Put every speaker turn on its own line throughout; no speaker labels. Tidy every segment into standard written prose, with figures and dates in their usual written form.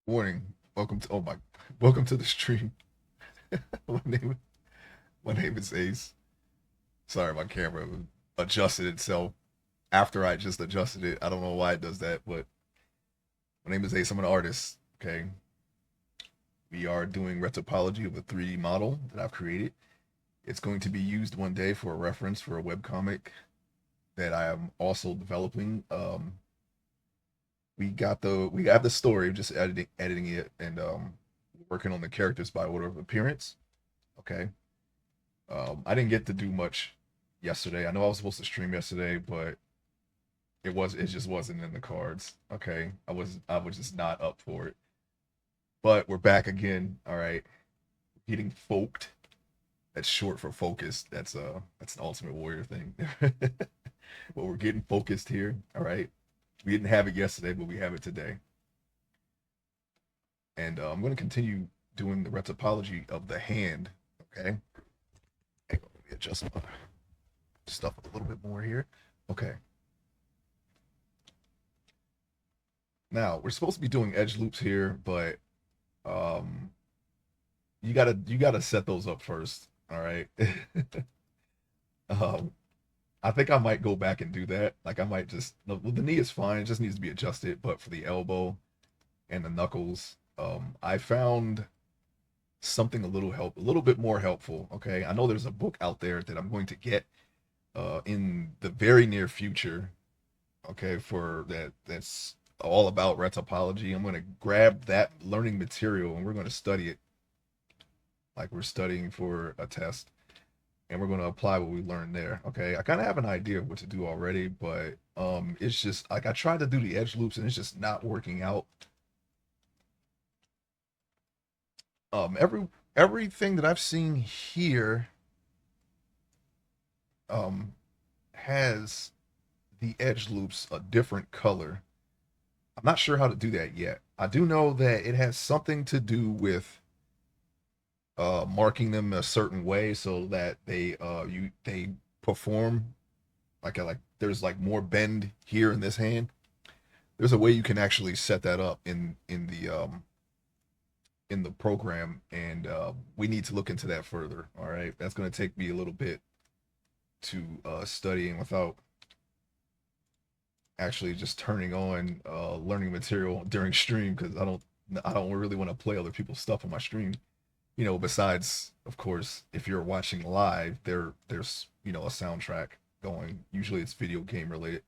Morning. Welcome to the stream. my name my name is Ace. Sorry, my camera adjusted itself after I just adjusted it. I don't know why it does that, but my name is Ace. I'm an artist. Okay. We are doing retopology of a 3D model that I've created. It's going to be used one day for a reference for a webcomic that I am also developing. We have the story, just editing it and working on the characters by order of appearance. Okay. I didn't get to do much yesterday. I know I was supposed to stream yesterday, but it just wasn't in the cards. Okay. I was just not up for it. But we're back again. All right. Getting folked. That's short for focused. That's an Ultimate Warrior thing. But we're getting focused here. All right. We didn't have it yesterday, but we have it today. And I'm going to continue doing the retopology of the hand. Okay. Hang on, let me adjust my stuff a little bit more here. Okay. Now we're supposed to be doing edge loops here, but um, you gotta set those up first. All right. um, I think I might go back and do that. Like I might just the knee is fine; it just needs to be adjusted. But for the elbow and the knuckles, I found something a little bit more helpful. Okay, I know there's a book out there that I'm going to get in the very near future. Okay, for that's all about retopology. I'm going to grab that learning material and we're going to study it like we're studying for a test, and we're going to apply what we learned there. Okay, I kind of have an idea of what to do already, but it's just like I tried to do the edge loops and it's just not working out. um every Everything that I've seen here um has the edge loops a different color. I'm not sure how to do that yet. I do know that it has something to do with marking them a certain way so that they perform like there's like more bend here in this hand. There's a way you can actually set that up in the program, and we need to look into that further. All right, that's going to take me a little bit to studying without actually just turning on learning material during stream, because I don't really want to play other people's stuff on my stream. Besides, of course, if you're watching live, there's a soundtrack going. Usually it's video game related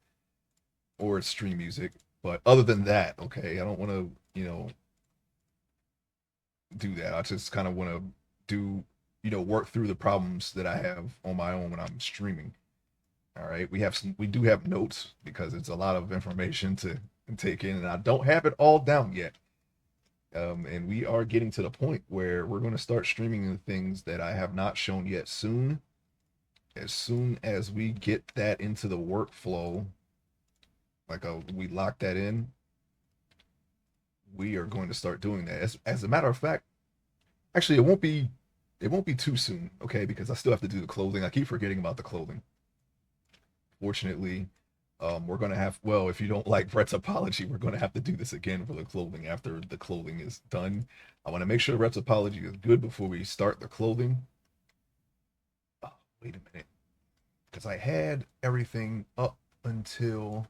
or it's stream music. But other than that, okay, I don't want to, do that. I just kind of want to do, work through the problems that I have on my own when I'm streaming. All right, we do have notes because it's a lot of information to take in, and I don't have it all down yet. And we are getting to the point where we're going to start streaming the things that I have not shown yet soon. As soon as we get that into the workflow, we lock that in, we are going to start doing that. As a matter of fact, actually, it won't be too soon, okay? Because I still have to do the clothing. I keep forgetting about the clothing. Fortunately, we're gonna have well, if you don't like Brett's apology, we're gonna have to do this again for the clothing after the clothing is done. I want to make sure Brett's apology is good before we start the clothing. Oh, wait a minute, because I had everything up until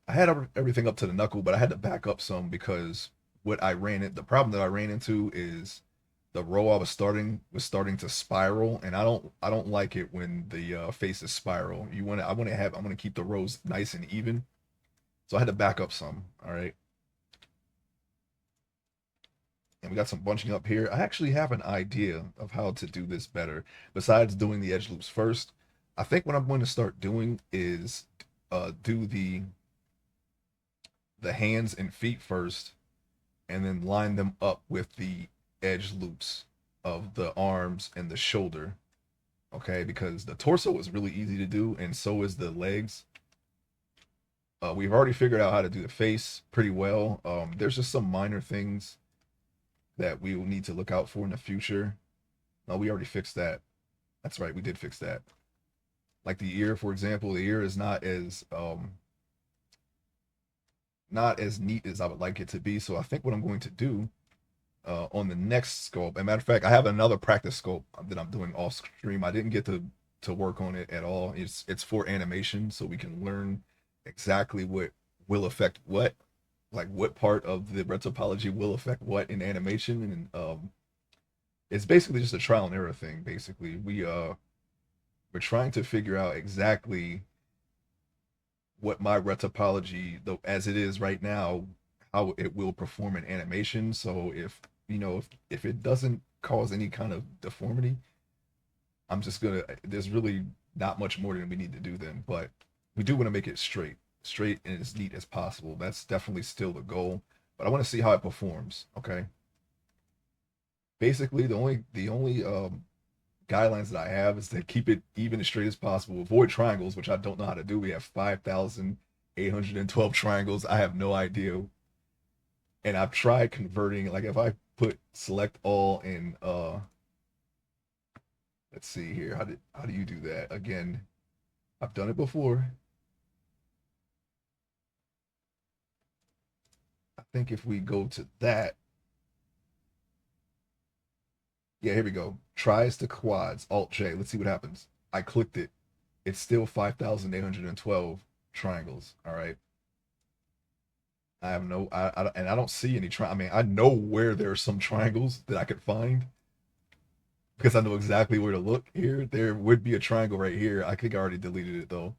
I had everything up to the knuckle, but I had to back up some because the problem that I ran into is the row I was starting to spiral, and I don't like it when the faces spiral. I'm gonna keep the rows nice and even, so I had to back up some. All right, and we got some bunching up here. I actually have an idea of how to do this better. Besides doing the edge loops first, I think what I'm going to start doing is do the hands and feet first, and then line them up with the edge loops of the arms and the shoulder. Okay, because the torso is really easy to do, and so is the legs. We've already figured out how to do the face pretty well. There's just some minor things that we will need to look out for in the future. No, we already fixed that. That's right, we did fix that. Like the ear, for example, the ear is not as neat as I would like it to be. So I think what I'm going to do on the next sculpt. As a matter of fact, I have another practice sculpt that I'm doing off stream. I didn't get to work on it at all. It's for animation, so we can learn exactly what will affect what, like what part of the retopology will affect what in animation, and it's basically just a trial and error thing. Basically, we're trying to figure out exactly what my retopology, though as it is right now, how it will perform in animation. So if if it doesn't cause any kind of deformity, I'm just gonna. There's really not much more than we need to do then, but we do want to make it straight and as neat as possible. That's definitely still the goal. But I want to see how it performs. Okay. Basically, the only guidelines that I have is to keep it even as straight as possible. Avoid triangles, which I don't know how to do. We have 5,812 triangles. I have no idea. And I've tried converting, like if I put select all in let's see here. How do you do that? Again, I've done it before. I think if we go to that, yeah, here we go. Tries to quads, Alt J. Let's see what happens. I clicked it. It's still 5,812 triangles. All right. I have no, and I don't see any I mean, I know where there are some triangles that I could find because I know exactly where to look here. There would be a triangle right here. I think I already deleted it though,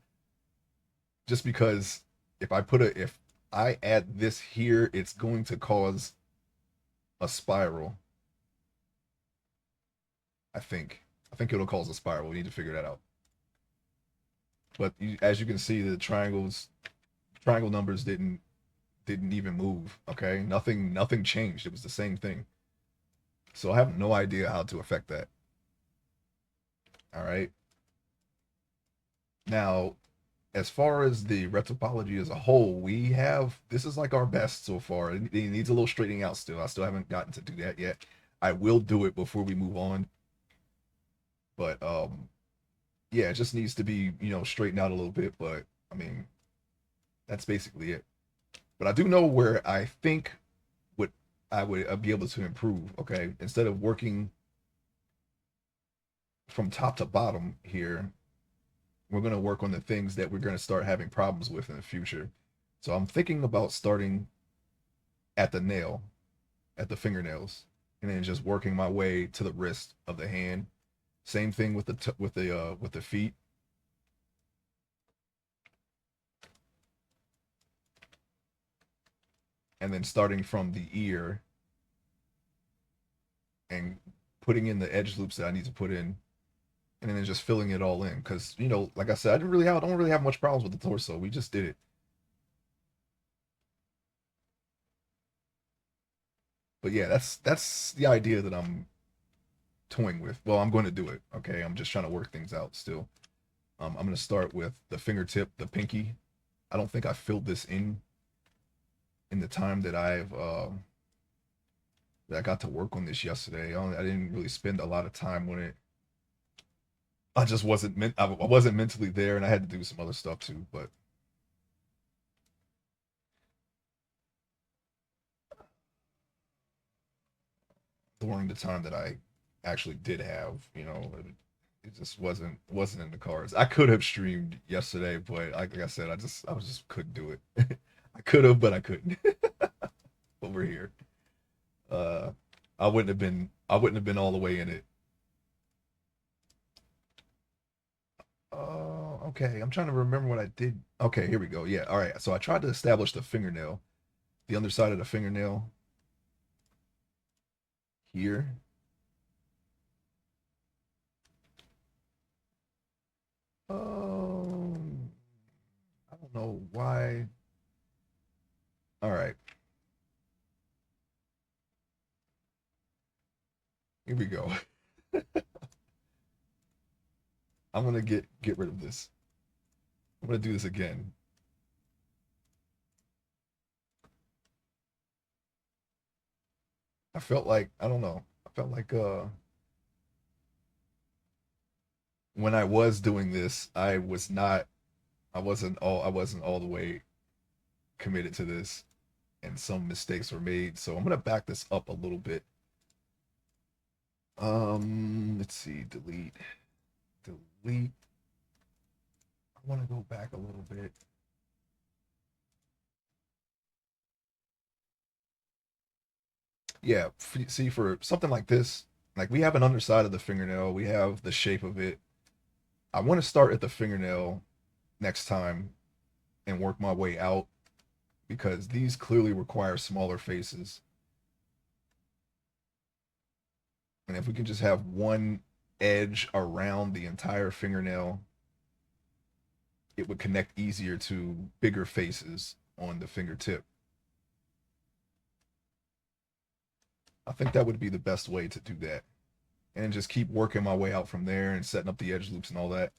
just because if I add this here, it's going to cause a spiral. I think. I think it'll cause a spiral. We need to figure that out. But as you can see, the triangle numbers didn't even move. Okay, nothing changed. It was the same thing. So I have no idea how to affect that. All right. Now, as far as the retopology as a whole, we have this is like our best so far. It needs a little straightening out still. I still haven't gotten to do that yet. I will do it before we move on. But yeah, it just needs to be, straightened out a little bit. But I mean, that's basically it. But I do know where I think would I would be able to improve. Okay, instead of working from top to bottom here, we're going to work on the things that we're going to start having problems with in the future. So I'm thinking about starting at the nail, at the fingernails, and then just working my way to the wrist of the hand. Same thing with the feet, and then starting from the ear and putting in the edge loops that I need to put in, and then just filling it all in. Because like I said, I don't really have much problems with the torso. We just did it. But yeah, that's the idea that I'm toying with. Well, I'm going to do it. Okay, I'm just trying to work things out still. I'm going to start with the fingertip, the pinky. I don't think I filled this in the time that I got to work on this yesterday. I didn't really spend a lot of time on it. I just I wasn't mentally there, and I had to do some other stuff too. But during the time that I actually did have, it just wasn't in the cards. I could have streamed yesterday, but like I said, I was just couldn't do it. I could have, but I couldn't. But we're here. Uh, I wouldn't have been all the way in it. Okay. I'm trying to remember what I did. Okay, here we go. Yeah, all right. So I tried to establish the fingernail, the underside of the fingernail here. Um, I don't know why. All right, here we go. I'm gonna get rid of this. I'm gonna do this again. I felt like I don't know. I felt like when I was doing this, I wasn't all the way. committed to this and some mistakes were made. So I'm gonna back this up a little bit. Let's see, delete. I want to go back a little bit. Yeah, see, for something like this, like we have an underside of the fingernail, we have the shape of it. I want to start at the fingernail next time and work my way out because these clearly require smaller faces. And if we can just have one edge around the entire fingernail, it would connect easier to bigger faces on the fingertip. I think that would be the best way to do that. And just keep working my way out from there and setting up the edge loops and all that.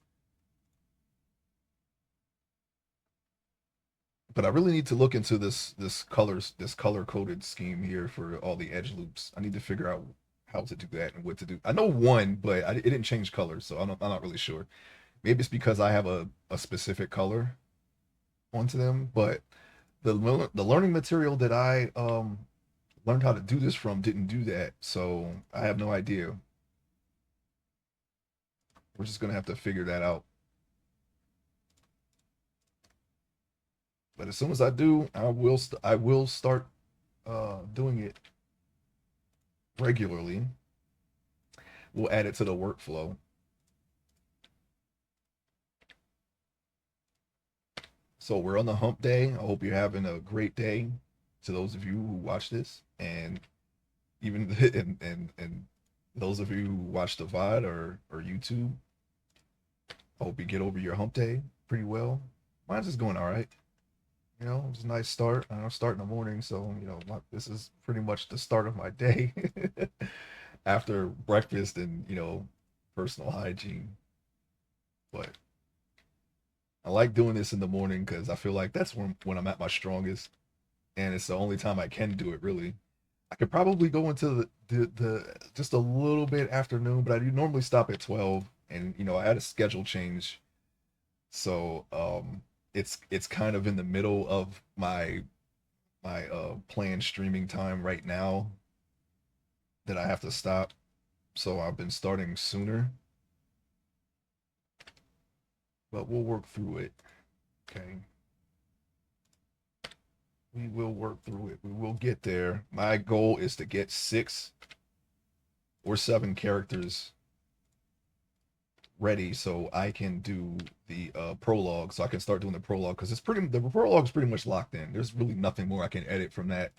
But I really need to look into this color coded scheme here for all the edge loops. I need to figure out how to do that and what to do. I know one, but it didn't change colors, so I'm not really sure. Maybe it's because I have a specific color onto them, but the learning material that I learned how to do this from didn't do that, so I have no idea. We're just gonna have to figure that out. But as soon as I do, I will start doing it regularly. We'll add it to the workflow. So we're on the hump day. I hope you're having a great day. To those of you who watch this, and even and those of you who watch the VOD or YouTube, I hope you get over your hump day pretty well. Mine's just going all right. You know, it's a nice start. I don't start in the morning, so you know, this is pretty much the start of my day after breakfast and personal hygiene. But I like doing this in the morning because I feel like that's when I'm at my strongest, and it's the only time I can do it. Really, I could probably go into the just a little bit afternoon, but I do normally stop at 12, and I had a schedule change, so it's kind of in the middle of my planned streaming time right now that I have to stop. So I've been starting sooner, but we'll work through it. Okay. We will work through it. We will get there. My goal is to get 6 or 7 characters ready so I can do the prologue. So I can start doing the prologue because the prologue is pretty much locked in. There's really nothing more I can edit from that.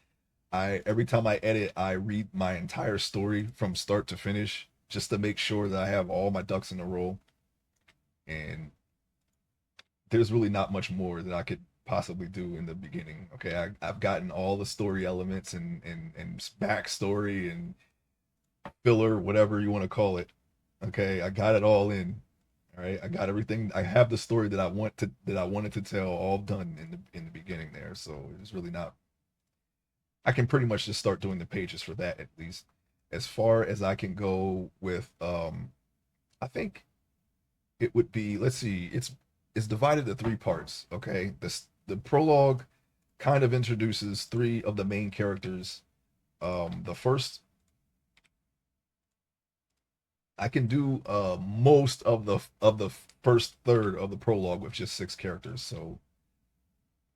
Every time I edit, I read my entire story from start to finish just to make sure that I have all my ducks in a row. And there's really not much more that I could possibly do in the beginning. Okay, I've gotten all the story elements and backstory and filler, whatever you want to call it. Okay, I got it all in. All right, I got everything. I have the story that I wanted to tell all done in the beginning there. So it's really not. I can pretty much just start doing the pages for that at least. As far as I can go with, I think it would be. Let's see. It's divided into 3 parts. Okay, the prologue kind of introduces 3 of the main characters. The first I can do most of the first third of the prologue with just 6 characters, so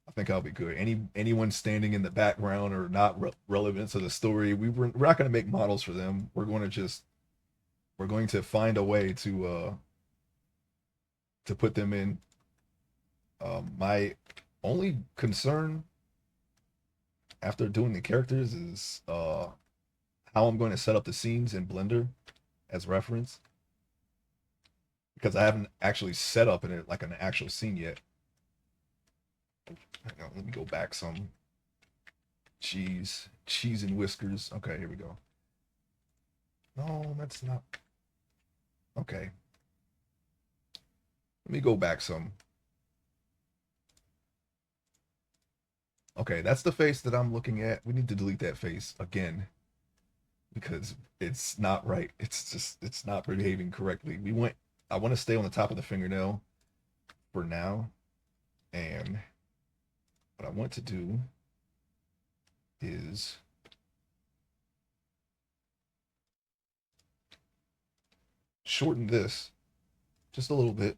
I think I'll be good. Anyone standing in the background or not relevant to the story, we're not going to make models for them. We're going to find a way to put them in. My only concern after doing the characters is how I'm going to set up the scenes in Blender as reference because I haven't actually set up in it like an actual scene yet. Hang on, let me go back some. Cheese and whiskers. Okay, here we go. No, that's not. Okay, let me go back some. Okay, that's the face that I'm looking at. We need to delete that face again because it's not right. It's not behaving correctly. I want to stay on the top of the fingernail for now, and what I want to do is shorten this just a little bit.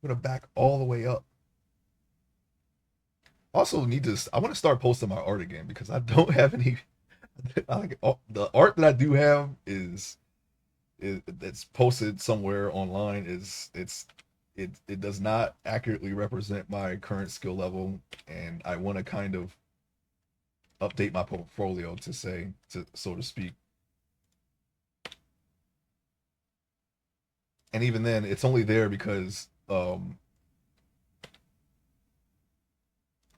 I'm gonna back all the way up. Also, need to. I want to start posting my art again because I don't have any. Like the art that I do have is that's posted somewhere online it does not accurately represent my current skill level, and I want to kind of update my portfolio to say to so to speak. And even then, it's only there because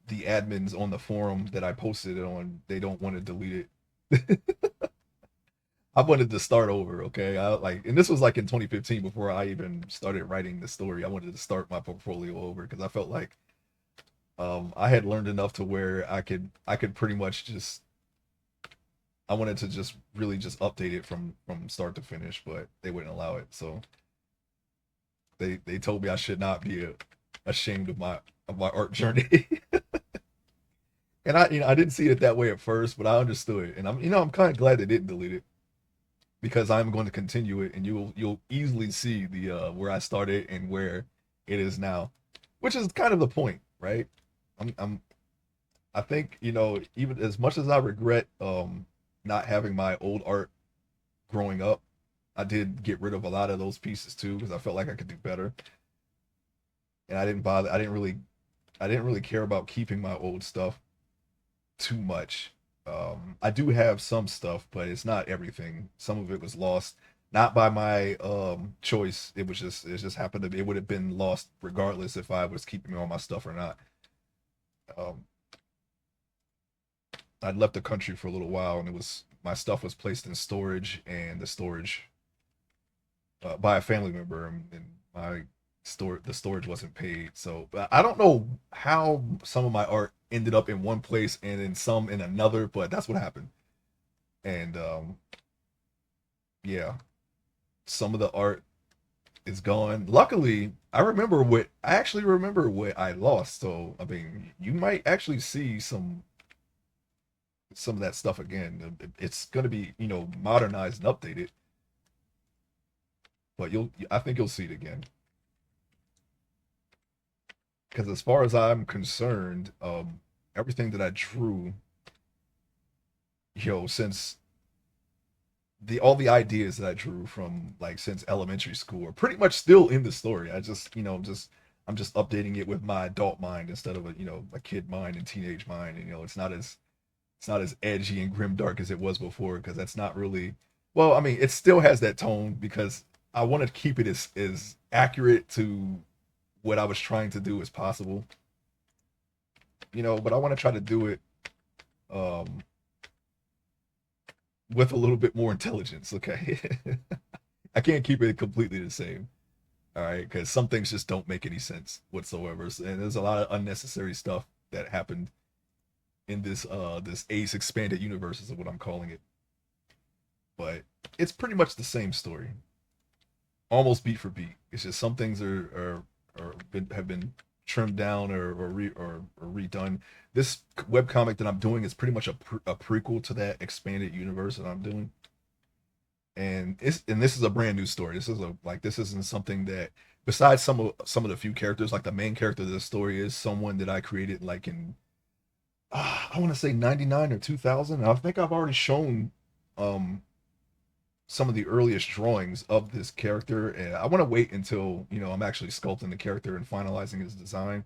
the admins on the forum that I posted it on, they don't want to delete it. I wanted to start over, okay? I like, and this was like in 2015 before I even started writing the story. I wanted to start my portfolio over because I felt like I had learned enough to where I could pretty much just I wanted to just really just update it from start to finish, but they wouldn't allow it. So they told me I should not be ashamed of my art journey. And I didn't see it that way at first, but I understood it, and I'm kind of glad they didn't delete it because I'm going to continue it, and you'll easily see the where I started and where it is now, which is kind of the point, right? I'm I think even as much as I regret not having my old art growing up, I did get rid of a lot of those pieces too because I felt like I could do better, and I didn't bother. I didn't really care about keeping my old stuff too much. I do have some stuff, but it's not everything. Some of it was lost, not by my choice. It just happened to be. It would have been lost regardless if I was keeping all my stuff or not. Um, I'd left the country for a little while, and it was my stuff was placed in storage, and the storage by a family member, and my the storage wasn't paid. So I don't know how some of my art ended up in one place and then some in another, but that's what happened. And yeah, some of the art is gone. Luckily, I actually remember what I lost. So I mean, you might actually see some of that stuff again. It's going to be modernized and updated, but I think you'll see it again. Because as far as I'm concerned, everything that I drew, since the all the ideas that I drew from like since elementary school are pretty much still in the story. I just I'm just updating it with my adult mind instead of a kid mind and teenage mind. And it's not as edgy and grim dark as it was before because that's not really well. I mean, it still has that tone because I want to keep it as accurate to what I was trying to do as possible. But I want to try to do it um, with a little bit more intelligence. Okay, I can't keep it completely the same. All right, because some things just don't make any sense whatsoever, and there's a lot of unnecessary stuff that happened in this Ace expanded universe is what I'm calling it. But it's pretty much the same story, almost beat for beat. It's just some things have been trimmed down or redone. This web comic that I'm doing is pretty much a prequel to that expanded universe that I'm doing, and this is a brand new story. This isn't something that besides some of the few characters, like the main character of the story is someone that I created like in I want to say 99 or 2000. I think I've already shown um some of the earliest drawings of this character, and I want to wait until I'm actually sculpting the character and finalizing his design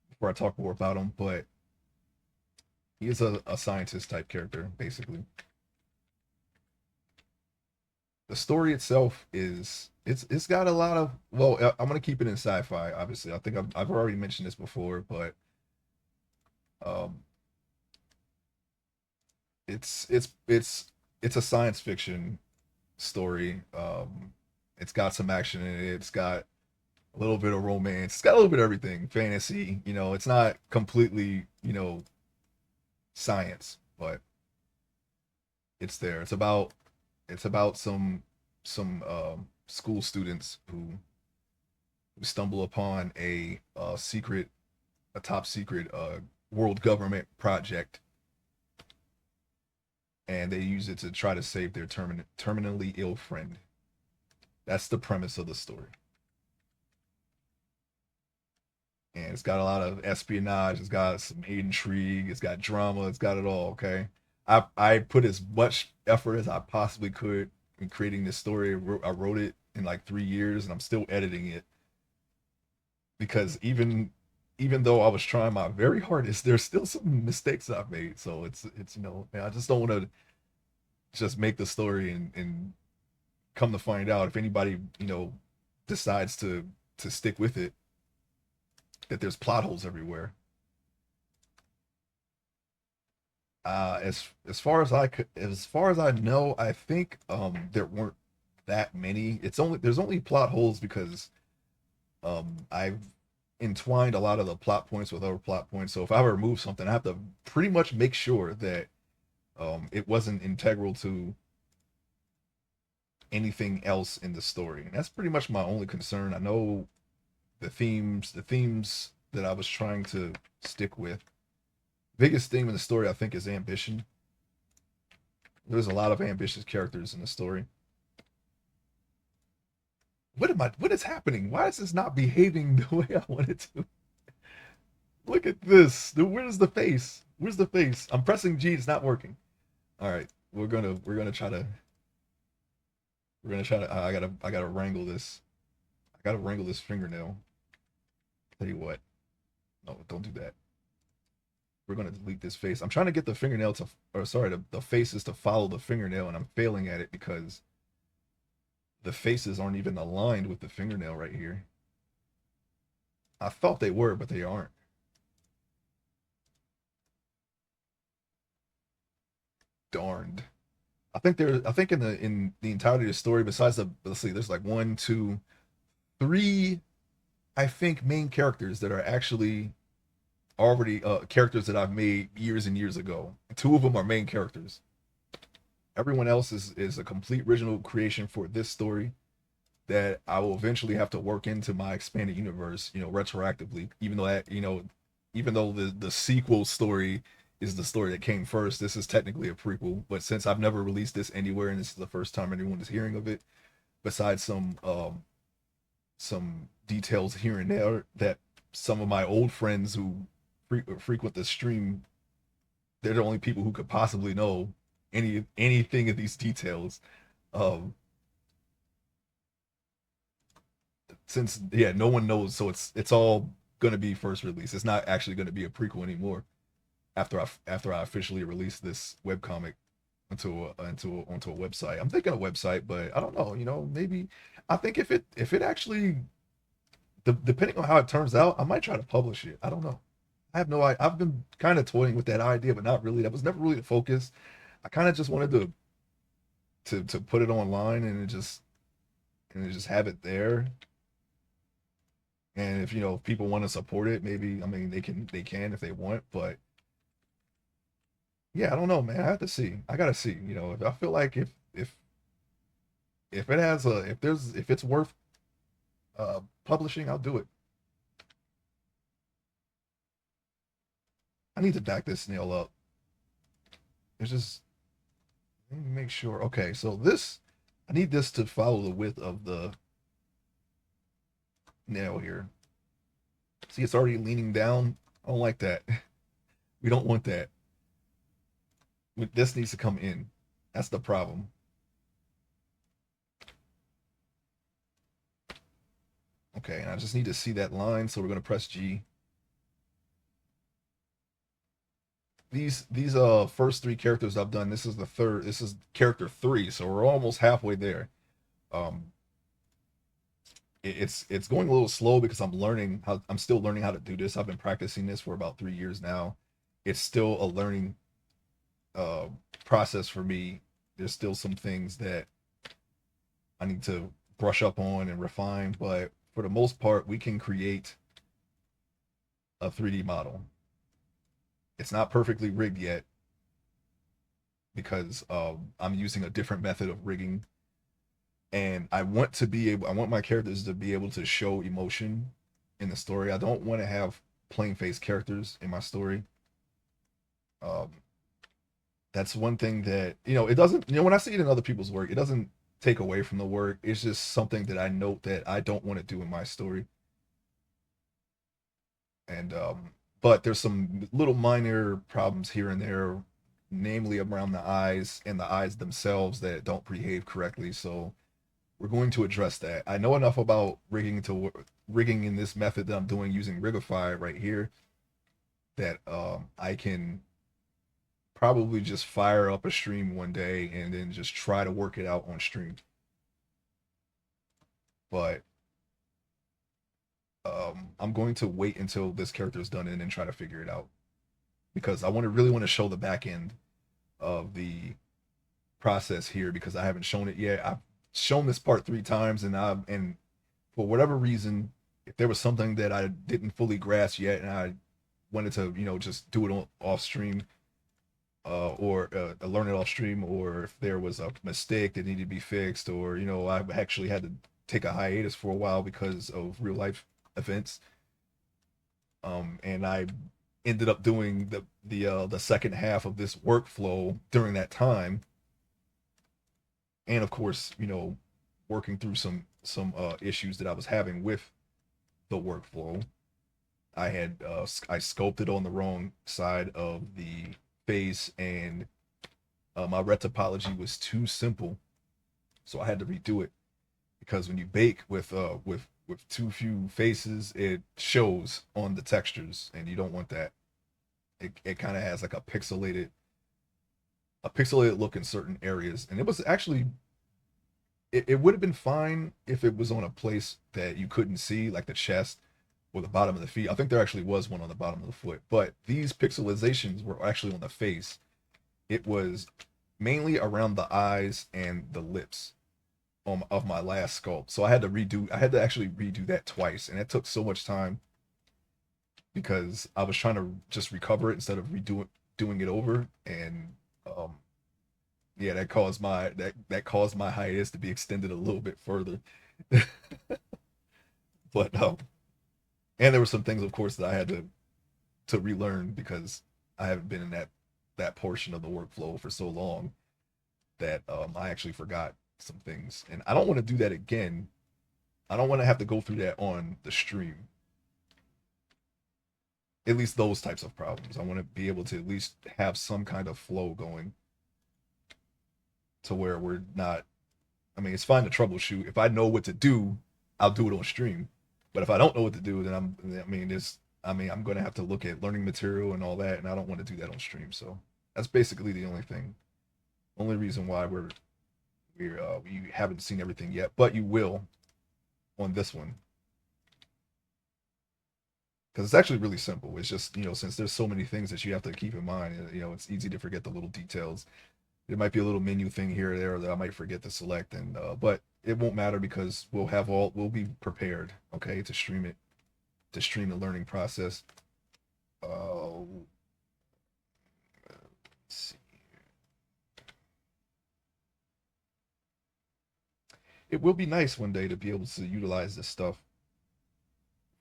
before I talk more about him. But he is a scientist type character, basically. The story itself it's got a lot of I'm gonna keep it in sci-fi. Obviously, I think I've already mentioned this before, but um, it's a science fiction story. It's got some action in it. It's got a little bit of romance. It's got a little bit of everything. Fantasy. It's not completely science, but it's there. It's about some school students who stumble upon a top secret world government project, and they use it to try to save their terminally ill friend. That's the premise of the story. And it's got a lot of espionage. It's got some intrigue. It's got drama. It's got it all. Okay, I put as much effort as I possibly could in creating this story. I wrote it in like 3 years, and I'm still editing it because even though I was trying my very hardest, there's still some mistakes I've made. So it's I just don't want to just make the story and come to find out if anybody decides to stick with it that there's plot holes everywhere. As far as I know, I think there weren't that many. There's only plot holes because I've entwined a lot of the plot points with other plot points. So if I remove something, I have to pretty much make sure that it wasn't integral to anything else in the story. And that's pretty much my only concern. I know the themes that I was trying to stick with. Biggest theme in the story, I think, is ambition. There's a lot of ambitious characters in the story. What is happening? Why is this not behaving the way I want it to? Look at this. Where's the face? Where's the face? I'm pressing G, it's not working. All right. We're gonna try to I gotta wrangle this. I gotta wrangle this fingernail. Tell you what. No, don't do that. We're gonna delete this face. I'm trying to get the fingernail to, or sorry, the faces to follow the fingernail, and I'm failing at it because the faces aren't even aligned with the fingernail right here. I thought they were, but they aren't. Darned. I think in the entirety of the story, besides let's see, there's like one, two, three, I think main characters that are actually already characters that I've made years and years ago. Two of them are main characters. Everyone else is a complete original creation for this story that I will eventually have to work into my expanded universe, retroactively. Even though the sequel story is the story that came first, this is technically a prequel. But since I've never released this anywhere, and this is the first time anyone is hearing of it, besides some details here and there that some of my old friends who frequent the stream, they're the only people who could possibly know anything of these details. Um, since yeah, no one knows, so it's all gonna be first release. It's not actually gonna be a prequel anymore after I officially release this webcomic onto a website. I'm thinking a website, but I don't know. Maybe I think if it actually depending on how it turns out, I might try to publish it. I don't know. I have no idea. I've been kind of toying with that idea, but not really. That was never really the focus. I kind of just wanted to put it online and just have it there. And if people want to support it, maybe I mean they can if they want. But yeah, I don't know, man. I have to see. I gotta see. If I feel like if it has a if it's worth publishing, I'll do it. I need to back this nail up. It's just let me make sure. Okay, so I need this to follow the width of the nail here. See, it's already leaning down. I don't like that. We don't want that. This needs to come in. That's the problem. Okay, and I just need to see that line, so we're gonna press G. These first three characters I've done, this is the third. This is character three, so we're almost halfway there. Um, it's going a little slow because I'm still learning how to do this. I've been practicing this for about 3 years now. It's still a learning uh process for me. There's still some things that I need to brush up on and refine, but for the most part, we can create a 3D model. It's not perfectly rigged yet because I'm using a different method of rigging, and I want my characters to be able to show emotion in the story. I don't want to have plain faced characters in my story. Um, that's one thing that, it doesn't, when I see it in other people's work, it doesn't take away from the work. It's just something that I note that I don't want to do in my story. And but there's some little minor problems here and there, namely around the eyes and the eyes themselves that don't behave correctly. So we're going to address that. I know enough about rigging in this method that I'm doing using Rigify right here that I can probably just fire up a stream one day and then just try to work it out on stream. But I'm going to wait until this character is done and then try to figure it out because I really want to show the back end of the process here because I haven't shown it yet. I've shown this part 3 times and for whatever reason, if there was something that I didn't fully grasp yet and I wanted to, just do it off stream, or learn it off stream, or if there was a mistake that needed to be fixed, or I actually had to take a hiatus for a while because of real life events, and I ended up doing the second half of this workflow during that time, and of course, working through some issues that I was having with the workflow. I sculpted on the wrong side of the face, and my red topology was too simple, so I had to redo it because when you bake with too few faces, it shows on the textures, and you don't want that. It kind of has like a pixelated look in certain areas, and it was actually it would have been fine if it was on a place that you couldn't see, like the chest or the bottom of the feet. I think there actually was one on the bottom of the foot, but these pixelizations were actually on the face. It was mainly around the eyes and the lips of my last sculpt. So I had to actually redo that twice, and it took so much time because I was trying to just recover it instead of redoing doing it over. And um, yeah, that caused my hiatus to be extended a little bit further. But and there were some things, of course, that I had to relearn because I haven't been in that portion of the workflow for so long that I actually forgot some things, and I don't want to do that again. I don't want to have to go through that on the stream. At least those types of problems. I want to be able to at least have some kind of flow going to where we're not. I mean, it's fine to troubleshoot. If I know what to do, I'll do it on stream. But if I don't know what to do, then I'm going to have to look at learning material and all that, and I don't want to do that on stream. So that's basically the only thing, only reason why we haven't seen everything yet, but you will on this one because it's actually really simple. It's just, since there's so many things that you have to keep in mind, it's easy to forget the little details. There might be a little menu thing here or there that I might forget to select, and but it won't matter because we'll be prepared, okay, to stream the learning process. Uh, let's see. It will be nice one day to be able to utilize this stuff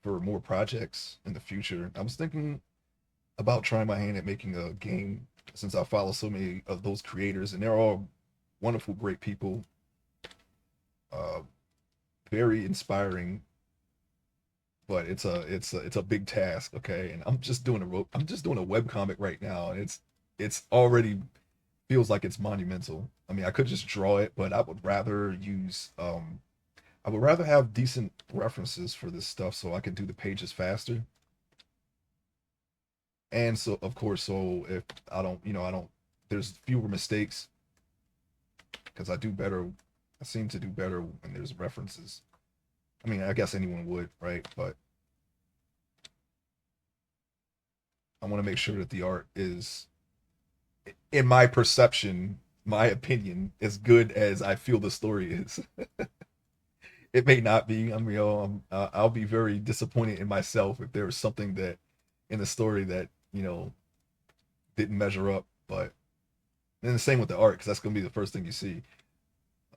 for more projects in the future. I was thinking about trying my hand at making a game since I follow so many of those creators, and they're all wonderful, great people, uh, very inspiring. But it's a big task, okay? And I'm just doing a web comic right now, and it's already feels like it's monumental. I mean, I could just draw it, but I would rather have decent references for this stuff so I can do the pages faster. And so, of course, so if I don't, there's fewer mistakes because I seem to do better when there's references. I mean, I guess anyone would, right? But I want to make sure that the art is, in my perception, my opinion, as good as I feel the story is. It may not be. I mean, I'll be very disappointed in myself if there was something that in the story that didn't measure up. But then the same with the art, because that's going to be the first thing you see.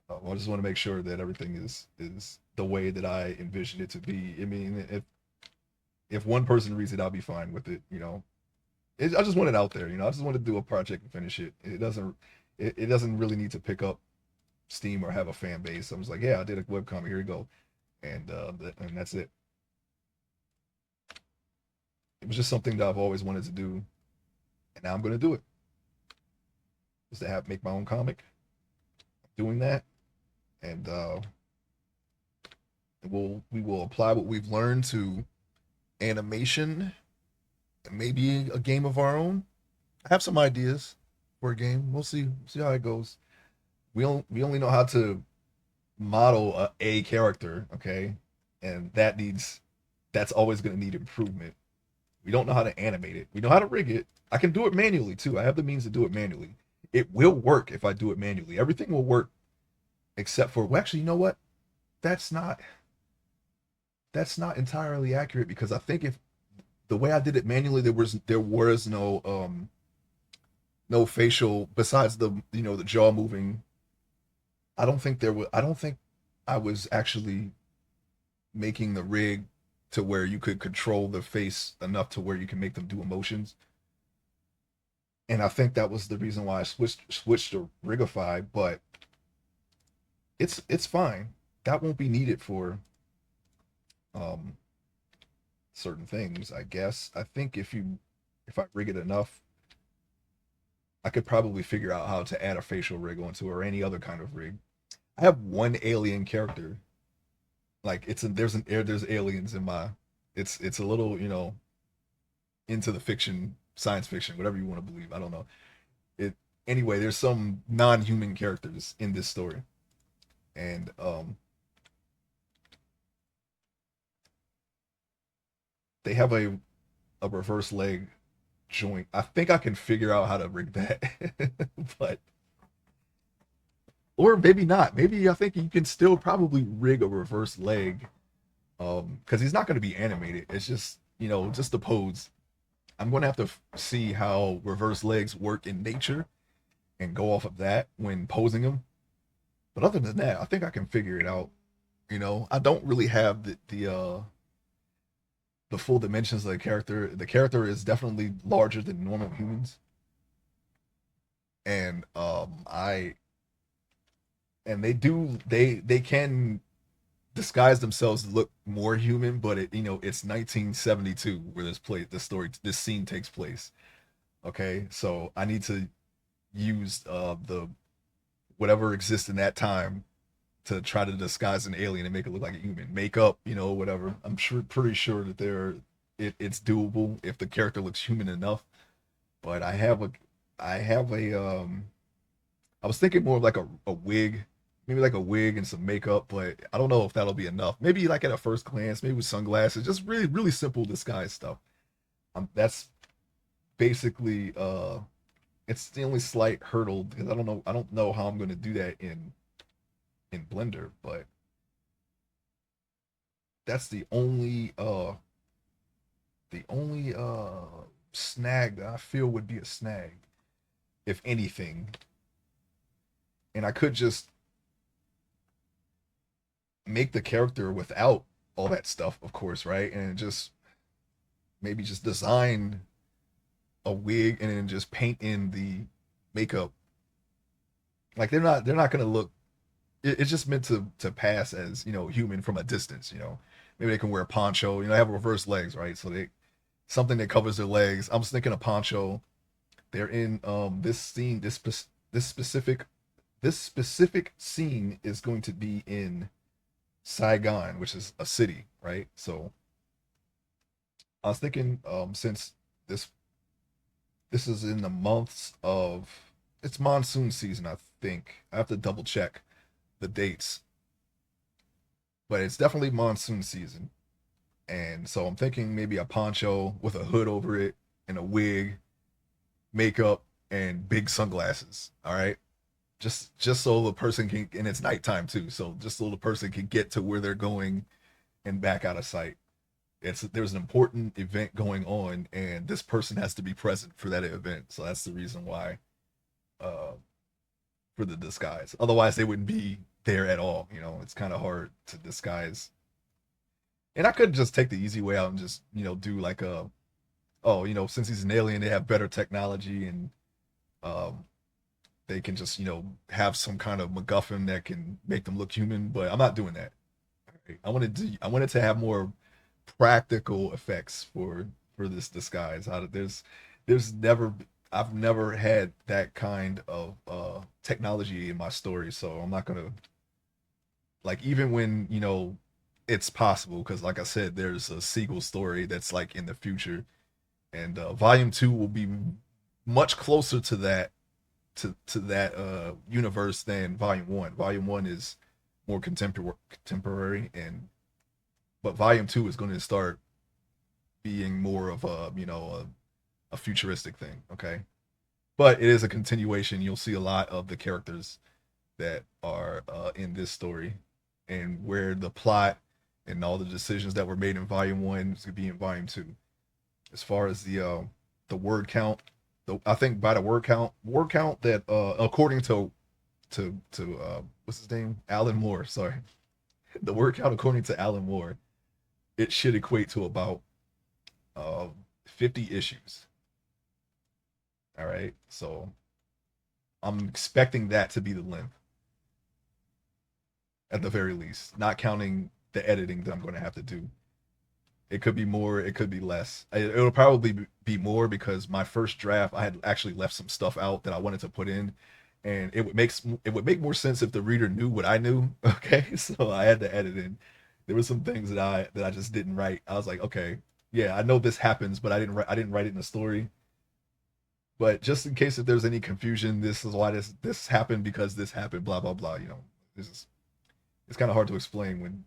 I just want to make sure that everything is the way that I envisioned it to be. I mean, if one person reads it, I'll be fine with it. I just want it out there, you know. I just want to do a project and finish it. It doesn't really need to pick up steam or have a fan base. I was like, yeah, I did a webcomic. Here you go, and that's it. It was just something that I've always wanted to do, and now I'm gonna do it. Is to have make my own comic, doing that, and we will apply what we've learned to animation and maybe a game of our own. I have some ideas for a game. We'll see how it goes. We only know how to model a character, okay, and that's always going to need improvement. We don't know how to animate it. We know how to rig it. I can do it manually too. I have the means to do it manually. It will work if I do it manually. Everything will work except for, well, actually, you know what? That's not that's not entirely accurate because I think if the way I did it manually, there was no facial besides the the jaw moving. I don't think I was actually making the rig to where you could control the face enough to where you can make them do emotions. And I think that was the reason why I switched to Rigify, but it's fine. That won't be needed for um certain things, I guess. I think if I rig it enough, I could probably figure out how to add a facial rig onto it or any other kind of rig. I have one alien character. Like there's aliens in my it's a little, into the fiction, science fiction, whatever you want to believe. I don't know. It Anyway, there's some non-human characters in this story. And they have a reverse leg joint. I think I can figure out how to rig that. But or maybe not. Maybe I think you can still probably rig a reverse leg. Because he's not going to be animated. It's just just the pose. I'm going to have to see how reverse legs work in nature and go off of that when posing them. But other than that, I think I can figure it out. I don't really have the full dimensions of the character. The character is definitely larger than normal humans, and I and they can disguise themselves to look more human, but it's 1972 where this scene takes place. Okay, so I need to use the whatever exists in that time to try to disguise an alien and make it look like a human. Makeup, whatever. I'm pretty sure that it's doable if the character looks human enough. But I have I was thinking more of like a wig, maybe like a wig and some makeup, but I don't know if that'll be enough. Maybe like at a first glance, maybe with sunglasses, just really, really simple disguise stuff. That's basically it's the only slight hurdle because I don't know how I'm gonna do that in Blender, but that's the only snag that I feel would be a snag, if anything. And I could just make the character without all that stuff, of course, right? And just maybe just design a wig and then just paint in the makeup. Like they're not gonna look. It's just meant to pass as human from a distance. Maybe they can wear a poncho. They have reverse legs, right? So they something that covers their legs. I was thinking a poncho. They're in this scene. This specific this specific scene is going to be in Saigon, which is a city, right? So I was thinking, since this this is in the months of it's monsoon season, I think I have to double check the dates, but it's definitely monsoon season, and so I'm thinking maybe a poncho with a hood over it and a wig, makeup, and big sunglasses. All right, just so the person can, and it's nighttime too, so just so the person can get to where they're going and back out of sight. There's an important event going on, and this person has to be present for that event. So that's the reason why, uh, for the disguise. Otherwise, they wouldn't be there at all. It's kind of hard to disguise. And I could just take the easy way out and just do like oh, since he's an alien, they have better technology and um, they can just, have some kind of MacGuffin that can make them look human. But I'm not doing that. Right? I wanted to have more practical effects for this disguise. There's never I've never had that kind of technology in my story, so I'm not gonna like even when it's possible because like I said, there's a sequel story that's like in the future, and volume two will be much closer to that universe than volume one. Volume one is more contemporary, and but volume two is going to start being more of a futuristic thing. Okay, but it is a continuation. You'll see a lot of the characters that are in this story, and where the plot and all the decisions that were made in volume one is going to be in volume two. As far as the word count, I think by the word count that according to what's his name, Alan Moore. Sorry, the word count according to Alan Moore, it should equate to about 50 issues. All right, so I'm expecting that to be the length at the very least, not counting the editing that I'm going to have to do. It could be more, it could be less. It'll probably be more because my first draft I had actually left some stuff out that I wanted to put in, and it would make more sense if the reader knew what I knew. Okay, so I had to edit in. There were some things that I just didn't write. I was like, okay, yeah, I know this happens, but I didn't write it in the story. But just in case if there's any confusion, this is why this happened because this happened. Blah blah blah. This is it's kind of hard to explain when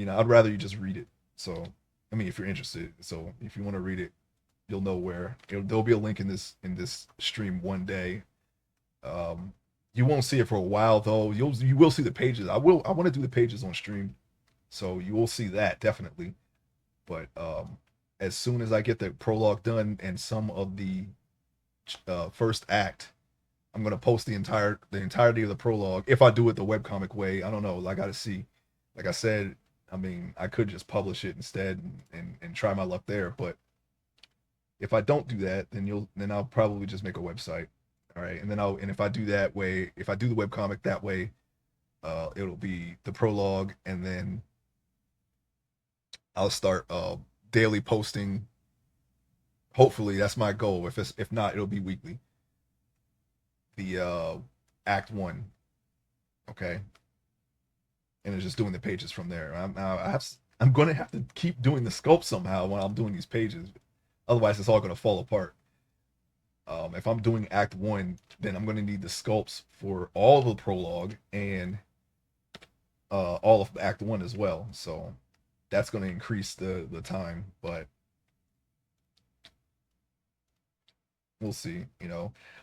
I'd rather you just read it. So I mean, if you're interested, so if you want to read it, you'll know where. There'll be a link in this stream one day. Um, you won't see it for a while though. You will see the pages. I want to do the pages on stream, so you will see that definitely. But as soon as I get the prologue done and some of the first act, I'm gonna post the entirety of the prologue. If I do it the webcomic way, I don't know. I gotta see. Like I said, I mean, I could just publish it instead and try my luck there. But if I don't do that, then I'll probably just make a website. All right, and if I do that way, if I do the webcomic that way, it'll be the prologue, and then I'll start daily posting. Hopefully, that's my goal. If not, it'll be weekly. The Act One, okay, and it's just doing the pages from there. I'm going to have to keep doing the sculpt somehow when I'm doing these pages. Otherwise, it's all going to fall apart. If I'm doing Act One, then I'm going to need the sculpts for all the prologue and all of Act One as well. So that's going to increase the time, but we'll see.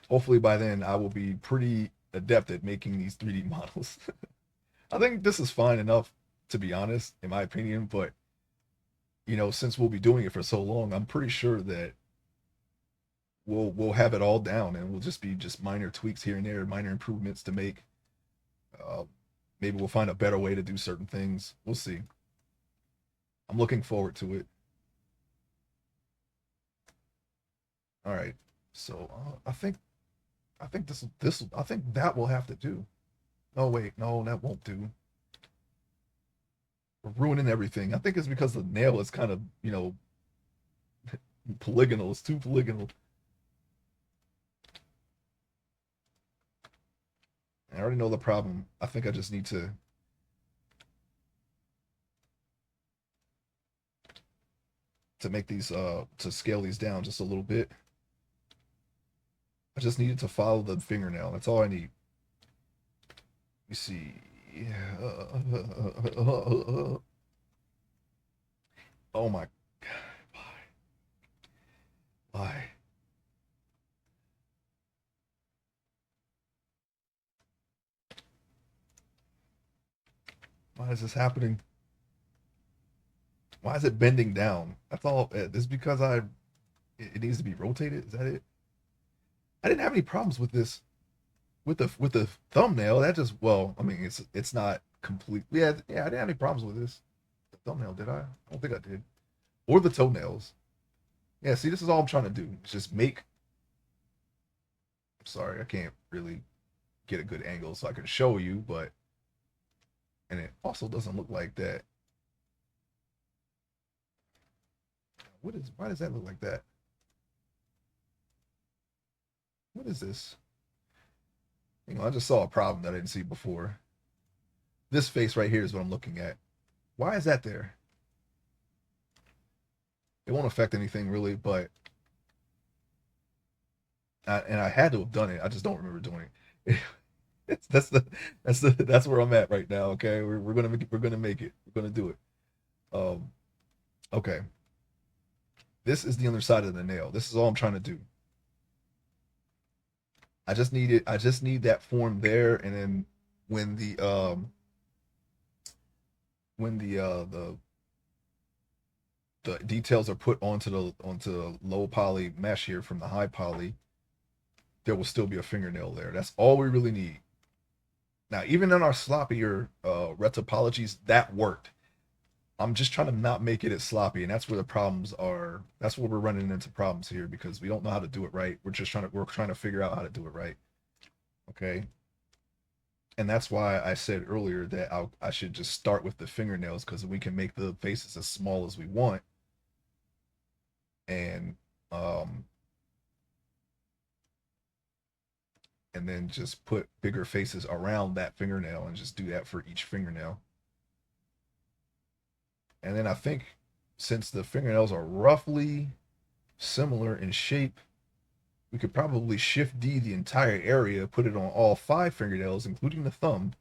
Hopefully by then I will be pretty adept at making these 3D models. I think this is fine enough, to be honest, in my opinion. But since we'll be doing it for so long, I'm pretty sure that we'll have it all down, and we'll just be just minor tweaks here and there, minor improvements to make. Uh, Maybe we'll find a better way to do certain things. We'll see. I'm looking forward to it. All right. So I think I think that will have to do. Oh wait, no, that won't do. We're ruining everything. I think it's because the nail is kind of polygonal. It's too polygonal. I already know the problem. I think I just need to make these to scale these down just a little bit. I just needed to follow the fingernail. That's all I need. Let me see. Oh my God. Why? Why? Why is this happening? Why is it bending down? That's all. It's because it needs to be rotated. Is that it? I didn't have any problems with this with the thumbnail. That just well, I mean, it's not complete. Yeah, yeah. I didn't have any problems with this. The thumbnail, did I? I don't think I did. Or the toenails. Yeah, see, this is all I'm trying to do. It's just make. Sorry, I can't really get a good angle so I can show you, but and it also doesn't look like that. What is? Why does that look like that? What is this? I just saw a problem that I didn't see before. This face right here is what I'm looking at. Why is that there? It won't affect anything really, but I had to have done it. I just don't remember doing it. That's where I'm at right now. Okay, we're gonna make it, we're gonna make it. We're gonna do it. Um, okay. This is the other side of the nail. This is all I'm trying to do. I just need it. I just need that form there, and then when the um when the details are put onto the low poly mesh here from the high poly, there will still be a fingernail there. That's all we really need. Now, even in our sloppier retopologies, that worked. I'm just trying to not make it as sloppy, and that's where the problems are. That's where we're running into problems here because we don't know how to do it right. We're trying to figure out how to do it right. Okay, and that's why I said earlier that I should just start with the fingernails because we can make the faces as small as we want, and um, and then just put bigger faces around that fingernail and just do that for each fingernail. And then I think since the fingernails are roughly similar in shape, we could probably shift D the entire area, put it on all 5 fingernails, including the thumb.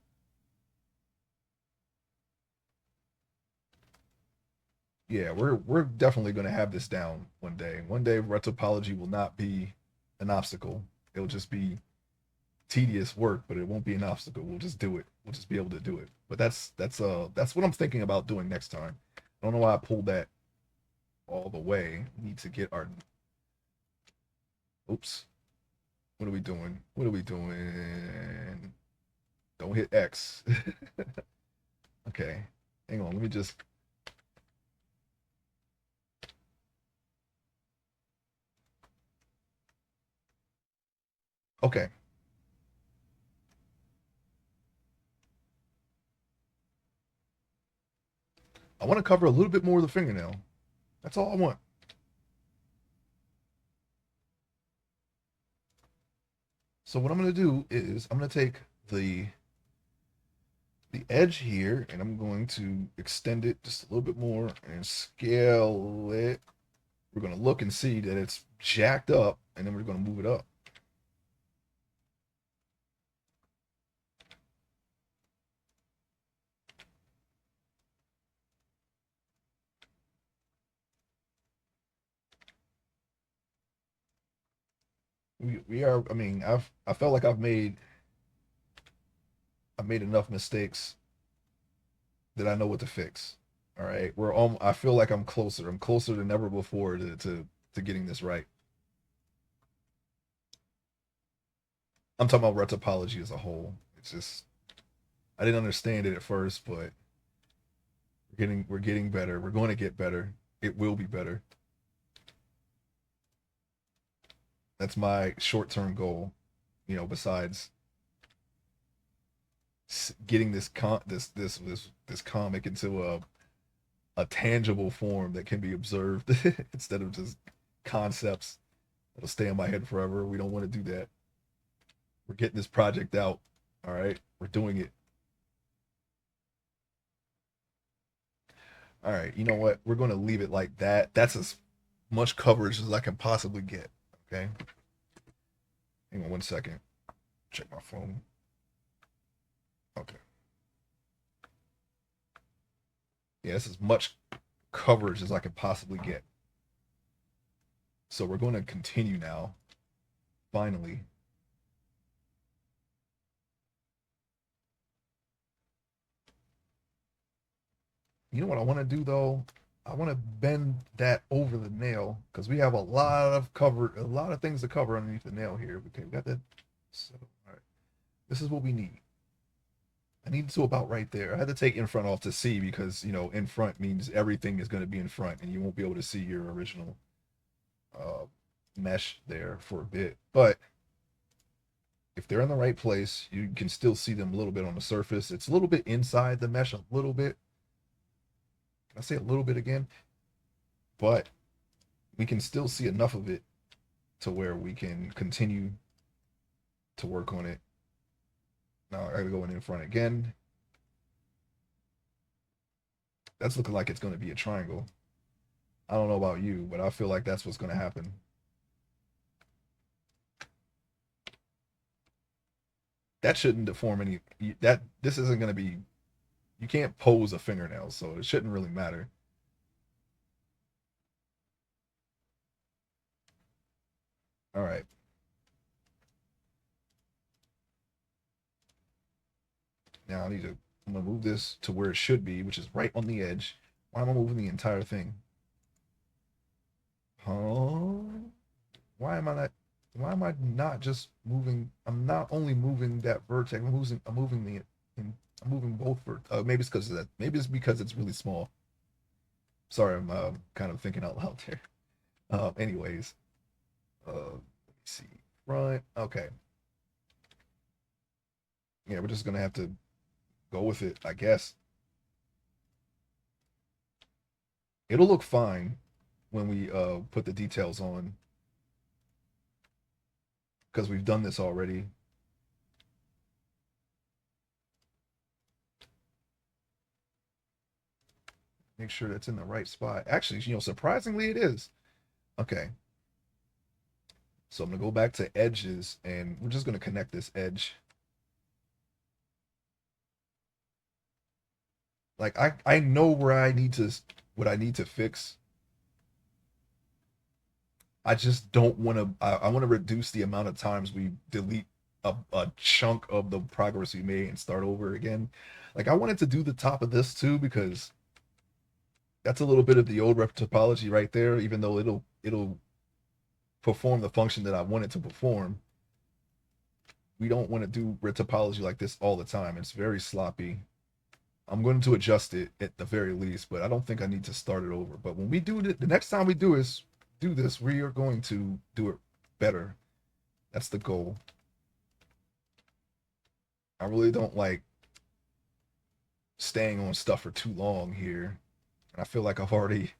Yeah, we're definitely going to have this down one day. One day, retopology will not be an obstacle. It'll just be tedious work, but it won't be an obstacle. We'll just do it. We'll just be able to do it. But that's what I'm thinking about doing next time. I don't know why I pulled that all the way. We need to get our. Oops. What are we doing? What are we doing? Don't hit X. Okay. Hang on. Let me just. Okay. I want to cover a little bit more of the fingernail. That's all I want. So what I'm going to do is I'm going to take the edge here and I'm going to extend it just a little bit more and scale it. We're going to look and see that it's jacked up and then we're going to move it up. We are, I mean, I felt like I've made enough mistakes that I know what to fix. All right. I feel like I'm closer. I'm closer than ever before to getting this right. I'm talking about retopology as a whole. It's just I didn't understand it at first, but we're getting better. We're going to get better. It will be better. That's my short-term goal, besides getting this comic into a tangible form that can be observed instead of just concepts that'll stay in my head forever. We don't want to do that. We're getting this project out. All right, we're doing it. All right, you know what? We're going to leave it like that. That's as much coverage as I can possibly get. Okay. Hang on one second. Check my phone. Okay. Yeah, that's as much coverage as I can possibly get. So we're going to continue now. Finally. You know what I want to do though? I want to bend that over the nail because we have a lot of things to cover underneath the nail here. Okay, we got that. So, all right. This is what we need. I need to about right there. I had to take in front off to see because in front means everything is going to be in front and you won't be able to see your original. mesh there for a bit. But if they're in the right place, you can still see them a little bit on the surface. It's a little bit inside the mesh, a little bit. I say a little bit again, but we can still see enough of it to where we can continue to work on it. Now I gotta go in front again. That's looking like it's going to be a triangle. I don't know about you, but I feel like that's what's going to happen. That shouldn't deform any. That this isn't going to be. You can't pose a fingernail, so it shouldn't really matter. All right. Now I need to. I'm gonna move this to where it should be, which is right on the edge. Why am I moving the entire thing? Huh? Why am I not? Why am I not just moving? I'm not only moving that vertex. I'm moving the. I'm moving both maybe it's because of that. Maybe it's because it's really small. Sorry, I'm kind of thinking out loud there. Anyways, let me see. Front. Okay. Yeah, we're just gonna have to go with it, I guess. It'll look fine when we put the details on because we've done this already. Make sure that's in the right spot. Actually, surprisingly it is. Okay. So I'm gonna go back to edges and we're just gonna connect this edge. Like I know where I need to what I need to fix. I just don't want to. I want to reduce the amount of times we delete a chunk of the progress we made and start over again. Like I wanted to do the top of this too because that's a little bit of the old rep topology right there. Even though it'll perform the function that I want it to perform, we don't want to do red topology like this all the time. It's very sloppy. I'm going to adjust it at the very least, but I don't think I need to start it over. But when we do it, the next time we do this, we are going to do it better. That's the goal. I really don't like staying on stuff for too long here. And I feel like I've already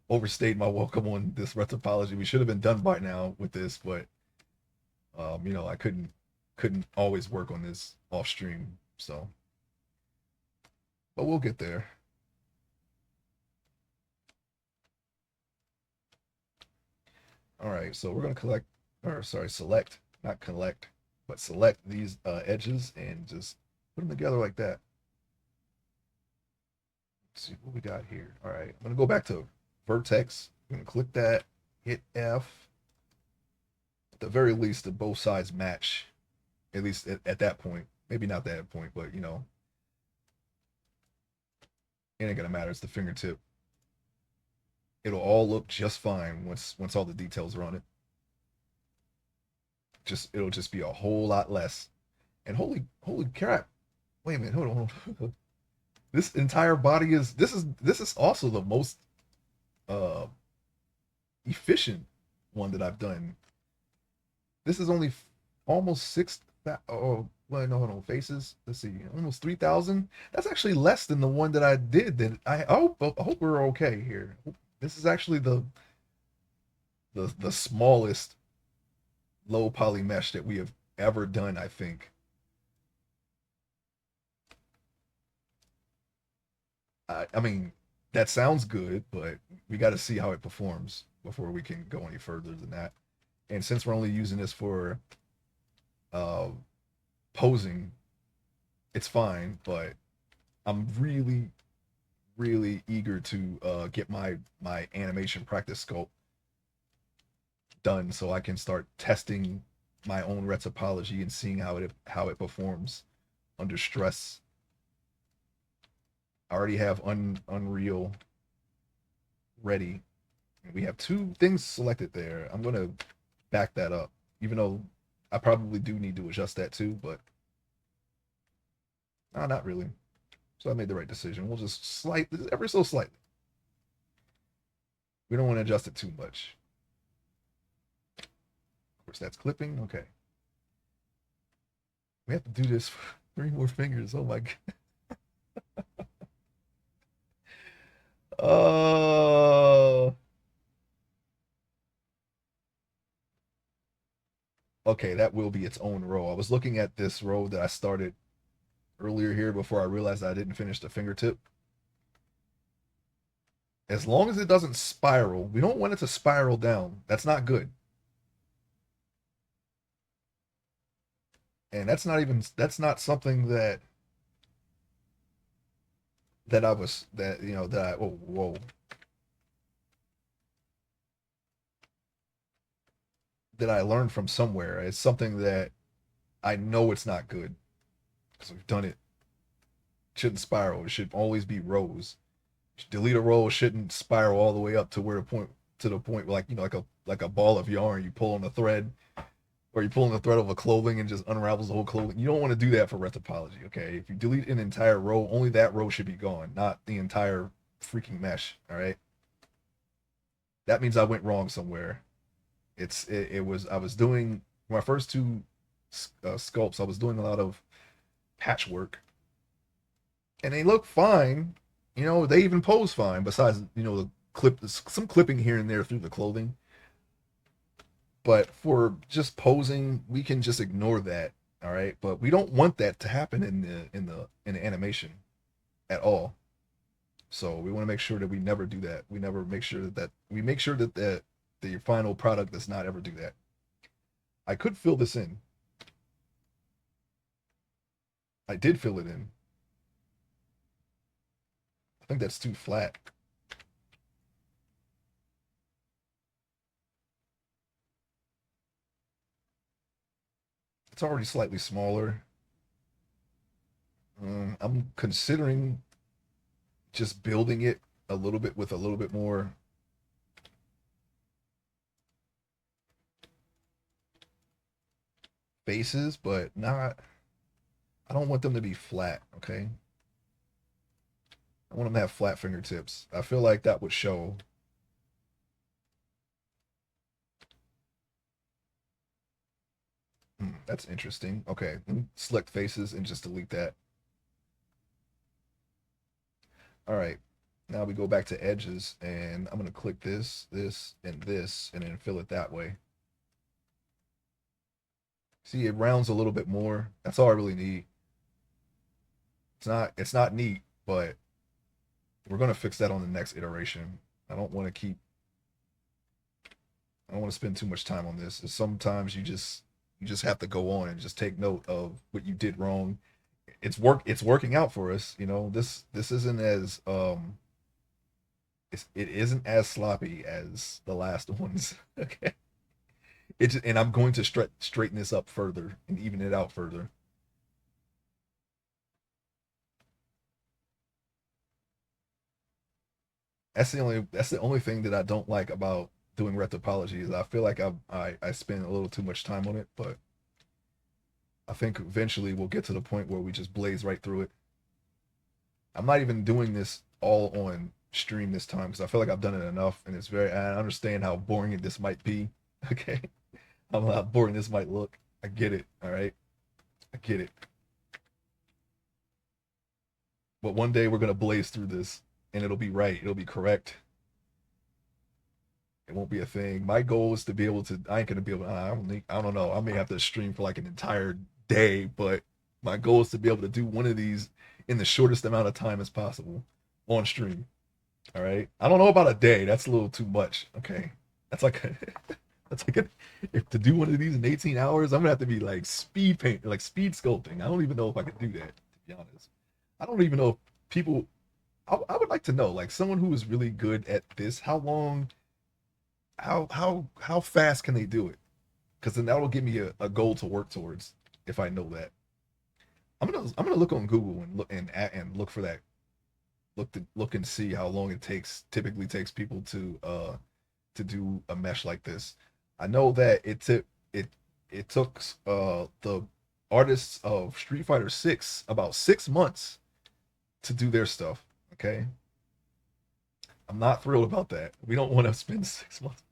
overstayed my welcome on this retopology. We should have been done by now with this, but I couldn't always work on this off stream. So, but we'll get there. All right, so we're gonna select, not collect, but select these edges and just put them together like that. Let's see what we got here. All right, I'm gonna go back to vertex. I'm gonna click that, hit F. At the very least, the both sides match. At least at that point. Maybe not that point, but it ain't gonna matter. It's the fingertip. It'll all look just fine once all the details are on it. It'll just be a whole lot less. And holy crap! Wait a minute, hold on. This entire body this is also the most uh efficient one that I've done. This is only almost oh well, no, hold on, faces. Let's see, almost 3,000. That's actually less than the one that I did. That I hope we're okay here. This is actually the smallest low poly mesh that we have ever done, I think. I mean, that sounds good, but we got to see how it performs before we can go any further than that. And since we're only using this for uh, posing, it's fine. But I'm really, really eager to get my animation practice sculpt done so I can start testing my own retopology and seeing how it performs under stress. I already have Unreal ready. We have two things selected there. I'm gonna back that up, even though I probably do need to adjust that too, but no, not really. So I made the right decision. We'll just ever so slightly. We don't want to adjust it too much. course, that's clipping. Okay. We have to do this for 3 more fingers. Oh my god. Oh. Okay, that will be its own row. I was looking at this row that I started earlier here before I realized I didn't finish the fingertip. As long as it doesn't spiral, we don't want it to spiral down. That's not good. And that's not something that I was that you know that I oh whoa that I learned from somewhere. It's something that I know it's not good because we've done it. It shouldn't spiral. It should always be rows. Delete a row shouldn't spiral all the way up to the point like like a ball of yarn. You pull on a thread or you pull on the thread of a clothing and just unravels the whole clothing. You don't want to do that for reciprology, okay? If you delete an entire row, only that row should be gone, not the entire freaking mesh, all right? That means I went wrong somewhere. It was I was doing my first two sculpts. I was doing a lot of patchwork, and they look fine. You know, they even pose fine. Besides, the some clipping here and there through the clothing. But for just posing, we can just ignore that. All right, but we don't want that to happen in the animation at all. So we want to make sure that we never do that. We never make sure that we make sure that the final product does not ever do that. I could fill this in. I did fill it in. I think that's too flat. It's already slightly smaller. I'm considering just building it a little bit with a little bit more faces, but not. I don't want them to be flat. Okay, I want them to have flat fingertips. I feel like that would show. That's interesting. Okay, let me select faces and just delete that. All right. Now we go back to edges and I'm going to click this, and then fill it that way. See, it rounds a little bit more. That's all I really need. It's not neat, but we're going to fix that on the next iteration. I don't want to keep I don't want to spend too much time on this. Sometimes you just have to go on and just take note of what you did wrong. It's working out for us, This isn't as it isn't as sloppy as the last ones. Okay. And I'm going to straighten this up further and even it out further. That's the only thing that I don't like about doing retopology is I feel like I spend a little too much time on it, but I think eventually we'll get to the point where we just blaze right through it. I'm not even doing this all on stream this time because I feel like I've done it enough, and I understand how boring this might be. Okay, how boring this might look. I get it. All right, I get it. But one day we're gonna blaze through this, and it'll be right. It'll be correct. It won't be a thing. My goal is to be able to. I ain't gonna be able. I don't know. I may have to stream for like an entire day, but my goal is to be able to do one of these in the shortest amount of time as possible on stream. All right. I don't know about a day. That's a little too much. Okay. That's like that's like if to do one of these in 18 hours, I'm gonna have to be like speed paint, like speed sculpting. I don't even know if I could do that. To be honest, I don't even know if people. I would like to know, like someone who is really good at this, how long how fast can they do it? Because then that will give me a goal to work towards if I know that. I'm gonna look on Google and look for that. Look and see how long it typically takes people to do a mesh like this. I know that it took the artists of Street Fighter 6 about 6 months to do their stuff. Okay, I'm not thrilled about that. We don't want to spend 6 months.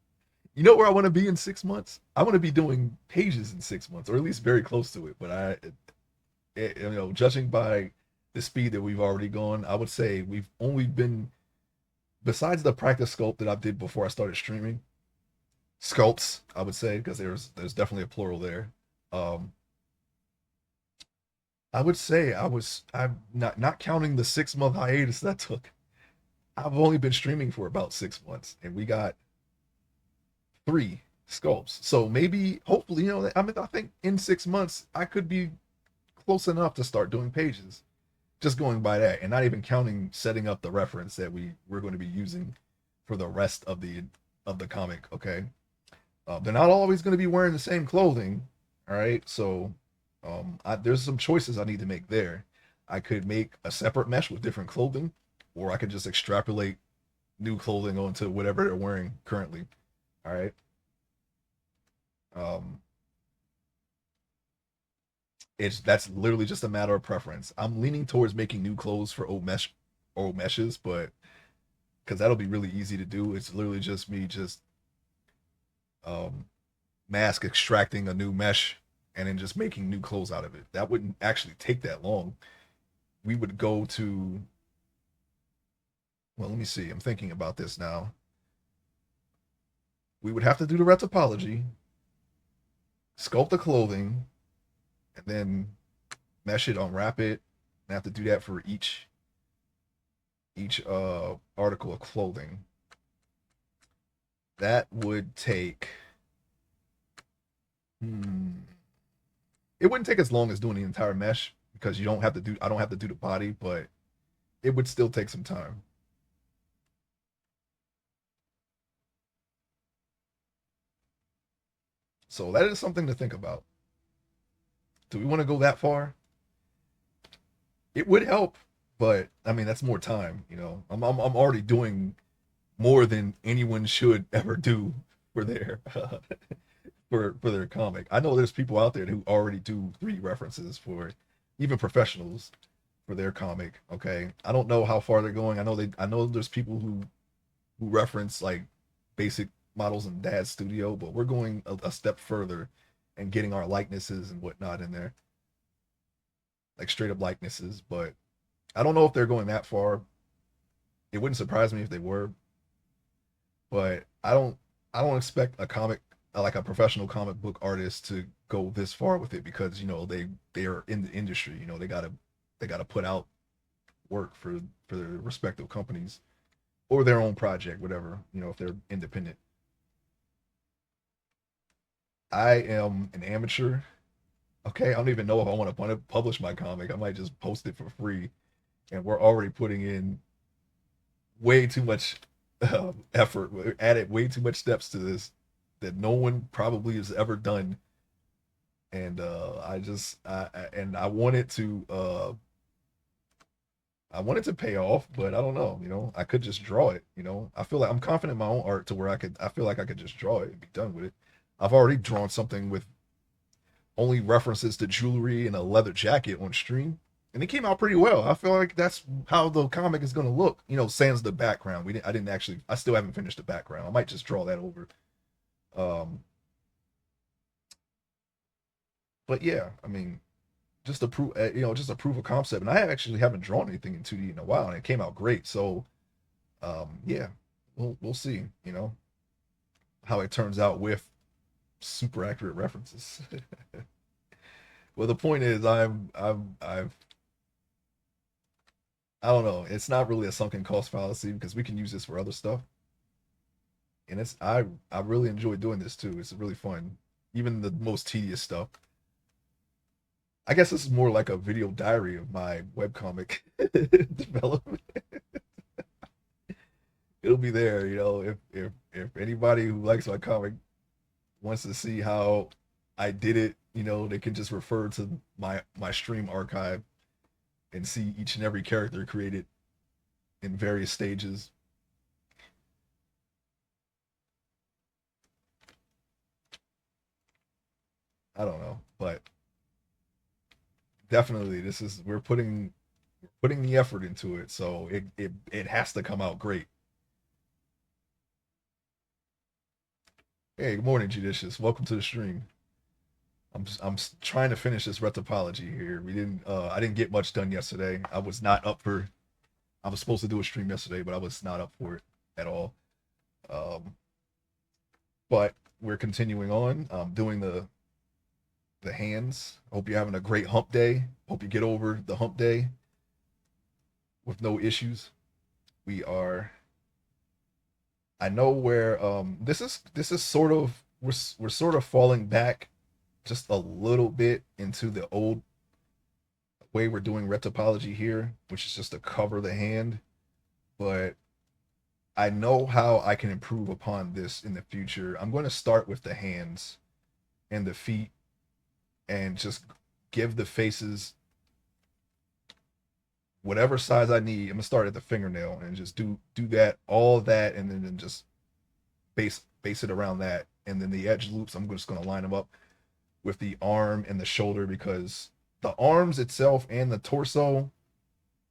You know where I want to be in 6 months? I want to be doing pages in 6 months, or at least very close to it. But judging by the speed that we've already gone, I would say we've only been, besides the practice sculpt that I did before I started streaming, sculpts, I would say, because there's definitely a plural there. Um, I would say I'm not counting the 6 month hiatus that I took. I've only been streaming for about 6 months, and we got three sculpts. So maybe, hopefully, I mean, I think in 6 months I could be close enough to start doing pages. Just going by that, and not even counting setting up the reference that we're going to be using for the rest of the comic. Okay, they're not always going to be wearing the same clothing. All right, so there's some choices I need to make there. I could make a separate mesh with different clothing, or I could just extrapolate new clothing onto whatever they're wearing currently. All right. Um, that's literally just a matter of preference. I'm leaning towards making new clothes for old meshes, but because that'll be really easy to do. It's literally just me just um, mask extracting a new mesh and then just making new clothes out of it. That wouldn't actually take that long. We would go to, well, let me see. I'm thinking about this now. We would have to do the retopology, sculpt the clothing, and then mesh it, unwrap it, and have to do that for each article of clothing. That would take it wouldn't take as long as doing the entire mesh because you don't have to do I don't have to do the body, but it would still take some time. So that is something to think about. Do we want to go that far? It would help, but I mean that's more time. I'm already doing more than anyone should ever do for their for their comic. I know there's people out there who already do 3D references for even professionals for their comic. Okay, I don't know how far they're going. I know there's people who reference like basic models in Dad's studio, but we're going a step further and getting our likenesses and whatnot in there, like straight up likenesses. But I don't know if they're going that far. It wouldn't surprise me if they were, but I don't expect a comic like a professional comic book artist to go this far with it because they are in the industry. They gotta put out work for their respective companies or their own project, whatever. If they're independent. I am an amateur. Okay, I don't even know if I want to publish my comic. I might just post it for free, and we're already putting in way too much effort. We added way too much steps to this that no one probably has ever done, and and I want it to pay off, but I don't know. I could just draw it. I feel like I'm confident in my own art to where I feel like I could just draw it and be done with it. I've already drawn something with only references to jewelry and a leather jacket on stream, and it came out pretty well. I feel like that's how the comic is going to look. Sans the background. I didn't actually. I still haven't finished the background. I might just draw that over. Um, but yeah, I mean, just a proof of concept. And I actually haven't drawn anything in 2D in a while, and it came out great. So, yeah, we'll see. How it turns out with super accurate references. Well, the point is, I don't know. It's not really a sunken cost fallacy because we can use this for other stuff, and I really enjoy doing this too. It's really fun, even the most tedious stuff. I guess this is more like a video diary of my webcomic development. It'll be there, if anybody who likes my comic wants to see how I did it, they can just refer to my stream archive and see each and every character created in various stages. I don't know, but definitely this is we're putting the effort into it, so it has to come out great. Hey, good morning, Judicious. Welcome to the stream. Trying to finish this retopology here. I didn't get much done yesterday. I was not up for. I was supposed to do a stream yesterday, but I was not up for it at all. Um, but we're continuing on. Doing the hands. Hope you're having a great hump day. Hope you get over the hump day with no issues. We are. I know where this is sort of we're sort of falling back just a little bit into the old way we're doing retopology here, which is just to cover the hand. But I know how I can improve upon this in the future. I'm going to start with the hands and the feet and just give the faces whatever size I need. I'm gonna start at the fingernail and just do that, all that, and then just base it around that. And then the edge loops, I'm just gonna line them up with the arm and the shoulder because the arms itself and the torso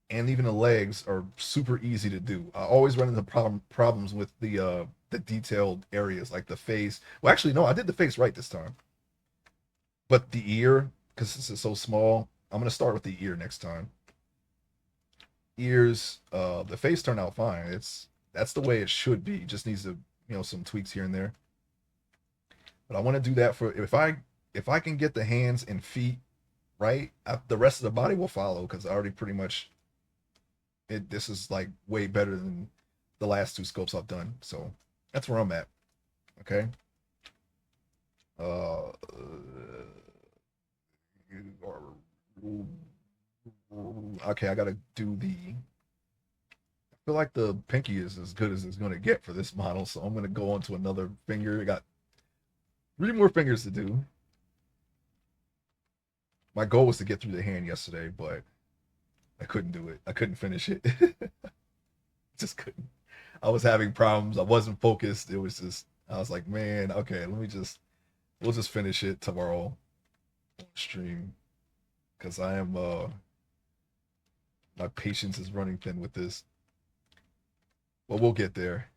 and even the legs are super easy to do. I always run into problems with the detailed areas like the face. Well, actually, no, I did the face right this time, but the ear, because this is so small, I'm gonna start with the ear next time. Ears, the face turned out fine. That's the way it should be. Just needs to, some tweaks here and there. But I want to do that for if I can get the hands and feet right, the rest of the body will follow because I already pretty much this is like way better than the last two scopes I've done. So that's where I'm at. Okay. Uh, okay, I gotta do the. I feel like the pinky is as good as it's gonna get for this model, so I'm gonna go on to another finger. I got 3 more fingers to do. My goal was to get through the hand yesterday, but I couldn't do it. I couldn't finish it. Just couldn't. I was having problems. I wasn't focused. It was just I was like, man, okay, we'll just finish it tomorrow on stream because I am my patience is running thin with this. But we'll get there.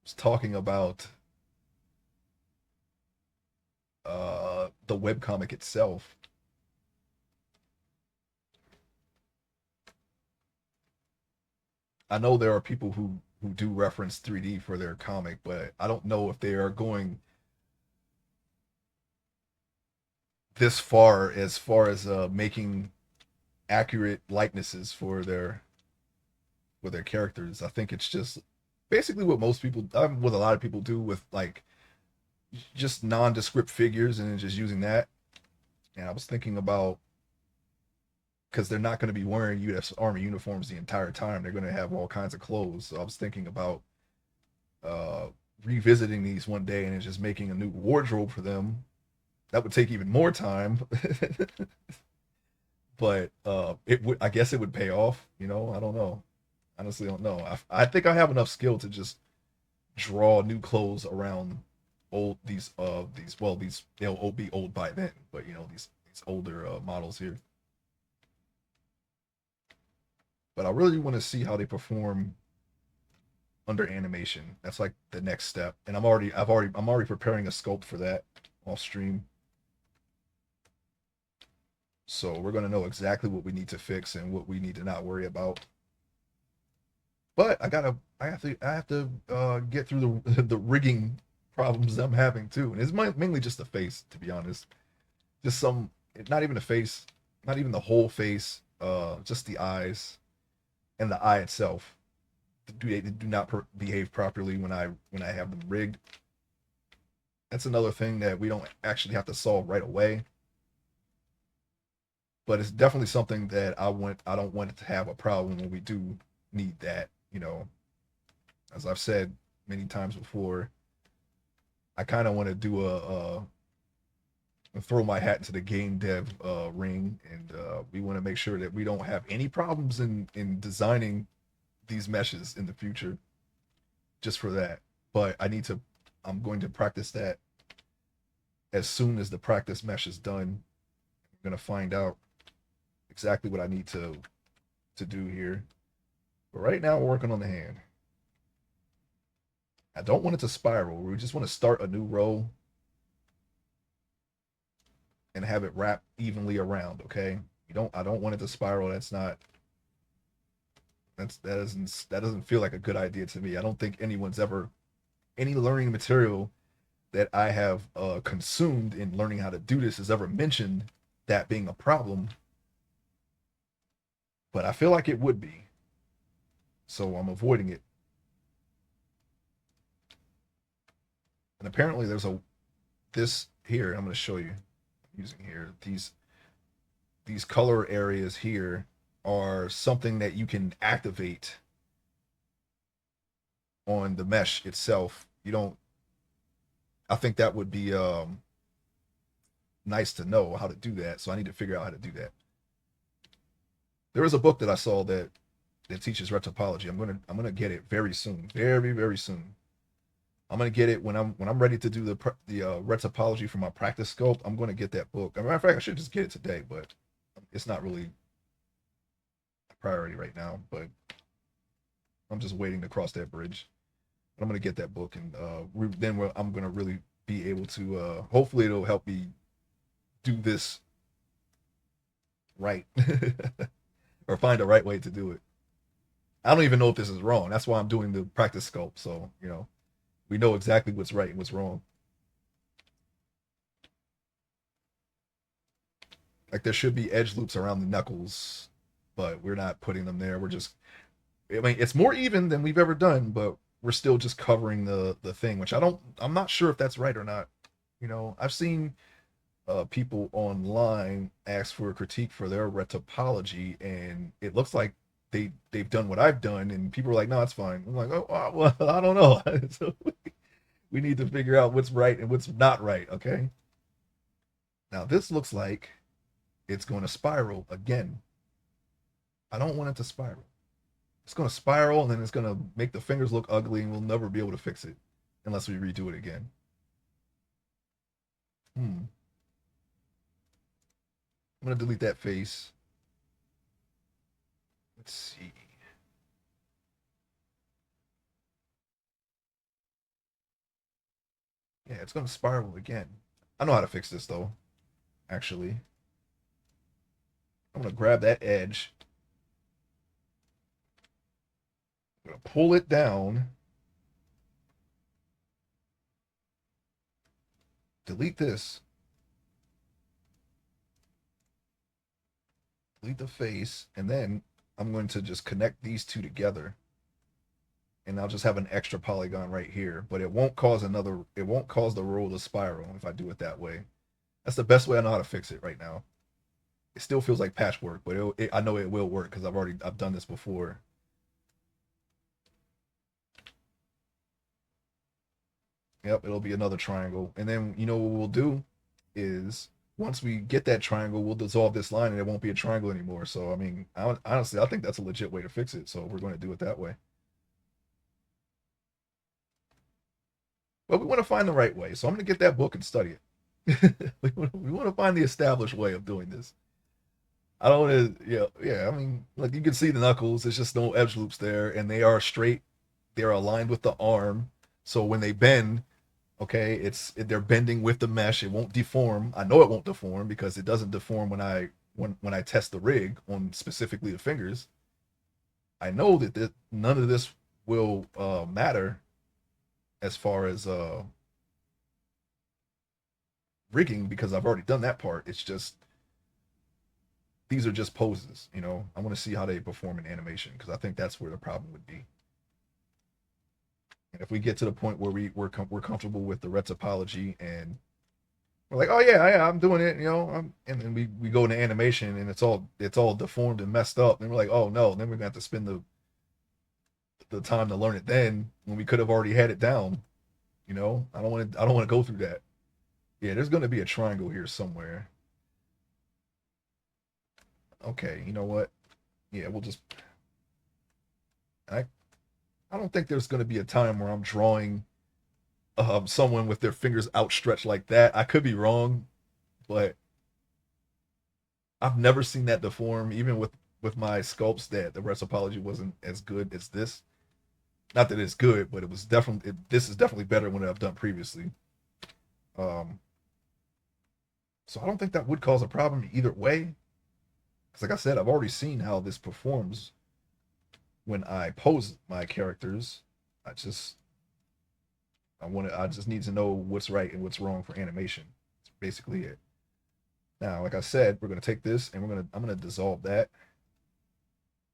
I was talking about the webcomic itself. I know there are people who do reference 3D for their comic, but I don't know if they are going this far as making accurate likenesses for their characters. I think it's just basically what most people, what a lot of people do with like just nondescript figures and just using that. And I was thinking about because they're not going to be wearing U.S. Army uniforms the entire time. They're going to have all kinds of clothes. So I was thinking about uh, revisiting these one day and just making a new wardrobe for them. That would take even more time, but it would. I guess it would pay off. I don't know. Honestly, don't know. I think I have enough skill to just draw new clothes around these they'll be old by then, but these older models here. But I really want to see how they perform under animation. That's like the next step, and I'm already preparing a sculpt for that off stream. So we're gonna know exactly what we need to fix and what we need to not worry about. But I have to get through the the rigging problems I'm having too, and it's mainly just the face, to be honest. Just not even the face, not even the whole face, just the eyes and the eye itself. They do not behave properly when I have them rigged. That's another thing that we don't actually have to solve right away, but it's definitely something that I don't want it to have a problem when we do need that. As I've said many times before, I kind of want to do throw my hat into the game dev ring, and we want to make sure that we don't have any problems in designing these meshes in the future. Just for that, but I'm going to practice that as soon as the practice mesh is done. I'm going to find out exactly what I need to do here. But right now, we're working on the hand. I don't want it to spiral. We just want to start a new row and have it wrap evenly around, okay? You don't I don't want it to spiral. That's not that doesn't feel like a good idea to me. I don't think anyone's ever any learning material that I have consumed in learning how to do this has ever mentioned that being a problem, but I feel like it would be. So I'm avoiding it. And apparently there's a this here, I'm going to show you using here. These color areas here are something that you can activate on the mesh itself. You don't I think that would be nice to know how to do that. So I need to figure out how to do that. There is a book that I saw that teaches retopology. I'm gonna get it very soon, very soon. I'm gonna get it when I'm ready to do the retopology for my practice sculpt. I'm gonna get that book. As a matter of fact, I should just get it today, but it's not really a priority right now. But I'm just waiting to cross that bridge. But I'm gonna get that book, and I'm gonna really be able to. Hopefully, it'll help me do this right, or find the right way to do it. I don't even know if this is wrong. That's why I'm doing the practice sculpt. So we know exactly what's right and what's wrong. Like there should be edge loops around the knuckles, but we're not putting them there. We're just I mean it's more even than we've ever done, but we're still just covering the thing, which I'm not sure if that's right or not. I've seen people online ask for a critique for their retopology, and it looks like they've done what I've done, and people are like, no, it's fine. I'm like, oh well, I don't know. So we need to figure out what's right and what's not right. Okay. Now this looks like it's going to spiral again. I don't want it to spiral. It's going to spiral and then it's going to make the fingers look ugly and we'll never be able to fix it unless we redo it again. I'm going to delete that face. Let's see. Yeah, it's going to spiral again. I know how to fix this though, actually. I'm going to grab that edge. I'm going to pull it down. Delete this. Delete the face. And then I'm going to just connect these two together. And I'll just have an extra polygon right here. But it won't cause the roll to spiral if I do it that way. That's the best way I know how to fix it right now. It still feels like patchwork, but I know it will work because I've done this before. Yep, it'll be another triangle. And then what we'll do is once we get that triangle, we'll dissolve this line and it won't be a triangle anymore. So I mean, honestly, I think that's a legit way to fix it. So we're going to do it that way. But we want to find the right way. So I'm going to get that book and study it. We want to find the established way of doing this. I don't want to, yeah. I mean, like you can see the knuckles. There's just no edge loops there, and they are straight. They're aligned with the arm. So when they bend, okay, they're bending with the mesh. It won't deform. I know it won't deform because it doesn't deform when I test the rig on specifically the fingers. I know that none of this will matter as far as rigging because I've already done that part. It's just these are just poses. I want to see how they perform in animation because I think that's where the problem would be. And if we get to the point where we're comfortable with the retopology and we're like, oh yeah, I'm doing it, and then we go into animation and it's all deformed and messed up, and we're like, oh no, then we're gonna have to spend the time to learn it then when we could have already had it down. I don't want to go through that. Yeah, there's gonna be a triangle here somewhere. Okay, you know what? Yeah, we'll just I I don't think there's gonna be a time where I'm drawing someone with their fingers outstretched like that. I could be wrong, but I've never seen that deform, even with my sculpts that the retopology wasn't as good as this. Not that it's good, but it was definitely this is definitely better than what I've done previously. Um, so I don't think that would cause a problem either way. Because like I said, I've already seen how this performs when I pose my characters. I just I just need to know what's right and what's wrong for animation. That's basically it. Now, like I said, we're gonna take this and I'm gonna dissolve that.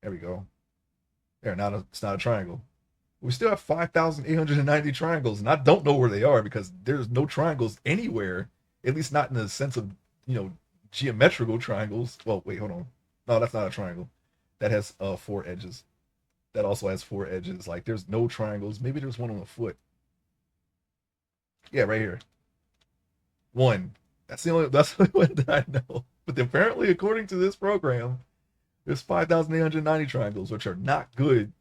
There we go. There, now it's not a triangle. We still have 5,890 triangles, and I don't know where they are because there's no triangles anywhere, at least not in the sense of, you know, geometrical triangles. Well, wait, hold on. No, that's not a triangle. That has four edges. That also has four edges. Like, there's no triangles. Maybe there's one on the foot. Yeah, right here. One. That's the only one that I know. But apparently, according to this program, there's 5,890 triangles, which are not good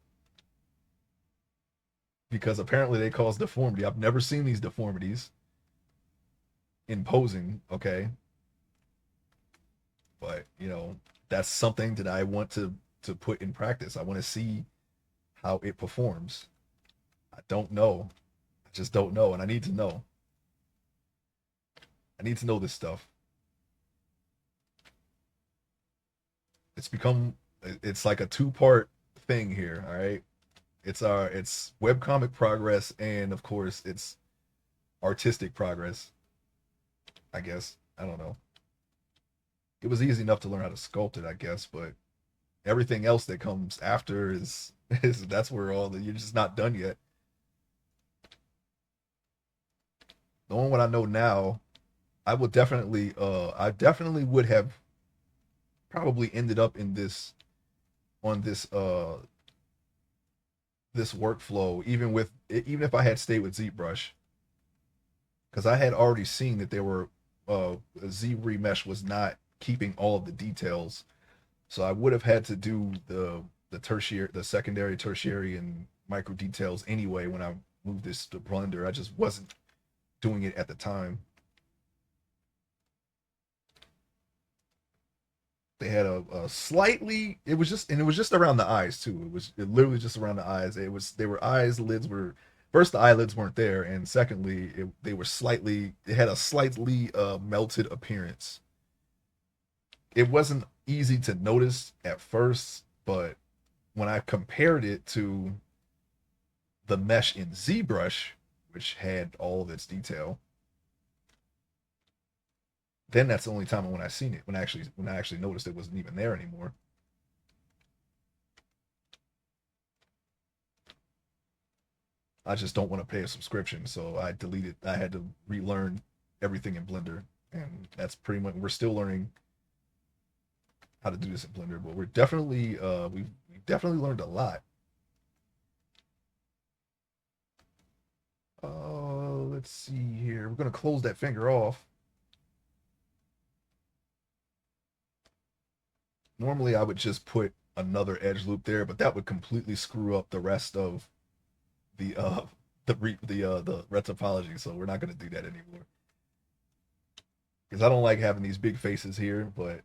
because apparently they cause deformity. I've never seen these deformities in posing, okay? But, you know, that's something that I want to put in practice. I want to see how it performs. I don't know. I just don't know and I need to know. I need to know this stuff. It's like a two-part thing here, all right? It's webcomic progress and of course it's artistic progress, I guess. I don't know. It was easy enough to learn how to sculpt it, I guess, but everything else that comes after is that's where all the you're just not done yet. Knowing what I know now, I definitely would have probably ended up in this on this workflow even if I had stayed with ZBrush because I had already seen that there were Z remesh was not keeping all of the details. So I would have had to do the secondary, tertiary, and micro details anyway when I moved this to Blender. I just wasn't doing it at the time. They had a slightly it was just around the eyes too. It literally just around the eyes. They were eyes, lids were first the eyelids weren't there, and secondly they were slightly it had a slightly melted appearance. It wasn't easy to notice at first, but when I compared it to the mesh in ZBrush, which had all of its detail, then that's the only time when I seen it, when I actually noticed it wasn't even there anymore. I just don't want to pay a subscription, so I deleted. I had to relearn everything in Blender, and that's pretty much. We're still learning how to do this in Blender, but we've definitely learned a lot. Let's see here. We're gonna close that finger off. Normally, I would just put another edge loop there, but that would completely screw up the rest of the the red topology. So we're not gonna do that anymore because I don't like having these big faces here, but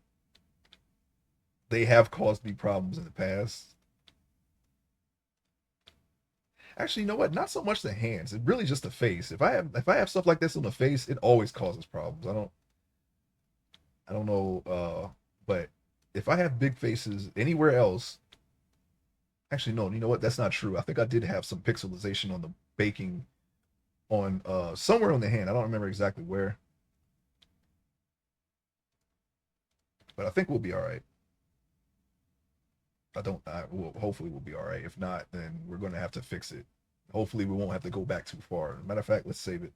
they have caused me problems in the past. Actually, you know what? Not so much the hands. It's really just the face. If I have stuff like this on the face, it always causes problems. I don't know. But if I have big faces anywhere else, actually no. You know what? That's not true. I think I did have some pixelization on the baking on somewhere on the hand. I don't remember exactly where, but I think we'll be all right. I don't. I will. Hopefully, we'll be all right. If not, then we're going to have to fix it. Hopefully, we won't have to go back too far. Matter of fact, let's save it.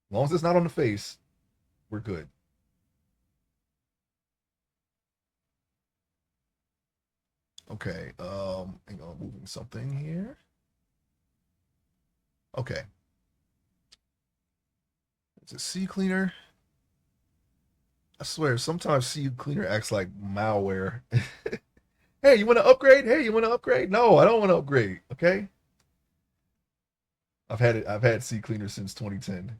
As long as it's not on the face, we're good. Okay. Hang on, moving something here. Okay. It's a C cleaner. I swear, sometimes C cleaner acts like malware. Hey, you want to upgrade? Hey, you want to upgrade? No, I don't want to upgrade. Okay. I've had it. I've had C cleaner since 2010.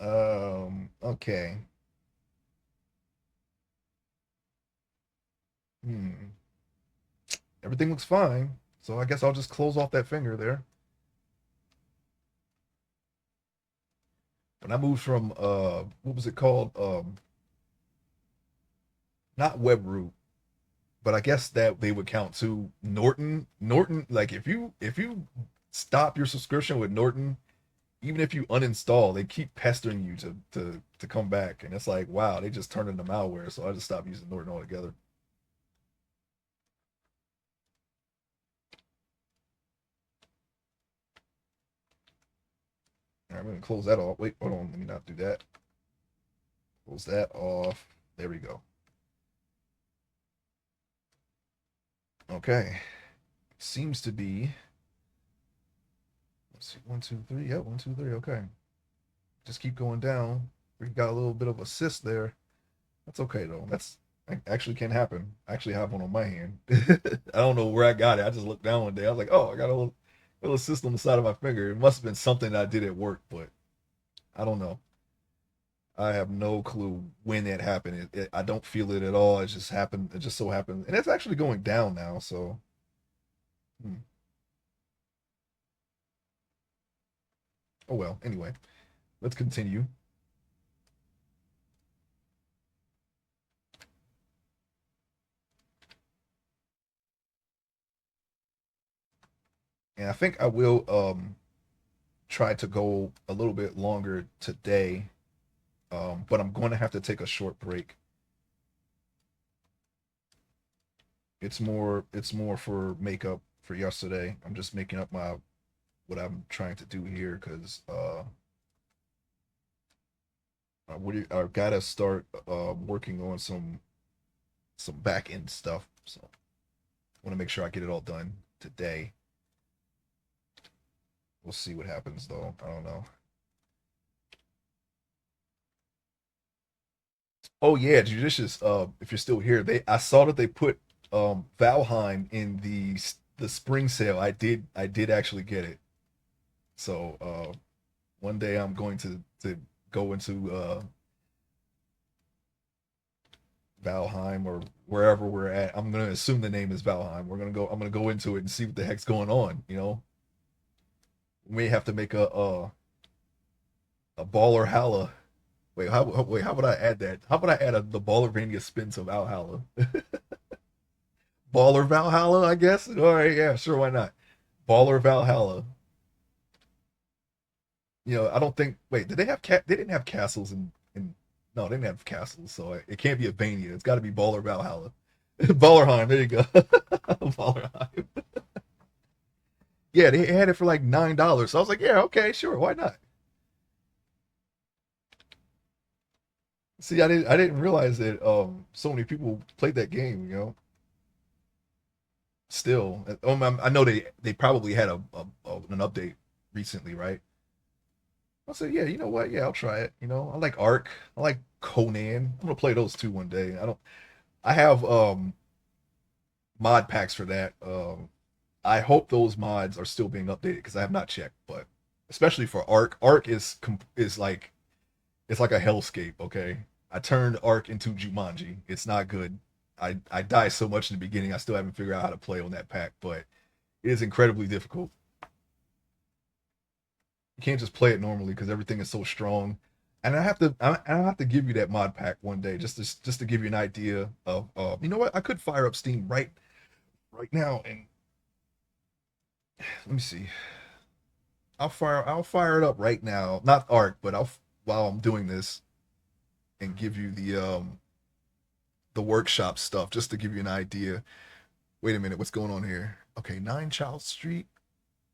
Okay. Hmm. Everything looks fine. So I guess I'll just close off that finger there. When I moved from what was it called? Not WebRoot, but I guess that they would count to Norton. Norton, like if you stop your subscription with Norton, even if you uninstall, they keep pestering you to come back, and it's like, wow, they just turned into malware. So I just stopped using Norton altogether. All right, I'm gonna close that off. Wait, hold on, let me not do that. Close that off. There we go. Okay, seems to be. Let's see, 1, 2, 3. Yeah, 1, 2, 3. Okay, just keep going down. We got a little bit of assist there. That's okay though. That's actually can happen. I actually have one on my hand. I don't know where I got it. I just looked down one day. I was like, oh, I got a little cyst on the side of my finger. It must have been something that I did at work, but I don't know. I have no clue when it happened. I don't feel it at all. It just happened. It just so happened, and it's actually going down now. So, hmm. Oh well. Anyway, let's continue. And I think I will try to go a little bit longer today. But I'm going to have to take a short break. It's more for makeup for yesterday. I'm just making up my what I'm trying to do here because I gotta start working on some back end stuff. So I want to make sure I get it all done today. We'll see what happens though. I don't know. Oh yeah, judicious. If you're still here, they I saw that they put Valheim in the spring sale. I did actually get it. So one day I'm going to go into Valheim or wherever we're at. I'm gonna assume the name is Valheim. We're gonna go. I'm gonna go into it and see what the heck's going on. We may have to make a baller Halla. Wait, how would I add that? How would I add the Ballervania spin to Valhalla? Baller Valhalla, I guess. All right, yeah, sure, why not? Baller Valhalla. I don't think. Wait, did they have cat? They didn't have castles in. No, they didn't have castles, so it can't be a Vania. It's got to be Baller Valhalla. Ballerheim. There you go. Ballerheim. Yeah, they had it for like $9. So I was like, yeah, okay, sure, why not? See, I didn't realize that so many people played that game. Still, I know they probably had an update recently, right? I said, yeah, you know what? Yeah, I'll try it. I like Ark. I like Conan. I'm gonna play those two one day. I have mod packs for that. I hope those mods are still being updated because I have not checked. But especially for Ark, Ark is like it's like a hellscape. Okay, I turned Ark into Jumanji. It's not good. I die so much in the beginning. I still haven't figured out how to play on that pack, but it is incredibly difficult. You can't just play it normally because everything is so strong. And I have to give you that mod pack one day just to give you an idea of you know what, I could fire up Steam right now and let me see. I'll fire it up right now. Not Arc, but I'll while I'm doing this and give you the workshop stuff just to give you an idea. Wait a minute, what's going on here? Okay, 9 Child Street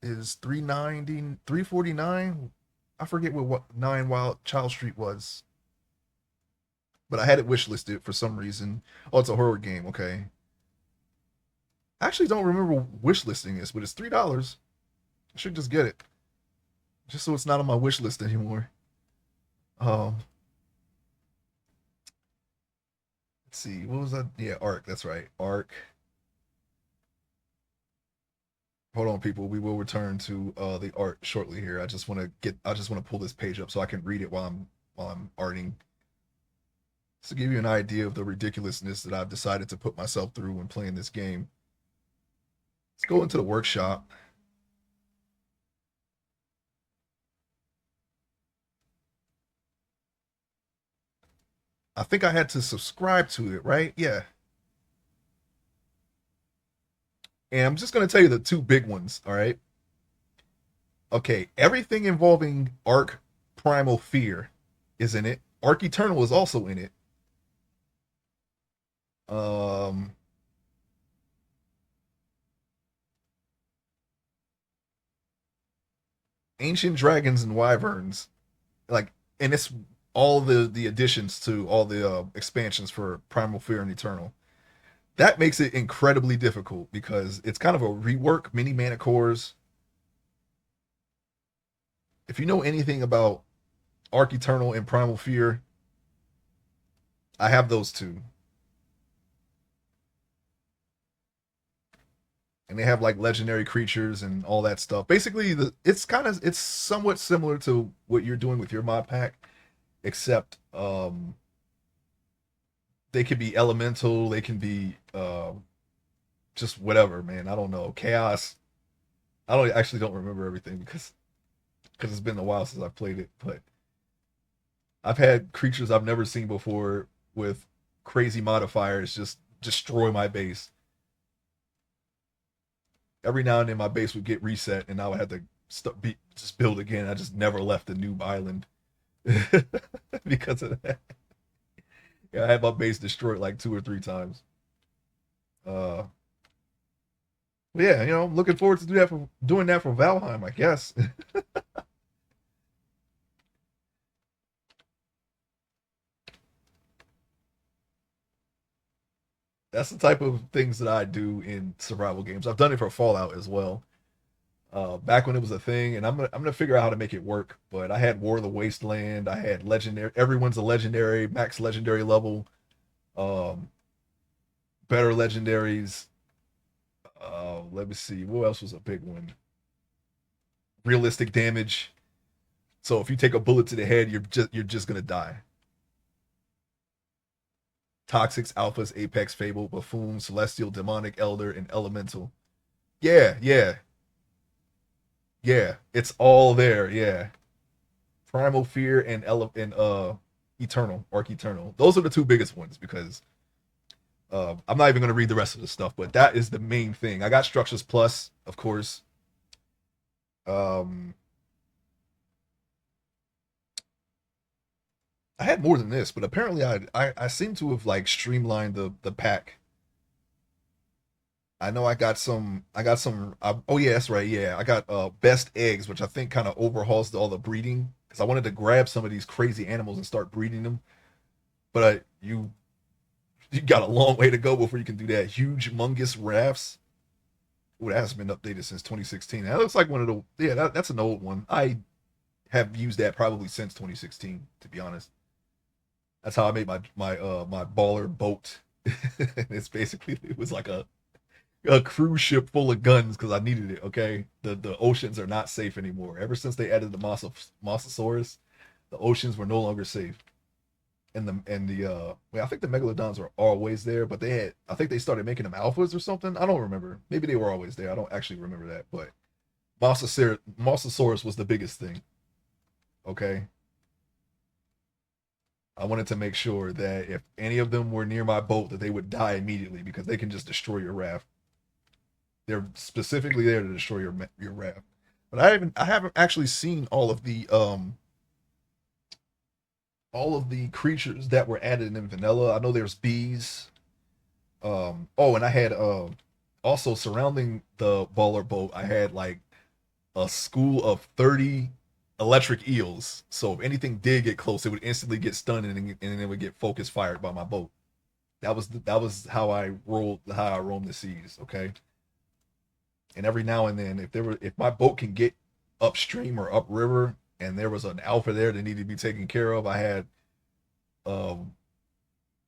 is 390, 349. I forget what 9 Wild Child Street was, but I had it wishlisted for some reason. Oh, it's a horror game. Okay, I actually don't remember wishlisting this, but it's $3. I should just get it, just so it's not on my wish list anymore. Um, let's see, what was that? Yeah, Arc. That's right, Arc. Hold on, people. We will return to the art shortly here. I just want to pull this page up so I can read it while I'm arting. Just to give you an idea of the ridiculousness that I've decided to put myself through when playing this game. Let's go into the workshop. I think I had to subscribe to it, right? Yeah. And I'm just gonna tell you the two big ones, all right? Okay, everything involving Arc Primal Fear is in it. Arc Eternal is also in it. Um, Ancient Dragons and Wyverns, like, and it's all the additions to all the expansions for Primal Fear and Eternal. That makes it incredibly difficult because it's kind of a rework. Mini Manticores. If you know anything about Arc Eternal and Primal Fear, I have those two, and they have like legendary creatures and all that stuff. Basically, it's somewhat similar to what you're doing with your mod pack, except they can be elemental, they can be just whatever, man. I don't know, chaos. I don't actually don't remember everything because it's been a while since I've played it, but I've had creatures I've never seen before with crazy modifiers just destroy my base. Every now and then my base would get reset and I would have to just build again. I just never left the noob island because of that. Yeah, I had my base destroyed like two or three times. Uh, but yeah, I'm looking forward to doing that for Valheim, I guess. That's the type of things that I do in survival games. I've done it for Fallout as well. Back when it was a thing, and I'm gonna figure out how to make it work. But I had War of the Wasteland. I had legendary. Everyone's a legendary, max legendary level. Um, Better legendaries. Let me see. What else was a big one? Realistic damage. So if you take a bullet to the head, you're just gonna die. Toxics, Alphas, Apex, Fable, Buffoon, Celestial, Demonic, Elder, and Elemental. Yeah, yeah, yeah. It's all there. Yeah. Primal Fear and Eternal, Arc Eternal. Those are the two biggest ones because I'm not even going to read the rest of the stuff, but that is the main thing. I got Structures Plus, of course. Um, I had more than this, but apparently I seem to have like streamlined the pack. I know I got some oh yeah, that's right. Yeah, I got best eggs, which I think kind of overhauls all the breeding because I wanted to grab some of these crazy animals and start breeding them. But you got a long way to go before you can do that. Huge Mungus rafts. Oh, that hasn't been updated since 2016. That looks like one of the yeah, that's an old one. I have used that probably since 2016, to be honest. That's how I made my baller boat. It's basically it was like a cruise ship full of guns because I needed it. Okay, the oceans are not safe anymore. Ever since they added the Mosasaurus, the oceans were no longer safe. And the well, I think the megalodons were always there, but I think they started making them alphas or something. I don't remember. Maybe they were always there. I don't actually remember that, but Mosasaurus was the biggest thing. Okay, I wanted to make sure that if any of them were near my boat, that they would die immediately because they can just destroy your raft. They're specifically there to destroy your raft. But I haven't actually seen all of the creatures that were added in vanilla. I know there's bees. Oh, and I had also surrounding the baller boat, I had like a school of 30 electric eels. So if anything did get close, it would instantly get stunned and it would get focus fired by my boat. That was how I roamed the seas. Okay, and every now and then, if my boat can get upstream or upriver, and there was an alpha there that needed to be taken care of, I had um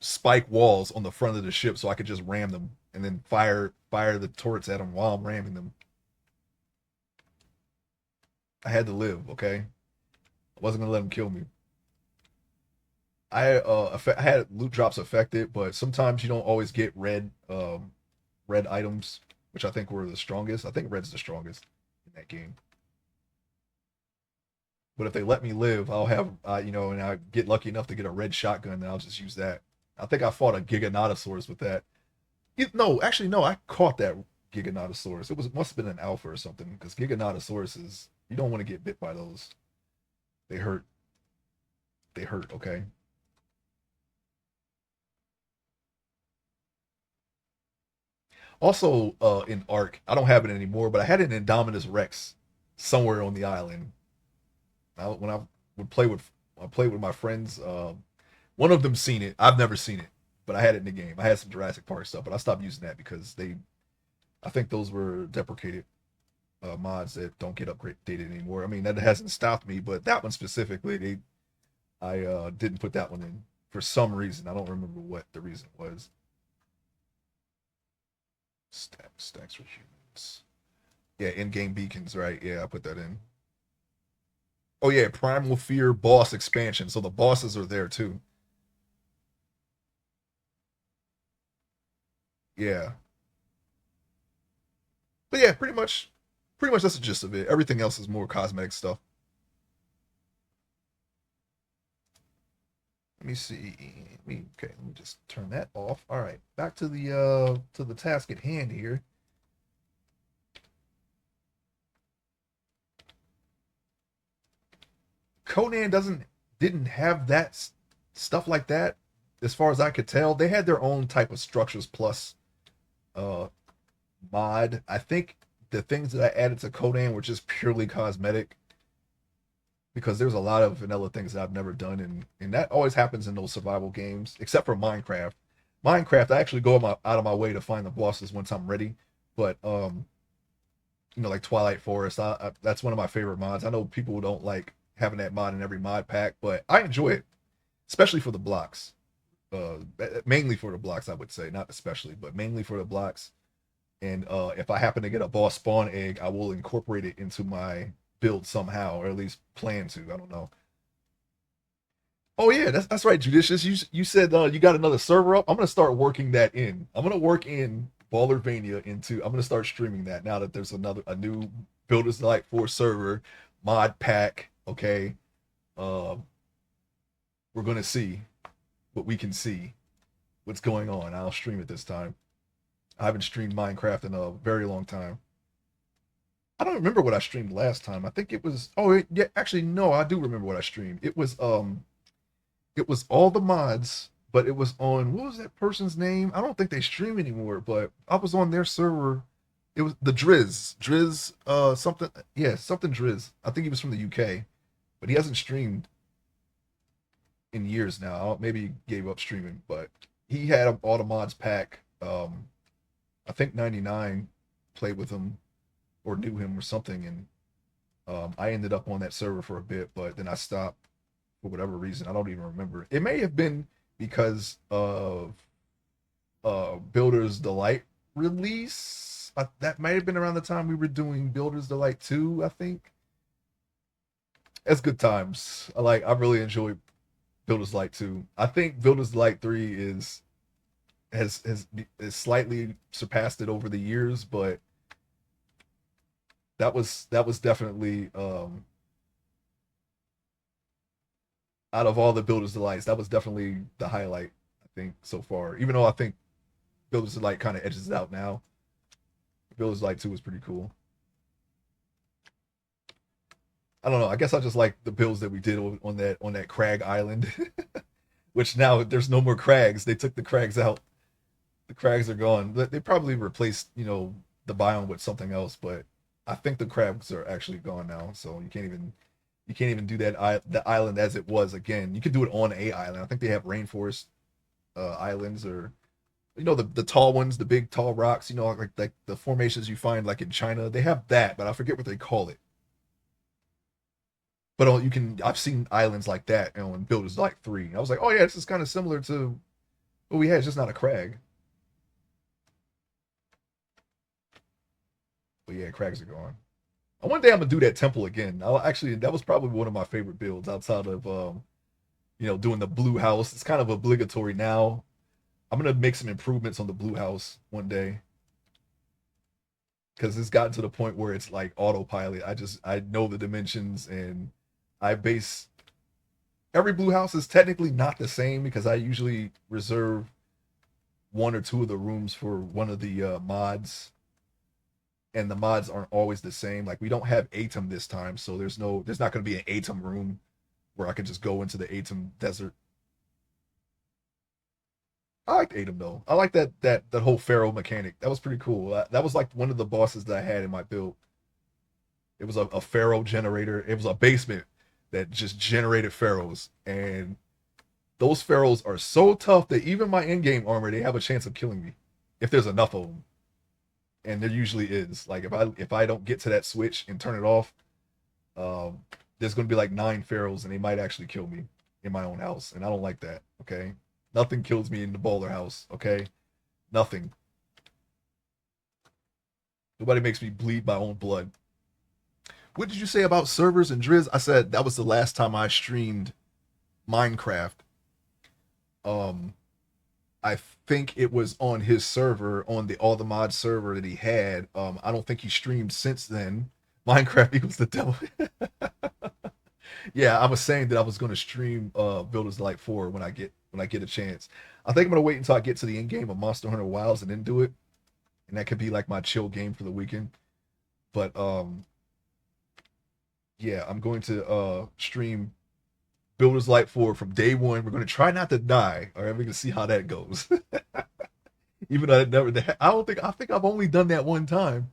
spike walls on the front of the ship so I could just ram them and then fire the turrets at them while I'm ramming them. I had to live. Okay, I wasn't gonna let him kill me. I had loot drops affected, but sometimes you don't always get red items, which I think were the strongest. I think red's the strongest in that game. But if they let me live, I'll have and I get lucky enough to get a red shotgun, then I'll just use that. I think I fought a Giganotosaurus with that. No, actually no, I caught that Giganotosaurus. It must have been an alpha or something because Giganotosaurus is you don't want to get bit by those. They hurt. They hurt. Okay. Also, in Ark, I don't have it anymore, but I had an Indominus Rex somewhere on the island. When I would play with, I played with my friends. One of them seen it. I've never seen it, but I had it in the game. I had some Jurassic Park stuff, but I stopped using that because I think those were deprecated mods that don't get updated anymore. I mean, that hasn't stopped me, but that one specifically, I didn't put that one in for some reason. I don't remember what the reason was. Stacks for humans. Yeah, in-game beacons, right? Yeah, I put that in. Oh yeah, Primal Fear boss expansion. So the bosses are there too. Yeah. But yeah, pretty much that's the gist of it. Everything else is more cosmetic stuff. Let me see. Let me just turn that off. All right. Back to the task at hand here. Conan didn't have that stuff like that as far as I could tell. They had their own type of structures plus uh mod. I think the things that I added to Conan were just purely cosmetic because there's a lot of vanilla things that I've never done, and that always happens in those survival games, except for Minecraft. Minecraft, I actually go out of my way to find the bosses once I'm ready. But like Twilight Forest, that's one of my favorite mods. I know people don't like having that mod in every mod pack, but I enjoy it, especially for the blocks. Mainly for the blocks, I would say, not especially, but mainly for the blocks. And if I happen to get a boss spawn egg, I will incorporate it into my build somehow, or at least plan to. I don't know. Oh yeah, that's right, Judicious. You said you got another server up. I'm gonna start working that in. I'm gonna work in Ballervania into. I'm gonna start streaming that now that there's a new Builders Delight 4 server mod pack. Okay, um, we're gonna see what we can see. What's going on? I'll stream it this time. I haven't streamed Minecraft in a very long time. I don't remember what I streamed last time. I think it was. Oh yeah, actually no, I do remember what I streamed. It was all the mods, but it was on what was that person's name? I don't think they stream anymore, but I was on their server. It was the Driz, something, yeah, something Driz. I think he was from the UK, but he hasn't streamed in years now. Maybe he gave up streaming, but he had all the mods pack. I think 99 played with him or knew him or something, and I ended up on that server for a bit, but then I stopped for whatever reason. I don't even remember. It may have been because of Builder's Delight release. That might have been around the time we were doing Builder's Delight 2, I think. It's good times. I really enjoyed Builder's Delight 2. I think Builder's Delight 3 has slightly surpassed it over the years, but that was definitely out of all the Builder's Delights, that was definitely the highlight, I think, so far. Even though I think Builder's Delight kind of edges it out now. Builder's Delight 2 was pretty cool. I don't know. I guess I just like the builds that we did on that crag island, which now there's no more crags. They took the crags out. The crags are gone. They probably replaced the biome with something else, but I think the crags are actually gone now. So you can't even do the island as it was again. You can do it on a island. I think they have rainforest islands, or the tall ones, the big tall rocks. Like the formations you find like in China. They have that, but I forget what they call it. But I've seen islands like that on Builders like 3. I was like, oh yeah, this is kind of similar to what we had. It's just not a crag. But yeah, crags are gone. One day I'm gonna do that temple again. I'll actually that was probably one of my favorite builds outside of doing the blue house. It's kind of obligatory now. I'm gonna make some improvements on the blue house one day because it's gotten to the point where it's like autopilot. I know the dimensions and I base every blue house is technically not the same because I usually reserve one or two of the rooms for one of the mods, and the mods aren't always the same. Like we don't have Atom this time, so there's not going to be an Atom room where I can just go into the Atom desert. I liked Atom though. I like that whole Pharaoh mechanic. That was pretty cool. That was like one of the bosses that I had in my build. It was a Pharaoh generator. It was a basement that just generated Pharaohs, and those Pharaohs are so tough that even my in-game armor they have a chance of killing me if there's enough of them, and there usually is. Like if I don't get to that switch and turn it off, um, there's going to be like 9 Pharaohs, and they might actually kill me in my own house, and I don't like that. Okay, nothing kills me in the baller house. Okay, nothing. Nobody makes me bleed my own blood. What did you say about servers and Driz? I said that was the last time I streamed Minecraft. Um, I think it was on his server, on the all the mod server that he had. I don't think he streamed since then. Minecraft equals the devil. Yeah, I was saying that I was going to stream Builders Light 4 when I get a chance. I think I'm going to wait until I get to the end game of Monster Hunter Wilds and then do it, and that could be like my chill game for the weekend. But yeah, I'm going to stream Builders Light 4 from day one. We're going to try not to die. All right, we're going to see how that goes. Even though I think I've only done that one time,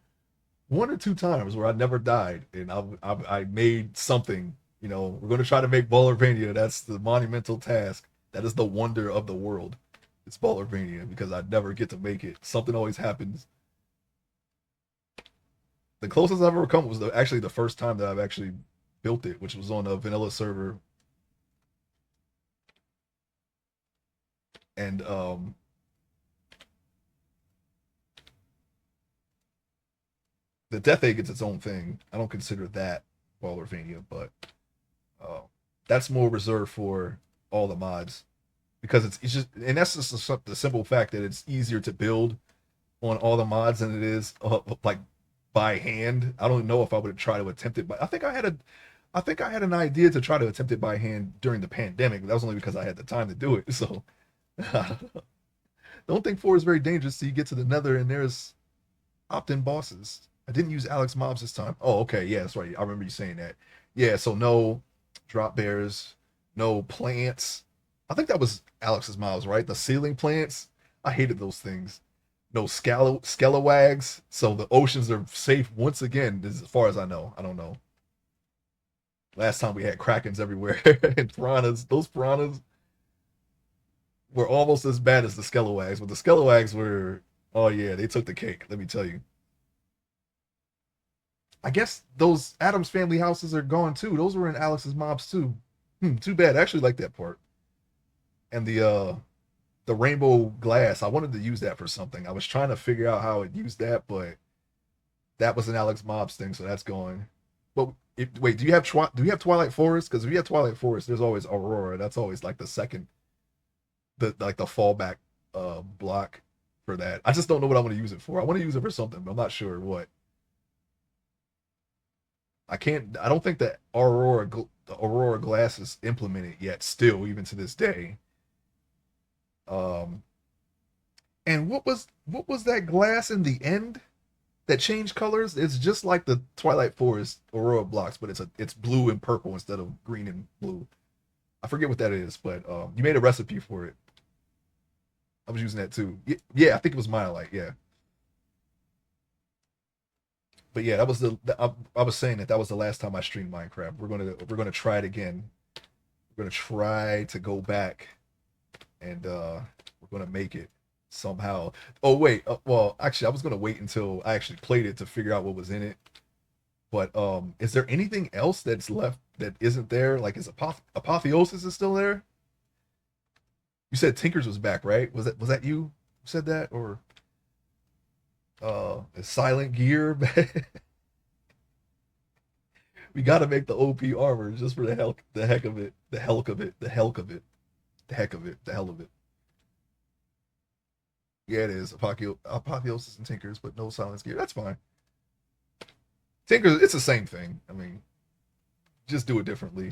one or two times where I never died, and I made something. We're going to try to make Ballervania. That's the monumental task. That is the wonder of the world. It's Ballervania because I never get to make it. Something always happens. The closest I've ever come was actually the first time that I've actually built it, which was on a vanilla server, and the Death Egg is its own thing. I don't consider that Ballervania, but uh, that's more reserved for all the mods because it's just, and that's just the simple fact that it's easier to build on all the mods than it is like by hand. I don't know if I would try to attempt it, but I think I had an idea to try to attempt it by hand during the pandemic. But that was only because I had the time to do it. So don't think 4 is very dangerous. So you get to the Nether and there's opt-in bosses. I didn't use Alex mobs this time. Oh, okay, yeah, that's right. I remember you saying that. Yeah, so no drop bears, no plants. I think that was Alex's mobs, right? The ceiling plants. I hated those things. No scalawags. So the oceans are safe once again, as far as I know. I don't know. Last time we had krakens everywhere and piranhas. Those piranhas were almost as bad as the scalawags, but the scalawags were, oh yeah, they took the cake. Let me tell you. I guess those Adams family houses are gone too. Those were in Alex's mobs too. Too bad. I actually like that part. And the rainbow glass. I wanted to use that for something. I was trying to figure out how it used that, but that was an Alex Mobs thing, so that's going. But wait, do you have Twilight Forest? Because if you have Twilight Forest, there's always Aurora. That's always like the second, the fallback block for that. I just don't know what I want to use it for. I want to use it for something, but I'm not sure what. I can't. I don't think that the Aurora glass is implemented yet. Still, even to this day. Um, and what was that glass in the end that changed colors? It's just like the Twilight Forest Aurora blocks, but it's blue and purple instead of green and blue. I forget what that is, but you made a recipe for it. I was using that too. Yeah, I think it was Myelite. Yeah, but yeah, that was I was saying that was the last time I streamed Minecraft. We're gonna try it again. We're gonna try to go back and we're gonna make it somehow. Oh wait, well actually I was gonna wait until I actually played it to figure out what was in it. But is there anything else that's left that isn't there? Like is Apotheosis is still there? You said Tinkers was back, right? Was that you who said that, or is Silent Gear back? We got to make the OP armor just for the heck of it, the heck of it, the heck of it, the heck of it, the hell of it. Yeah, it is Apotheosis and Tinkers, but no Silence Gear. That's fine. Tinkers, it's the same thing. I mean, just do it differently.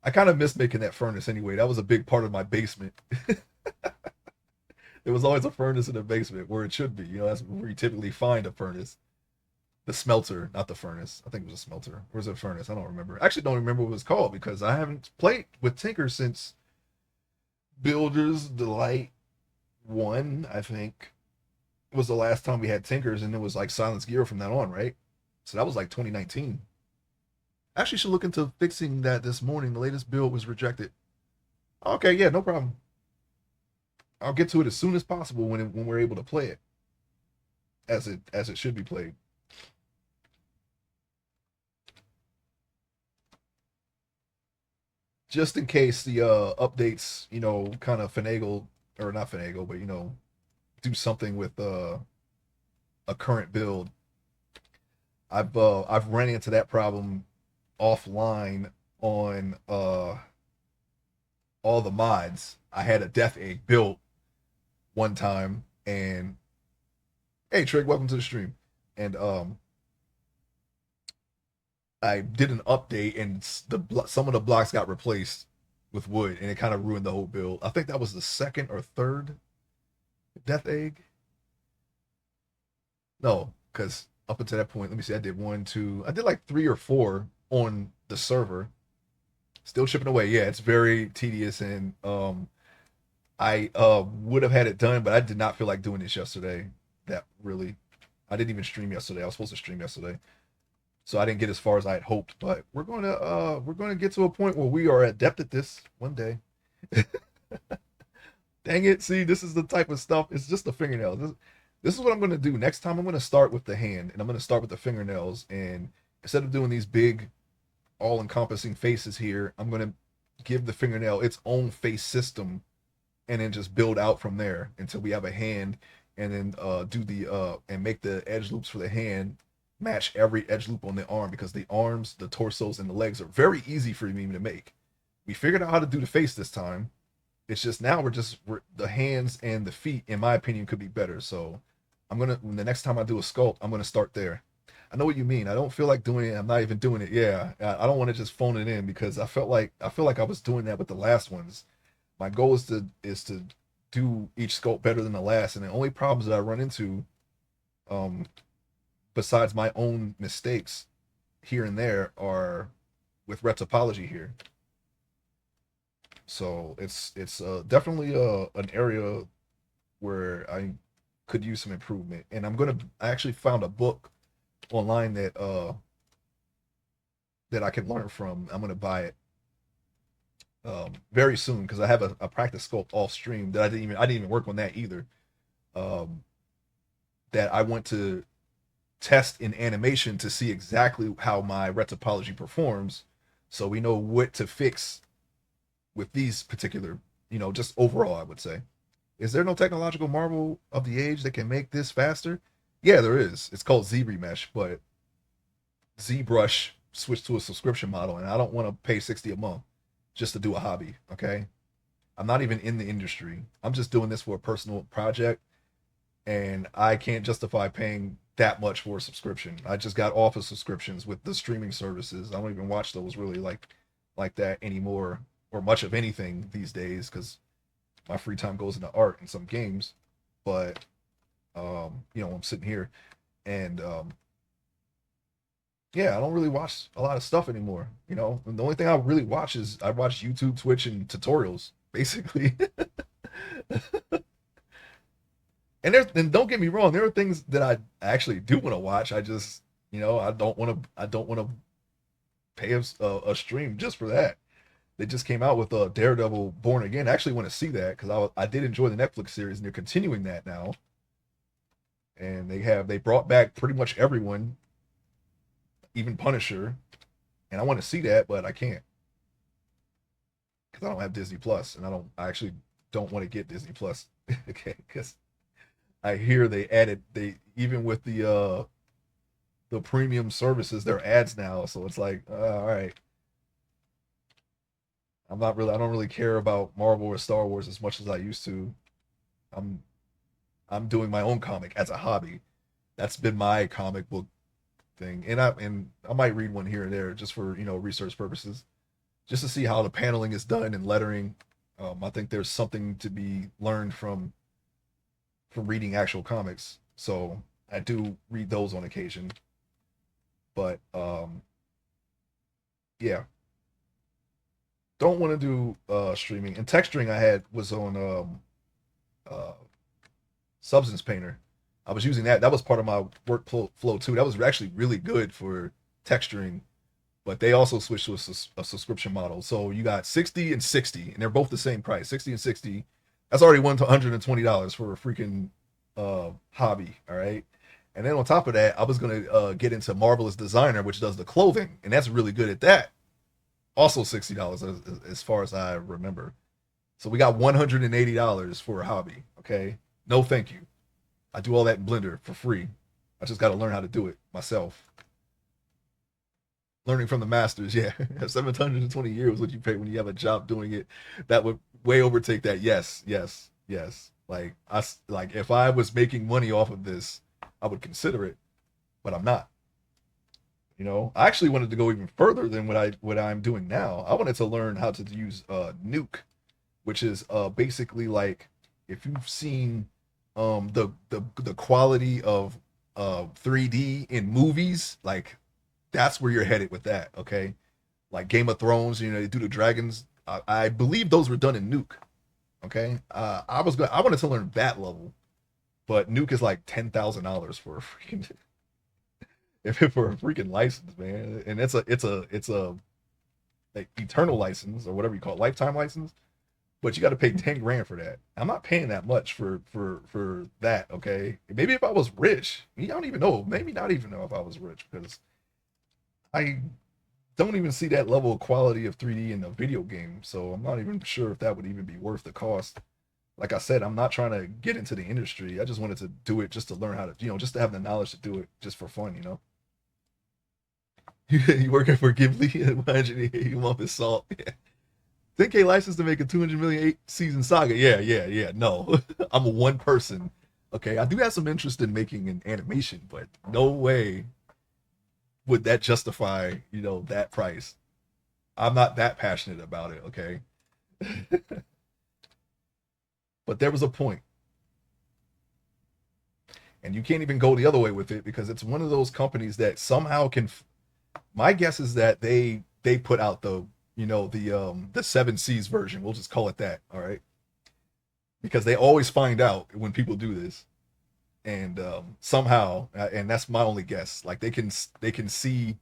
I kind of miss making that furnace anyway. That was a big part of my basement. There was always a furnace in the basement where it should be. You know, that's where you typically find a furnace. The smelter, not the furnace. I think it was a smelter. Where's the furnace? I don't remember. I actually don't remember what it was called because I haven't played with Tinker since Builder's Delight 1, I think, was the last time we had Tinkers, and it was like Silence Gear from that on, right? So that was like 2019. Actually, should look into fixing that this morning. The latest build was rejected. Okay, yeah, no problem. I'll get to it as soon as possible when we're able to play it as it should be played. Just in case the updates, you know, kind of finagle or not finagle, but you know, do something with a current build. I've run into that problem offline on all the mods. I had a Death Egg built one time, and hey Trig, welcome to the stream. And I did an update, and some of the blocks got replaced with wood, and it kind of ruined the whole build. I think that was the second or third Death Egg. No, because up until that point, let me see, I did one, two, I did like three or four on the server. Still chipping away. Yeah, it's very tedious, and I would have had it done, but I did not feel like doing this yesterday. That really, I didn't even stream yesterday. I was supposed to stream yesterday, so I didn't get as far as I had hoped. But we're going to get to a point where we are adept at this one day. Dang it! See, this is the type of stuff. It's just the fingernails. This is what I'm going to do next time. I'm going to start with the hand, and I'm going to start with the fingernails. And instead of doing these big, all-encompassing faces here, I'm going to give the fingernail its own face system, and then just build out from there until we have a hand, and then do the and make the edge loops for the hand match every edge loop on the arm, because the arms, the torsos, and the legs are very easy for me to make. We figured out how to do the face this time. It's just now we're the hands and the feet, in my opinion, could be better. So I'm gonna, the next time I do a sculpt, I'm gonna start there. I know what you mean. I don't feel like doing it. I'm not even doing it. Yeah, I don't want to just phone it in, because I feel like I was doing that with the last ones. My goal is to do each sculpt better than the last, and the only problems that I run into, um, besides my own mistakes here and there, are with retopology here. So it's definitely an area where I could use some improvement, and I actually found a book online that I can learn from. I'm gonna buy it very soon, because I have a practice sculpt off stream that I didn't even work on that either. Um, that I want to test in animation to see exactly how my retopology performs, so we know what to fix with these particular, you know, just overall, I would say. Is there no technological marvel of the age that can make this faster? Yeah, there is. It's called ZBrush, but ZBrush switched to a subscription model, and I don't want to pay 60 a month just to do a hobby, okay? I'm not even in the industry. I'm just doing this for a personal project, and I can't justify paying that much for a subscription. I just got off of subscriptions with the streaming services. I don't even watch those really like that anymore, or much of anything these days, because my free time goes into art and some games. But you know, I'm sitting here, and yeah, I don't really watch a lot of stuff anymore. You know, and the only thing I really watch is I watch YouTube, Twitch, and tutorials, basically. And don't get me wrong, there are things that I actually do want to watch. I just, you know, I don't want to pay a stream just for that. They just came out with Daredevil Born Again. I actually want to see that, because I did enjoy the Netflix series, and they're continuing that now. And they brought back pretty much everyone, even Punisher, and I want to see that, but I can't, because I don't have Disney Plus, and I actually don't want to get Disney Plus. Okay, because I hear they even with the the premium services, they're ads now. So it's like, all right, I don't really care about Marvel or Star Wars as much as I used to. I'm I'm doing my own comic as a hobby. That's been my comic book thing, and I might read one here and there just for research purposes, just to see how the paneling is done and lettering. I think there's something to be learned from reading actual comics. So I do read those on occasion, but yeah, don't want to do streaming. And texturing I had was on uh, Substance Painter. I was using that. That was part of my workflow too. That was actually really good for texturing. But they also switched to a subscription model. So you got 60 and 60, and they're both the same price. 60 and 60. That's already $120 for a freaking hobby. All right. And then on top of that, I was gonna get into Marvelous Designer, which does the clothing, and that's really good at that. Also $60 as far as I remember. So we got $180 for a hobby. Okay. No, thank you. I do all that in Blender for free. I just got to learn how to do it myself. Learning from the masters, yeah. 720 years what you pay when you have a job doing it. That would way overtake that. Yes, yes, yes. Like if I was making money off of this, I would consider it, but I'm not. I actually wanted to go even further than what I'm doing now. I wanted to learn how to use Nuke, which is basically like if you've seen the quality of 3D in movies, like that's where you're headed with that. Okay, like Game of Thrones, they do the dragons. I believe those were done in Nuke. Okay, I wanted to learn that level, but Nuke is like $10,000 for a freaking if for a freaking license, man. And it's a like eternal license or whatever you call it, lifetime license. But you got to pay 10 grand for that. I'm not paying that much for that. Okay, maybe if I was rich, I don't even know. Maybe not even know if I was rich because I don't even see that level of quality of 3D in a video game. So I'm not even sure if that would even be worth the cost. Like I said, I'm not trying to get into the industry. I just wanted to do it just to learn how to, just to have the knowledge to do it just for fun. You working for Ghibli? Imagine you want this salt. Yeah. 10K license to make a 200 million season saga. Yeah, yeah, yeah. No, I'm a one person. Okay, I do have some interest in making an animation, but no way would that justify, that price. I'm not that passionate about it. Okay, but there was a point, and you can't even go the other way with it because it's one of those companies that somehow can. My guess is that they put out the 7 Cs version. We'll just call it that. All right, because they always find out when people do this, and somehow, and that's my only guess. Like they can see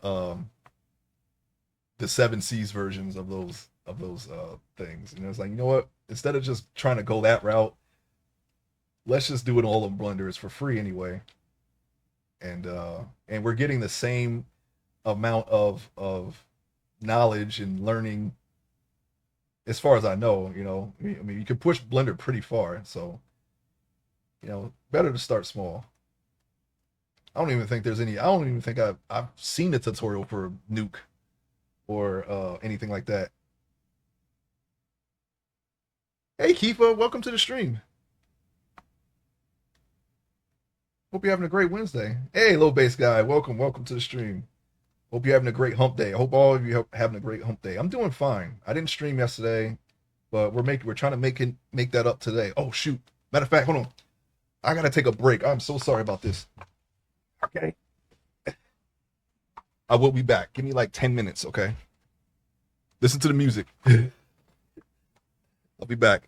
um, the 7 Cs versions of those things, and it's like what? Instead of just trying to go that route, let's just do it all in Blender. It's for free anyway, and we're getting the same amount of knowledge and learning as far as I know. I mean, you can push Blender pretty far, so better to start small. I don't even think there's any. I don't even think I've seen a tutorial for Nuke or anything like that. Hey, Kifa, welcome to the stream. Hope you're having a great Wednesday. Hey, low base guy, welcome to the stream. Hope you're having a great hump day. I hope all of you are having a great hump day. I'm doing fine. I didn't stream yesterday, but we're trying to make that up today. Oh shoot! Matter of fact, hold on. I gotta take a break. I'm so sorry about this. Okay. I will be back. Give me like 10 minutes, okay? Listen to the music. I'll be back.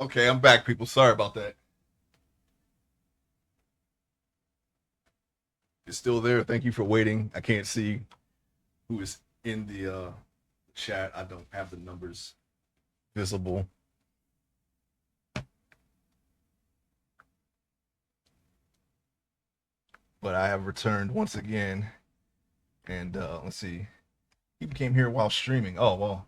Okay, I'm back, people. Sorry about that. It's still there. Thank you for waiting. I can't see who is in the chat. I don't have the numbers visible. But I have returned once again. And let's see. He came here while streaming. Oh, well.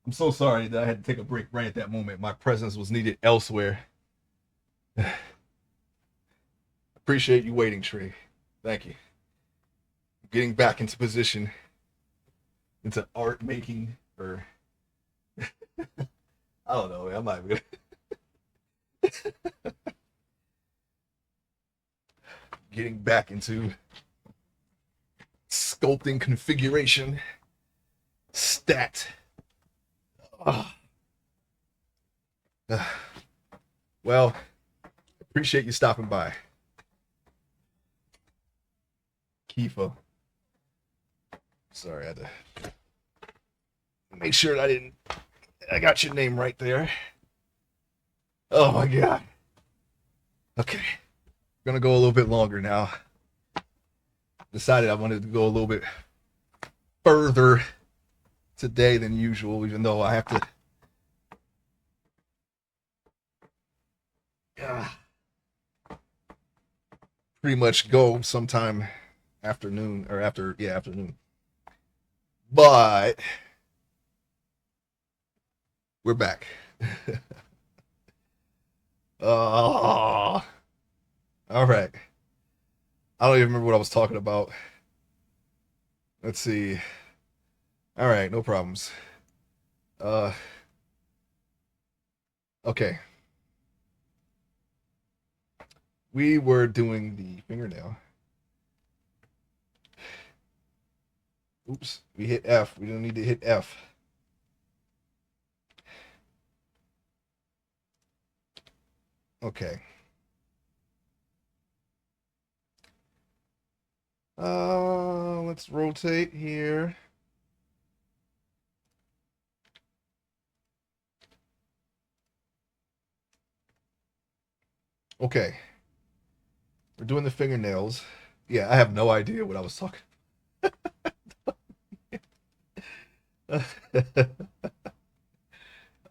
I'm so sorry that I had to take a break right at that moment. My presence was needed elsewhere. Appreciate you waiting, Trey. Thank you. Getting back into position, into art making, or I don't know. I'm not even getting back into sculpting configuration, stat. Oh. Well, appreciate you stopping by, Kifa. Sorry, I had to make sure that I got your name right there. Oh my god. Okay. We're gonna go a little bit longer now. Decided I wanted to go a little bit further today than usual, even though I have to pretty much go sometime afternoon or afternoon. But we're back. All right. I don't even remember what I was talking about. Let's see. All right, no problems. Uh okay. We were doing the fingernail. Oops, we hit F. We don't need to hit F. Okay. Let's rotate here. Okay. We're doing the fingernails. Yeah, I have no idea what I was talking.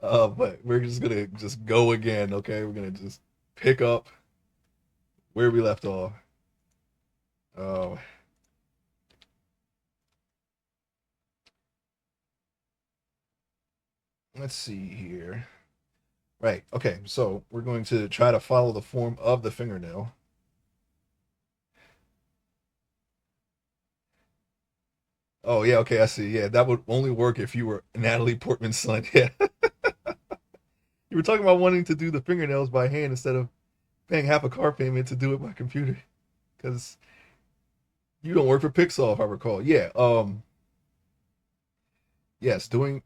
But we're just gonna just go again, okay? We're gonna just pick up where we left off. Oh, let's see here. Right, okay, so we're going to try to follow the form of the fingernail. Oh yeah, okay, I see. Yeah, that would only work if you were Natalie Portman's son. Yeah. You were talking about wanting to do the fingernails by hand instead of paying half a car payment to do it by computer. Because you don't work for Pixar, if I recall. Yeah. Yes, doing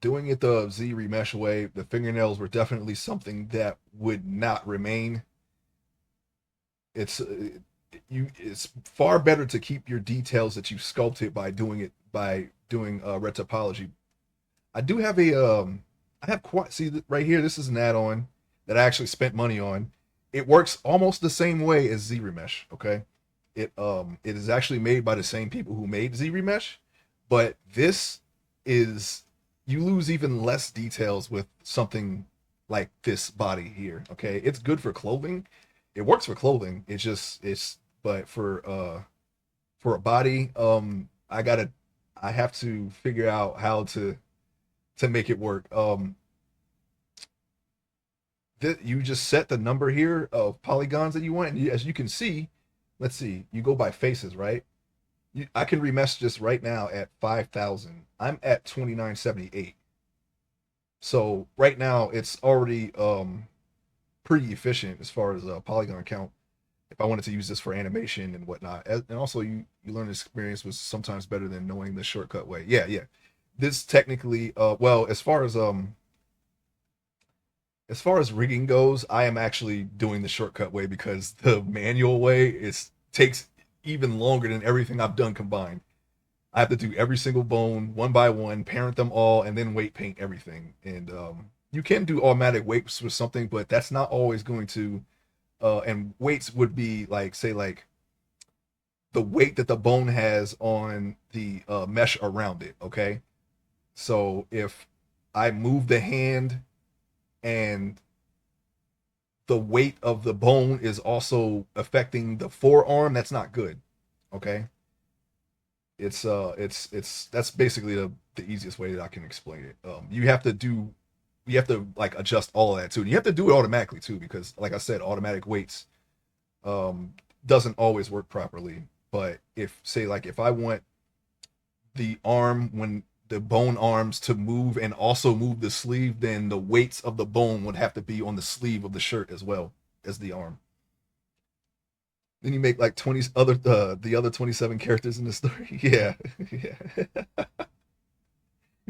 it the Z remesh way, the fingernails were definitely something that would not remain. It's it's far better to keep your details that you sculpted by doing red topology. I do have I have quite see right here. This is an add-on that I actually spent money on. It works almost the same way as Z remesh. Okay, it is actually made by the same people who made Z remesh, but this is you lose even less details with something like this body here. Okay, it's good for clothing. It works for clothing. It's just it's but for a body, I have to figure out how to make it work. You just set the number here of polygons that you want, and as you can see, let's see, you go by faces, right? I can remesh this right now at 5,000. I'm at 2978. So right now it's already pretty efficient as far as polygon count. If I wanted to use this for animation and whatnot, and also you learn this experience was sometimes better than knowing the shortcut way. Yeah, yeah. This technically, well, as far as rigging goes, I am actually doing the shortcut way because the manual way is takes even longer than everything I've done combined. I have to do every single bone one by one, parent them all, and then weight paint everything. And you can do automatic weights with something, but that's not always going to. And weights would be like, say, like the weight that the bone has on the mesh around it. Okay, so if I move the hand and the weight of the bone is also affecting the forearm, that's not good. Okay, it's that's basically the easiest way that I can explain it. You have to like adjust all of that too. And you have to do it automatically too, because like I said, automatic weights um doesn't always work properly. But if, say, like if I want the arm, when the bone arms to move and also move the sleeve, then the weights of the bone would have to be on the sleeve of the shirt as well as the arm. Then you make like 20 other the other 27 characters in the story. Yeah. Yeah.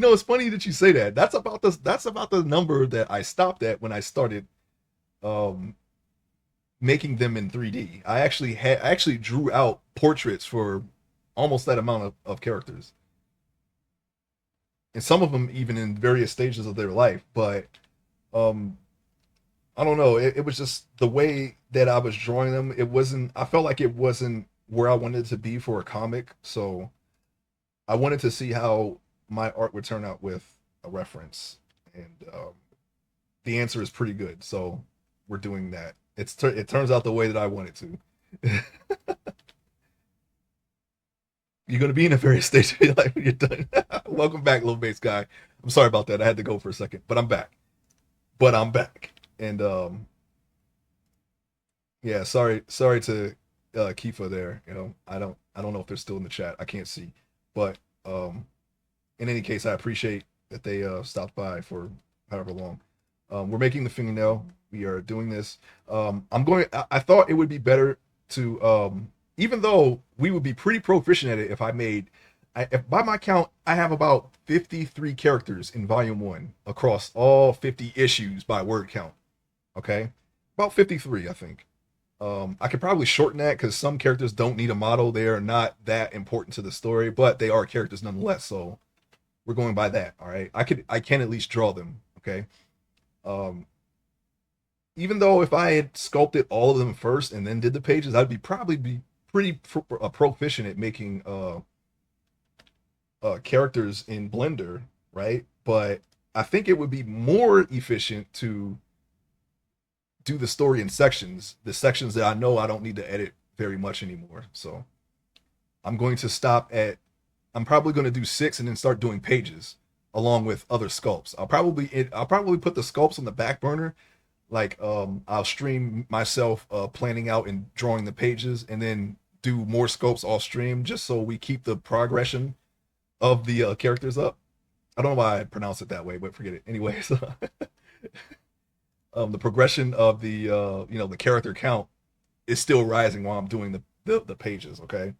It's funny that you say that. That's about the number that I stopped at when I started um making them in 3D. I actually drew out portraits for almost that amount of characters. And some of them even in various stages of their life, but um I don't know. It was just the way that I was drawing them. It wasn't. I felt like it wasn't where I wanted it to be for a comic. So I wanted to see how my art would turn out with a reference, and the answer is pretty good. So we're doing that. It turns out the way that I want it to. You're gonna be in a various stage of your life when you're done. Welcome back, little bass guy. I'm sorry about that. I had to go for a second, but I'm back. And yeah, sorry to Kifa there. I don't know if they're still in the chat. I can't see, but um, in any case, I appreciate that they stopped by for however long. We're making the fingernail. We are doing this. I thought it would be better to, even though we would be pretty proficient at it if I made. If by my count, I have about 53 characters in Volume One across all 50 issues by word count. Okay, about 53, I think. I could probably shorten that because some characters don't need a model. They are not that important to the story, but they are characters nonetheless. So we're going by that. All right. I can at least draw them. Okay. Um, Even though if I had sculpted all of them first and then did the pages, I'd be probably be pretty proficient at making characters in Blender, right? But I think it would be more efficient to do the story in sections, the sections that I know I don't need to edit very much anymore. So I'm going to stop at, I'm probably going to do 6 and then start doing pages along with other sculpts. I'll probably put the sculpts on the back burner. Like I'll stream myself planning out and drawing the pages and then do more sculpts off stream just so we keep the progression of the characters up. I don't know why I pronounce it that way, but forget it. Anyways, the progression of the the character count is still rising while I'm doing the pages. Okay,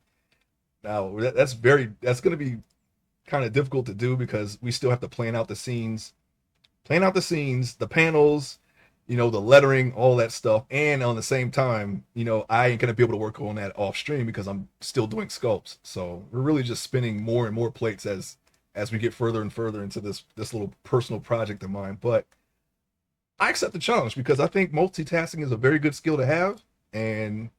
now that's going to be kind of difficult to do because we still have to plan out the scenes, the panels, the lettering, all that stuff, and on the same time, I ain't gonna be able to work on that off stream because I'm still doing sculpts. So we're really just spinning more and more plates as we get further and further into this little personal project of mine. But I accept the challenge because I think multitasking is a very good skill to have, and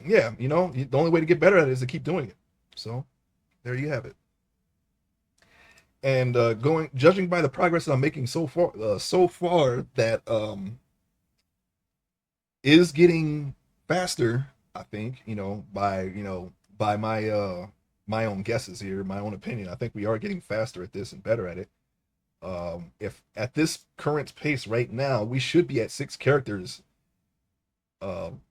yeah, the only way to get better at it is to keep doing it. So there you have it. And going judging by the progress that I'm making so far that is getting faster. I think by my own guesses here, my own opinion. I think we are getting faster at this and better at it. If at this current pace right now, we should be at 6 characters um,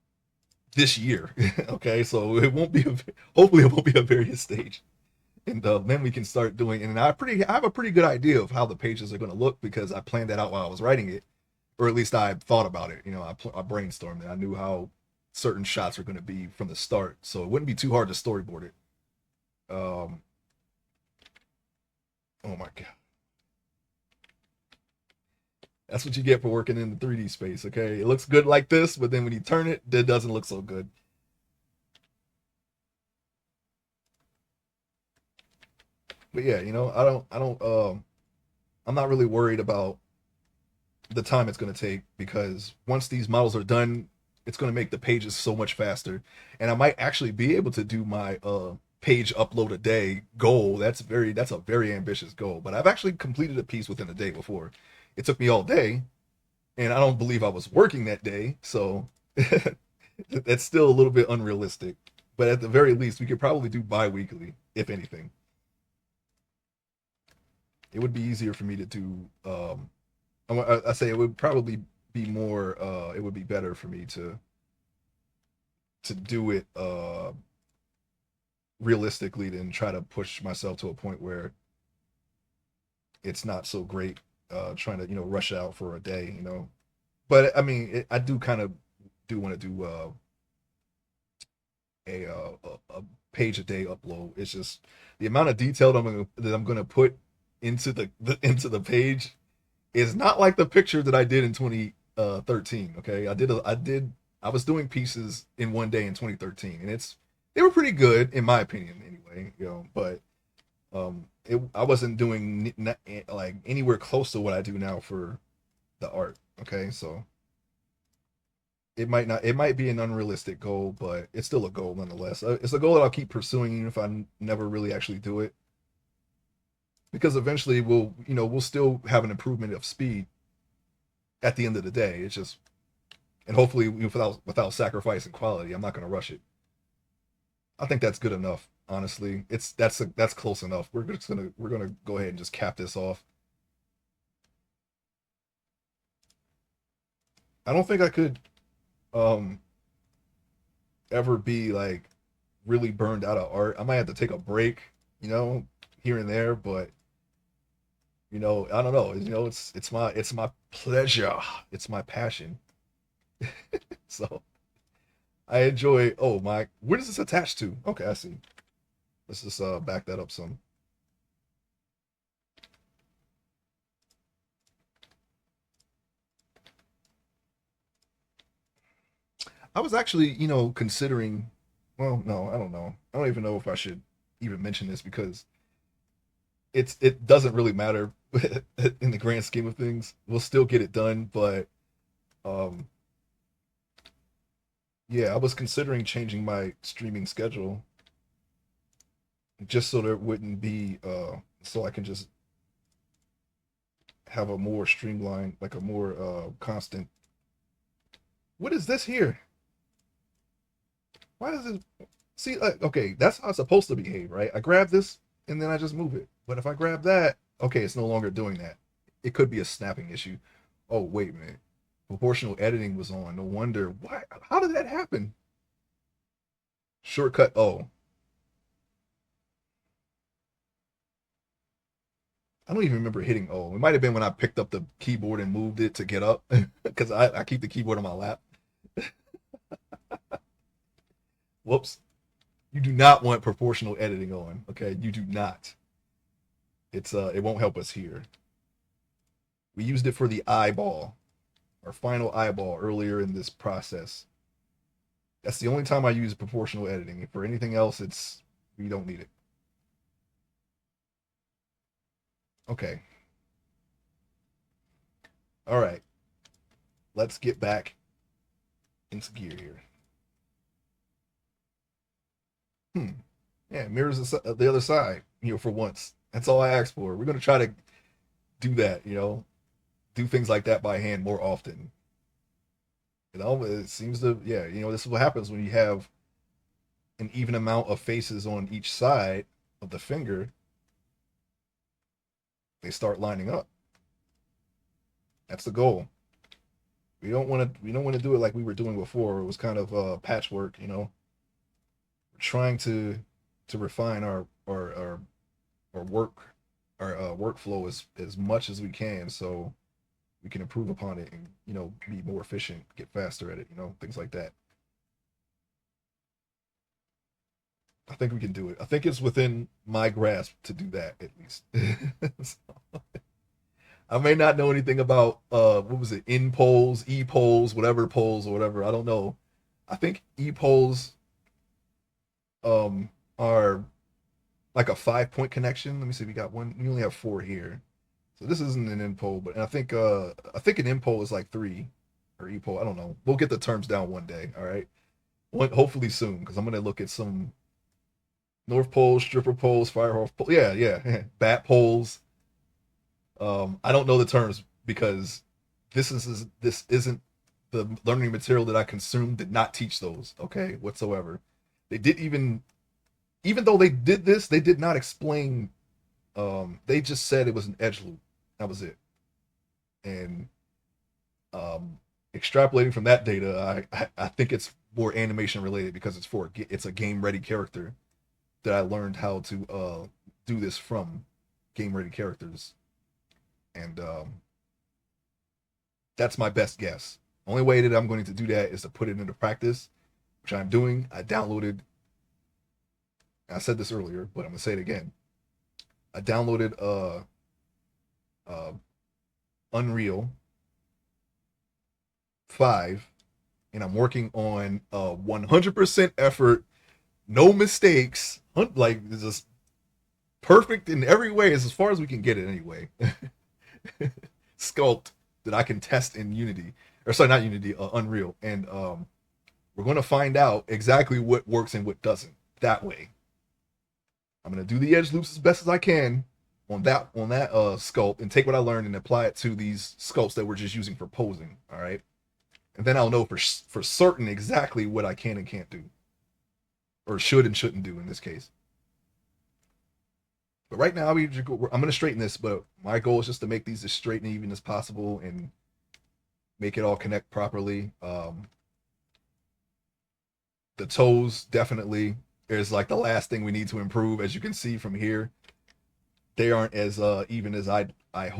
this year. Okay, so hopefully it won't be a various stage, and then we can start doing. And I have a pretty good idea of how the pages are going to look because I planned that out while I was writing it, or at least I thought about it. I brainstormed it. I knew how certain shots were going to be from the start, so it wouldn't be too hard to storyboard it. Um, oh my god, that's what you get for working in the 3D space. Okay, it looks good like this, but then when you turn it, it doesn't look so good. But yeah, I don't. I'm not really worried about the time it's going to take because once these models are done, it's going to make the pages so much faster. And I might actually be able to do my page upload a day goal. That's a very ambitious goal. But I've actually completed a piece within a day before. It took me all day, and I don't believe I was working that day, so that's still a little bit unrealistic. But at the very least, we could probably do bi-weekly, if anything. It would be easier for me to do. I say it would probably be more. It would be better for me to do it realistically than try to push myself to a point where it's not so great. Trying to rush out for a day. But I mean, I do kind of do want to do a page a day upload. It's just the amount of detail that I'm gonna put into into the page is not like the picture that I did in 2013. Okay, I was doing pieces in one day in 2013, and they were pretty good in my opinion anyway. But I wasn't doing like anywhere close to what I do now for the art. Okay, so it might be an unrealistic goal, but it's still a goal nonetheless. It's a goal that I'll keep pursuing even if I never really actually do it, because eventually we'll still have an improvement of speed at the end of the day. It's just, and hopefully without sacrificing quality. I'm not going to rush it. I think that's good enough. Honestly, that's close enough. We're gonna go ahead and just cap this off. I don't think I could um ever be like really burned out of art. I might have to take a break, you know, here and there, but I don't know. It's my pleasure. It's my passion. So I enjoy. Oh my, where does this attach to? Okay, I see. Let's just back that up some. I was actually, considering. Well, no, I don't know. I don't even know if I should even mention this because it doesn't really matter in the grand scheme of things. We'll still get it done, but um, yeah, I was considering changing my streaming schedule just so there wouldn't be so I can just have a more streamlined, like a more constant. What is this here? Why does it see? Okay, that's how it's supposed to behave, right? I grab this and then I just move it. But if I grab that, okay, it's no longer doing that. It could be a snapping issue. Oh wait a minute, proportional editing was on. No wonder. Why? How did that happen? Shortcut. Oh, I don't even remember hitting O. It might have been when I picked up the keyboard and moved it to get up because I keep the keyboard on my lap. Whoops. You do not want proportional editing on. Okay, you do not. It won't help us here. We used it for the eyeball, our final eyeball earlier in this process. That's the only time I use proportional editing. For anything else, we don't need it. Okay. All right. Let's get back into gear here. Hmm. Yeah, mirrors the other side. For once. That's all I asked for. We're gonna try to do that. Do things like that by hand more often. It seems to, yeah. This is what happens when you have an even amount of faces on each side of the finger. They start lining up. That's the goal. We don't want to do it like we were doing before. It was kind of patchwork. We're trying to refine our work our workflow as much as we can, so we can improve upon it and be more efficient, get faster at it. Things like that. I think we can do it. I think it's within my grasp to do that at least. So, I may not know anything about what was it, in polls, e polls, whatever polls or whatever. I don't know. I think e polls are like a 5 point connection. Let me see. We got one. We only have four here. So this isn't an InPole, but I think an InPole is like 3 or EPole. I don't know. We'll get the terms down one day. All right. Hopefully soon, because I'm gonna look at some North Poles, stripper poles, fire hose poles. Yeah, yeah, bat poles. I don't know the terms because this isn't the learning material that I consumed. Did not teach those. Okay, whatsoever. They did even though they did this, they did not explain. They just said it was an edge loop. That was it. And um, extrapolating from that data, I think it's more animation related because it's a game ready character that I learned how to do this from game ready characters, and that's my best guess. Only way that I'm going to do that is to put it into practice, which I'm doing. I downloaded. I said this earlier, but I'm gonna say it again. I downloaded uh Unreal 5, and I'm working on 100% effort, no mistakes, like just perfect in every way as far as we can get it anyway. Sculpt that I can test in Unity, or sorry, not Unity, Unreal, and we're going to find out exactly what works and what doesn't. That way, I'm going to do the edge loops as best as I can on that sculpt and take what I learned and apply it to these sculpts that we're just using for posing. All right, and then I'll know for certain exactly what I can and can't do, or should and shouldn't do in this case. But right now, I'm going to straighten this, but my goal is just to make these as straight and even as possible and make it all connect properly. The toes definitely is like the last thing we need to improve. As you can see from here, they aren't as even as I had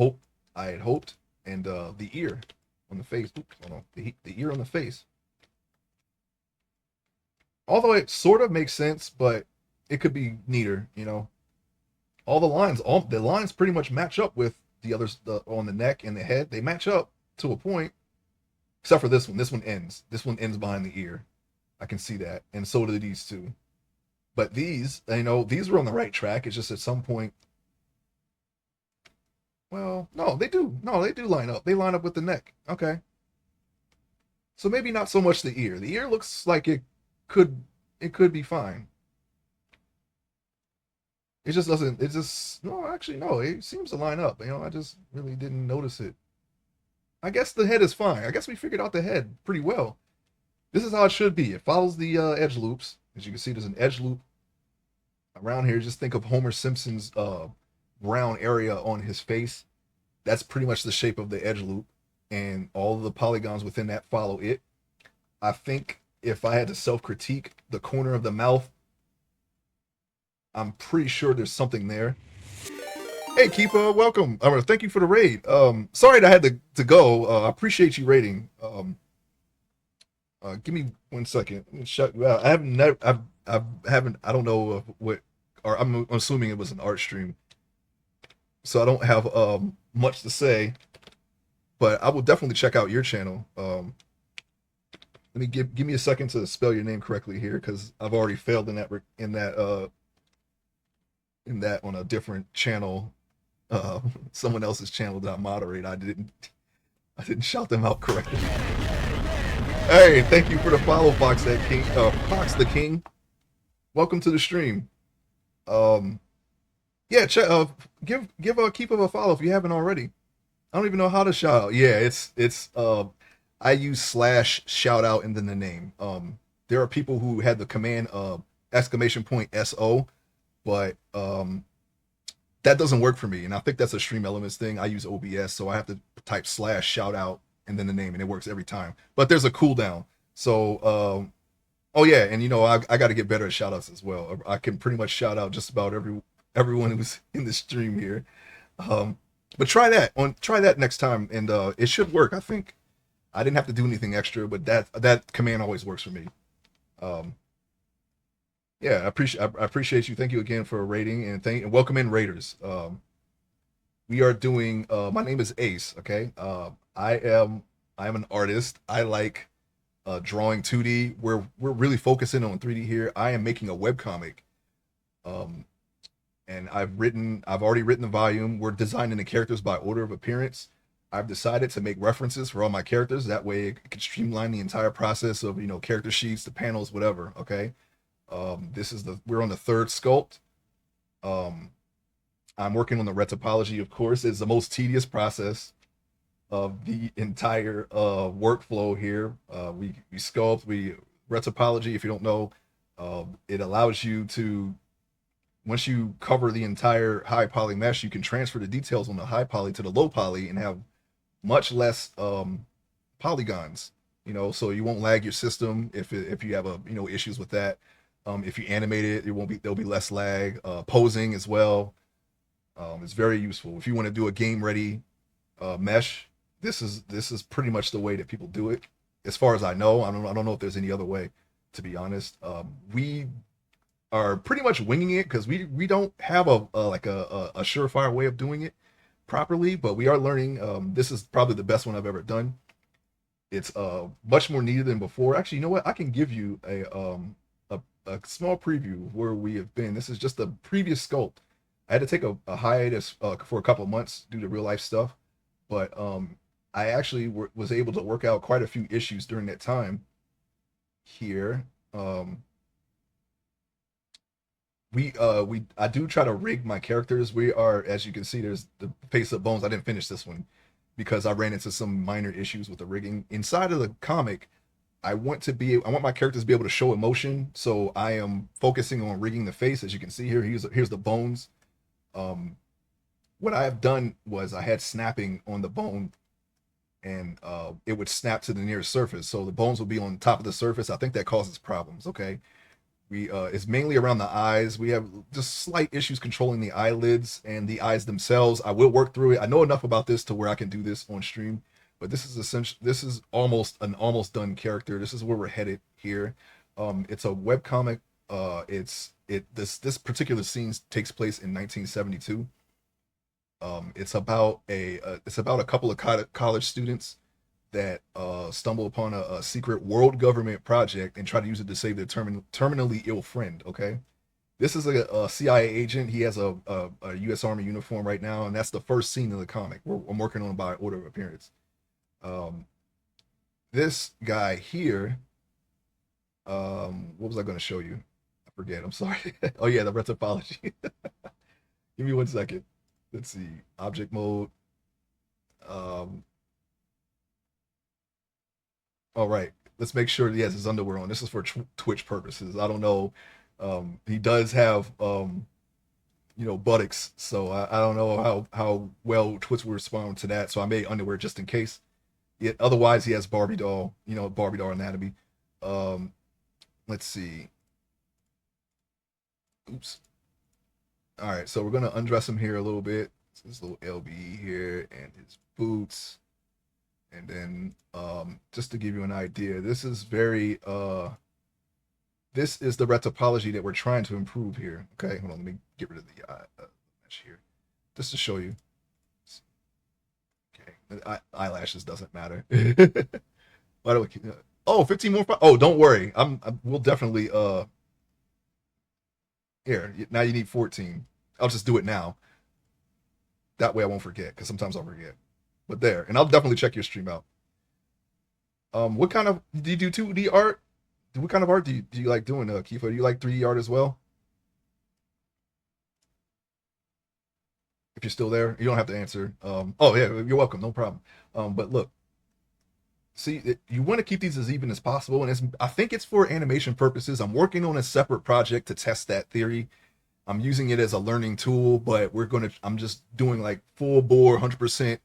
hoped. And the ear on the face, oops, hold on, the ear on the face. Although it sort of makes sense, but it could be neater, you know. All the lines pretty much match up with the others on the neck and the head. They match up to a point, except for this one. This one ends. This one ends behind the ear. I can see that, and so do these two. But these, you know, these were on the right track. It's just at some point. Well, no, they do. No, they do line up. They line up with the neck. Okay, so maybe not so much the ear. The ear looks like could it could be fine. It just doesn't. It just no. Actually, no. It seems to line up. You know, I just really didn't notice it. I guess the head is fine. I guess we figured out the head pretty well. This is how it should be. It follows the edge loops. As you can see, there's an edge loop around here. Just think of Homer Simpson's brown area on his face. That's pretty much the shape of the edge loop, and all of the polygons within that follow it. I think if I had to self critique the corner of the mouth, I'm pretty sure there's something there. Hey, Keepa, welcome. Thank you for the raid. Sorry that I had to go. I appreciate you raiding. Give me 1 second. Shut. I haven't. I haven't. I don't know what. Or I'm assuming it was an art stream, so I don't have much to say. But I will definitely check out your channel. Let me give me a second to spell your name correctly here because I've already failed in that on a different channel, someone else's channel that I moderate. I didn't shout them out correctly. Hey, thank you for the follow, Fox that King, Fox the King. Welcome to the stream. Um, yeah, give Keep of a follow if you haven't already. I don't even know how to shout out. Yeah, it's I use slash shout out and then the name. There are people who had the command exclamation point SO, but that doesn't work for me, and I think that's a Stream Elements thing. I use OBS, so I have to type slash shout out and then the name, and it works every time. But there's a cooldown. So, oh yeah, and you know I got to get better at shout outs as well. I can pretty much shout out just about everyone who's in the stream here. But try that next time, and it should work. I think I didn't have to do anything extra, but that command always works for me. Um, yeah, I appreciate you. Thank you again for rating and welcome in raiders. We are doing. My name is Ace. Okay. I am an artist. I like drawing 2D. We're really focusing on 3D here. I am making a webcomic. Um, and I've already written the volume. We're designing the characters by order of appearance. I've decided to make references for all my characters. That way it can streamline the entire process of, character sheets, the panels, whatever. Okay. This is we're on the third sculpt. Um, I'm working on the retopology, of course. It's the most tedious process of the entire workflow here. We sculpt, we retopology. If you don't know, it allows you to, once you cover the entire high poly mesh, you can transfer the details on the high poly to the low poly and have much less polygons. So you won't lag your system if you have issues with that. If you animate it, there'll be less lag. Posing as well. It's very useful if you want to do a game ready mesh. This is pretty much the way that people do it, as far as I know. I don't know if there's any other way, to be honest. We are pretty much winging it because we don't have a surefire way of doing it properly, but we are learning. This is probably the best one I've ever done. It's much more needed than before. Actually, you know what? I can give you a small preview of where we have been. This is just the previous sculpt. I had to take a hiatus for a couple of months due to real life stuff, but I actually was able to work out quite a few issues during that time. Here, we I do try to rig my characters. We are, as you can see, there's the face of bones. I didn't finish this one because I ran into some minor issues with the rigging inside of the comic. I want my characters to be able to show emotion, so I am focusing on rigging the face. As you can see here, here's the bones. um what I have done was I had snapping on the bone, and it would snap to the nearest surface, so the bones will be on top of the surface. I think that causes problems. Okay, we it's mainly around the eyes. We have just slight issues controlling the eyelids and the eyes themselves. I will work through it. I know enough about this to where I can do this on stream, but this is essential. This is almost done character. This is where we're headed here. It's a web comic. This particular scene takes place in 1972. It's about a couple of college students that stumble upon a secret world government project and try to use it to save their terminally ill friend. Okay, this is a CIA agent. He has a U.S. Army uniform right now, and that's the first scene of the comic. I'm working on by order of appearance. Um, this guy here. What was I going to show you? I forget. I'm sorry. Oh yeah, the retopology. Give me 1 second. Let's see. Object mode. Um, all right. Let's make sure he has his underwear on. This is for Twitch purposes. I don't know. He does have buttocks, so I don't know how well Twitch will respond to that. So I made underwear just in case. Yeah, otherwise he has Barbie doll, Barbie doll anatomy. Um, let's see. Oops. All right, so we're gonna undress him here a little bit. So his little LBE here and his boots, and then just to give you an idea, this is the retopology that we're trying to improve here. Okay, hold on, let me get rid of the mesh here, just to show you. Okay, eyelashes doesn't matter. Why do we keep? Oh, 15 more. Oh, don't worry. We'll definitely. Here, now you need 14. I'll just do it now. That way I won't forget, because sometimes I'll forget. But there, and I'll definitely check your stream out. What kind of do you do 2D art? What kind of art do you like doing, Kifa? Do you like 3D art as well? If you're still there, you don't have to answer. Oh yeah, you're welcome, no problem. But look, see, you want to keep these as even as possible, and I think it's for animation purposes. I'm working on a separate project to test that theory. I'm using it as a learning tool, but I'm just doing like full bore 100%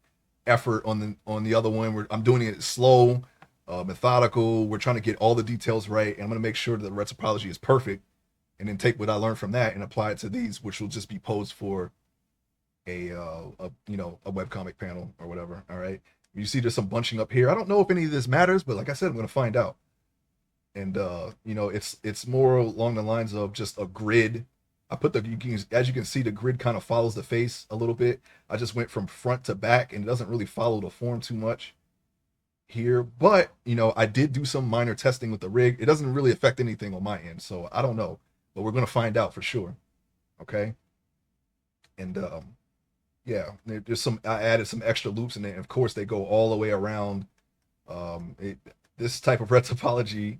effort on the other one. I'm doing it slow, methodical. We're trying to get all the details right, and I'm going to make sure that the retopology is perfect, and then take what I learned from that and apply it to these, which will just be posed for a webcomic panel or whatever. All right. You see there's some bunching up here. I don't know if any of this matters, but like I said, I'm going to find out. And it's more along the lines of just a grid. I put as you can see, the grid kind of follows the face a little bit. I just went from front to back, and it doesn't really follow the form too much here. But I did do some minor testing with the rig. It doesn't really affect anything on my end, so I don't know, but we're going to find out for sure. Okay. And yeah, there's some, I added some extra loops in it. Of course, they go all the way around. It, this type of red topology,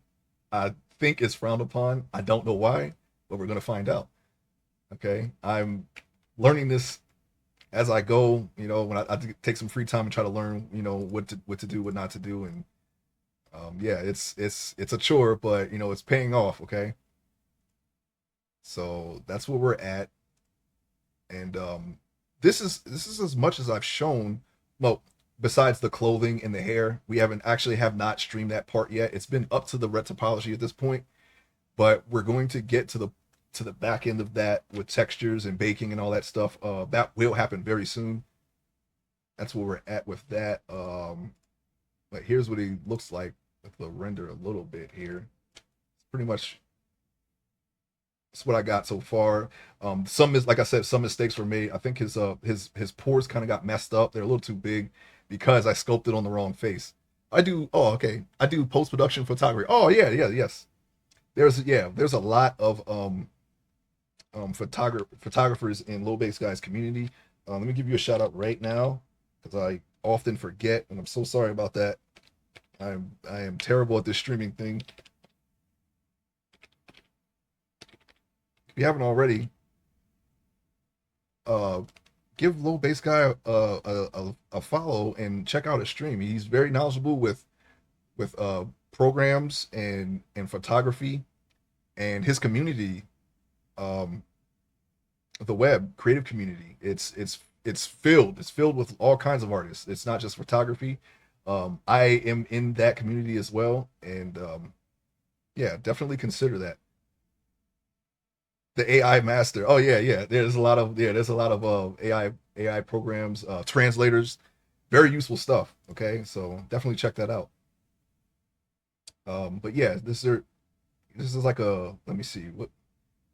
I think, is frowned upon. I don't know why, but we're gonna find out. Okay, I'm learning this as I go. You know, when I take some free time and try to learn, you know, what to do, what not to do, and yeah, it's a chore, but you know, it's paying off. Okay, so that's where we're at, and this is as much as I've shown. Well, besides the clothing and the hair, we haven't actually have not streamed that part yet. It's been up to the red topology at this point, but we're going to get to the back end of that with textures and baking and all that stuff. That will happen very soon. That's where we're at with that. But here's what he looks like with the render a little bit here. It's pretty much that's what I got so far. Some is like I said, some mistakes were made. I think his pores kind of got messed up. They're a little too big because I sculpted on the wrong face. I do. Oh, okay. I do post production photography. Oh yeah, yeah, yes. There's a lot of photographers in low base guys community. Let me give you a shout out right now because I often forget, and I'm so sorry about that. I am terrible at this streaming thing. If you haven't already, uh, give low base guy a follow and check out his stream. He's very knowledgeable with programs and photography, and his community, um, the web creative community. It's filled with all kinds of artists. It's not just photography. I am in that community as well, and yeah, definitely consider that. The AI master. Oh yeah, yeah. There's a lot of AI programs, translators, very useful stuff. Okay, so definitely check that out. But yeah, this is like a, let me see, what,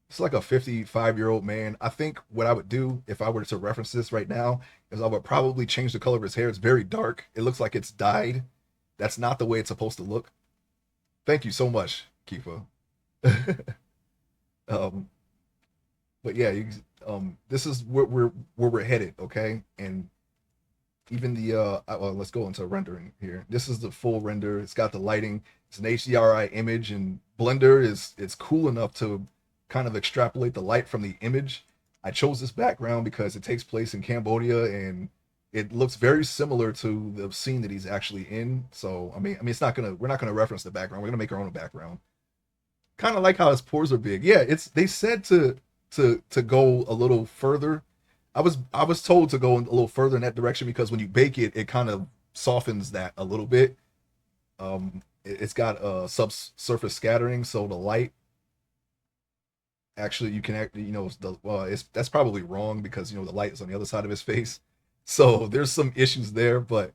it's like a 55-year-old man. I think what I would do if I were to reference this right now is I would probably change the color of his hair. It's very dark. It looks like it's dyed. That's not the way it's supposed to look. Thank you so much, Kifa. um, but yeah, this is where we're headed. Okay, and even the well, let's go into rendering here. This is the full render. It's got the lighting. It's an HDRI image, and Blender is it's cool enough to kind of extrapolate the light from the image. I chose this background because it takes place in Cambodia, and it looks very similar to the scene that he's actually in. So I mean, it's not gonna we're not gonna reference the background. We're gonna make our own background. Kind of like how his pores are big. Yeah, it's they said to go a little further. I was told to go a little further in that direction because when you bake it, it kind of softens that a little bit. It's got subsurface scattering, so the light actually you can act, you know, the it's that's probably wrong because you know the light is on the other side of his face, so there's some issues there. But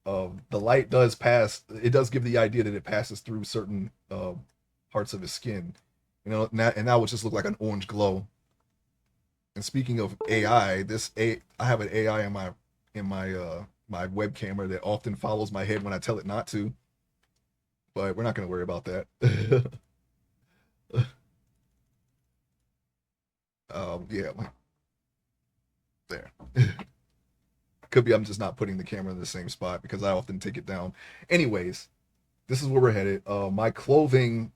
the light does pass. It does give the idea that it passes through certain parts of his skin, you know, and that would just look like an orange glow. And speaking of AI, I have an AI in my web camera that often follows my head when I tell it not to. But we're not going to worry about that. Yeah, there. Could be I'm just not putting the camera in the same spot because I often take it down. Anyways, this is where we're headed. My clothing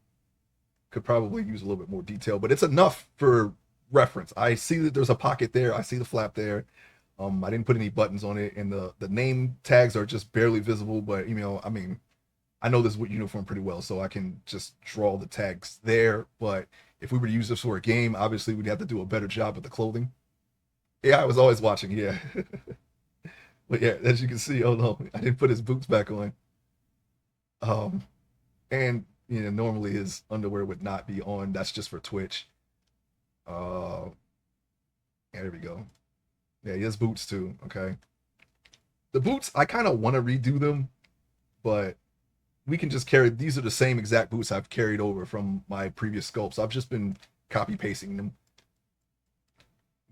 could probably use a little bit more detail, but it's enough for reference. I see that there's a pocket there. I see the flap there. I didn't put any buttons on it, and the name tags are just barely visible. But you know, I mean, I know this uniform pretty well, so I can just draw the tags there. But if we were to use this for a game, obviously we'd have to do a better job with the clothing. Yeah, I was always watching. Yeah, but yeah, as you can see, oh no, I didn't put his boots back on. Um, and you know, normally his underwear would not be on. That's just for Twitch. Uh, yeah, there we go. Yeah, he has boots too. Okay, the boots I kind of want to redo them, but we can just carry. These are the same exact boots I've carried over from my previous sculpts. I've just been copy pasting them.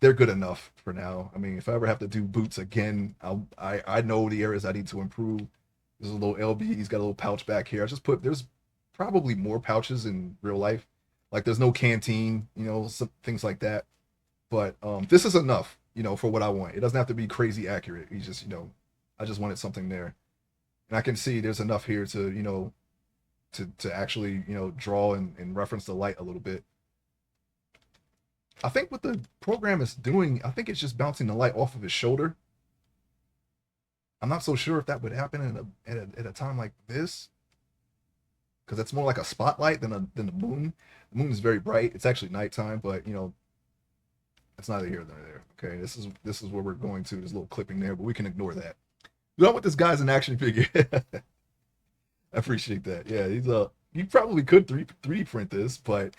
They're good enough for now. I mean, if I ever have to do boots again, I know the areas I need to improve. There's a little LB. He's got a little pouch back here. I just put there's probably more pouches in real life. Like there's no canteen, you know, some things like that. But this is enough, for what I want. It doesn't have to be crazy accurate. He just, I just wanted something there, and I can see there's enough here to, to actually, draw and reference the light a little bit. I think what the program is doing, I think it's just bouncing the light off of his shoulder. I'm not so sure if that would happen at a time like this, because it's more like a spotlight than the moon. The moon is very bright. It's actually nighttime, but it's neither here nor there. Okay, this is where we're going to. There's a little clipping there, but we can ignore that. You know what? This guy's an action figure. I appreciate that. Yeah, you probably could 3D print this, but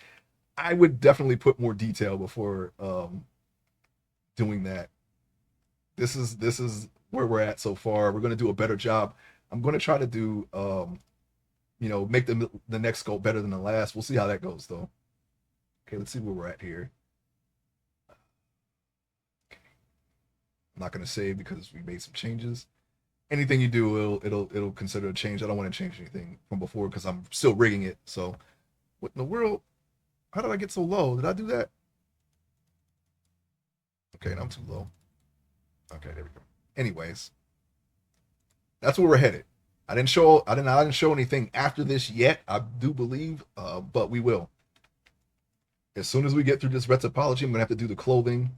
I would definitely put more detail before doing that. This is where we're at so far. We're going to do a better job. I'm going to try to do make the next sculpt better than the last. We'll see how that goes though. Okay, let's see where we're at here. Okay. I'm not going to save because we made some changes. Anything you do, it'll consider a change. I don't want to change anything from before because I'm still rigging it. So, what in the world? How did I get so low? Did I do that? Okay, now I'm too low. Okay, there we go. Anyways, that's where we're headed. I didn't show anything after this yet. I do believe, but we will. As soon as we get through this retopology, I'm gonna have to do the clothing.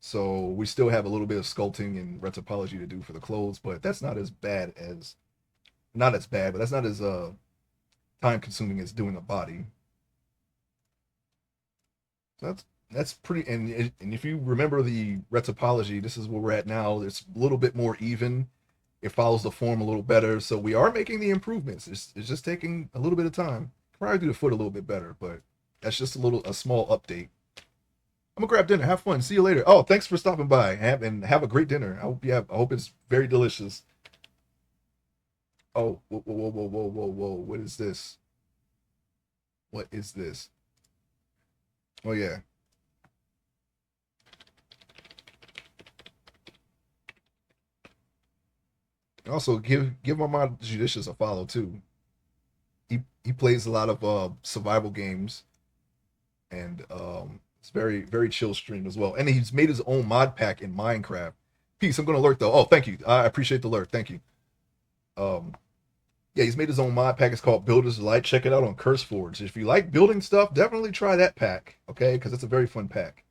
So we still have a little bit of sculpting and retopology to do for the clothes, but that's not as bad, but that's not as time consuming as doing a body. So that's pretty. And if you remember the retopology, this is where we're at now. It's a little bit more even. It follows the form a little better, so we are making the improvements. It's just taking a little bit of time. Probably do the foot a little bit better, but that's just a small update. I'm gonna grab dinner. Have fun. See you later. Oh, thanks for stopping by. Have a great dinner. I hope it's very delicious. Oh, whoa, whoa, whoa, whoa, whoa, whoa. What is this? What is this? Oh yeah. Also, give my mod Judicious a follow too. He plays a lot of survival games, and it's very chill stream as well. And he's made his own mod pack in Minecraft. Peace. I'm gonna lurk though. Oh, thank you. I appreciate the lurk. Thank you. Um, yeah, he's made his own mod pack. It's called Builder's Delight. Check it out on CurseForge. If you like building stuff, definitely try that pack. Okay, because it's a very fun pack.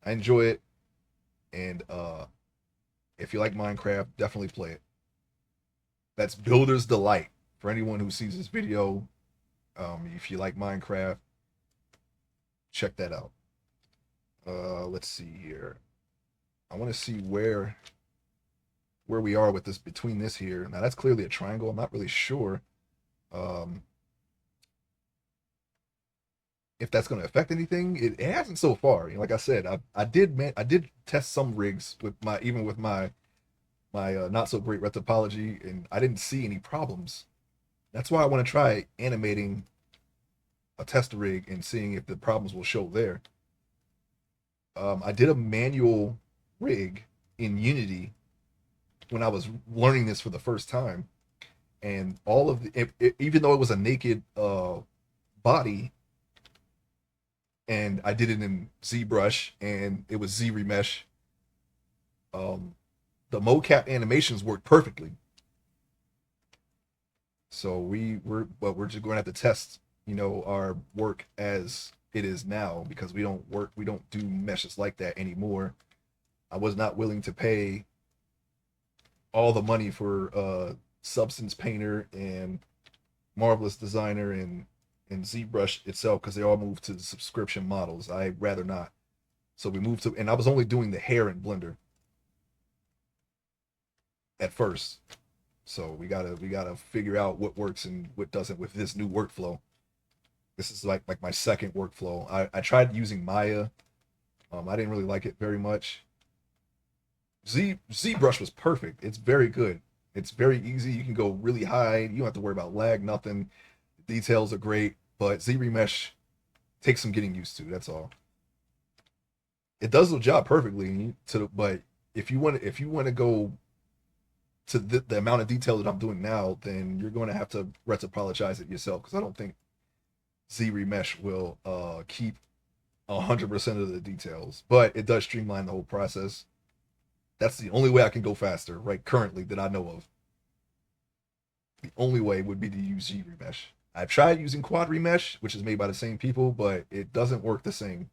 I enjoy it, and if you like Minecraft, definitely play it. That's Builder's Delight for anyone who sees this video. If you like Minecraft, check that out. Let's see here. I want to see where we are with this between this here. Now that's clearly a triangle. I'm not really sure um, if that's going to affect anything. It hasn't so far. Like I said, I did test some rigs with my not so great retopology, and I didn't see any problems. That's why I want to try animating a test rig and seeing if the problems will show there. I did a manual rig in Unity when I was learning this for the first time, and all of even though it was a naked body, and I did it in ZBrush and it was Z remesh, um, the mocap animations worked perfectly. So we're just going to have to test, our work as it is now, because we don't do meshes like that anymore. I was not willing to pay all the money for Substance Painter and Marvelous Designer and ZBrush itself, because they all moved to the subscription models. I'd rather not. So we moved to, and I was only doing the hair in Blender at first. So we gotta figure out what works and what doesn't with this new workflow. This is like my second workflow. I tried using Maya. I didn't really like it very much. ZBrush was perfect. It's very good. It's very easy. You can go really high. You don't have to worry about lag, nothing. The details are great, but Z Remesh takes some getting used to. That's all. It does the job perfectly. But if you want to go to the amount of detail that I'm doing now, then you're going to have to retopologize it yourself, because I don't think Z Remesh will keep 100% of the details, but it does streamline the whole process. That's the only way I can go faster, right? Currently, that I know of. The only way would be to use G remesh. I've tried using quad remesh, which is made by the same people, but it doesn't work the same.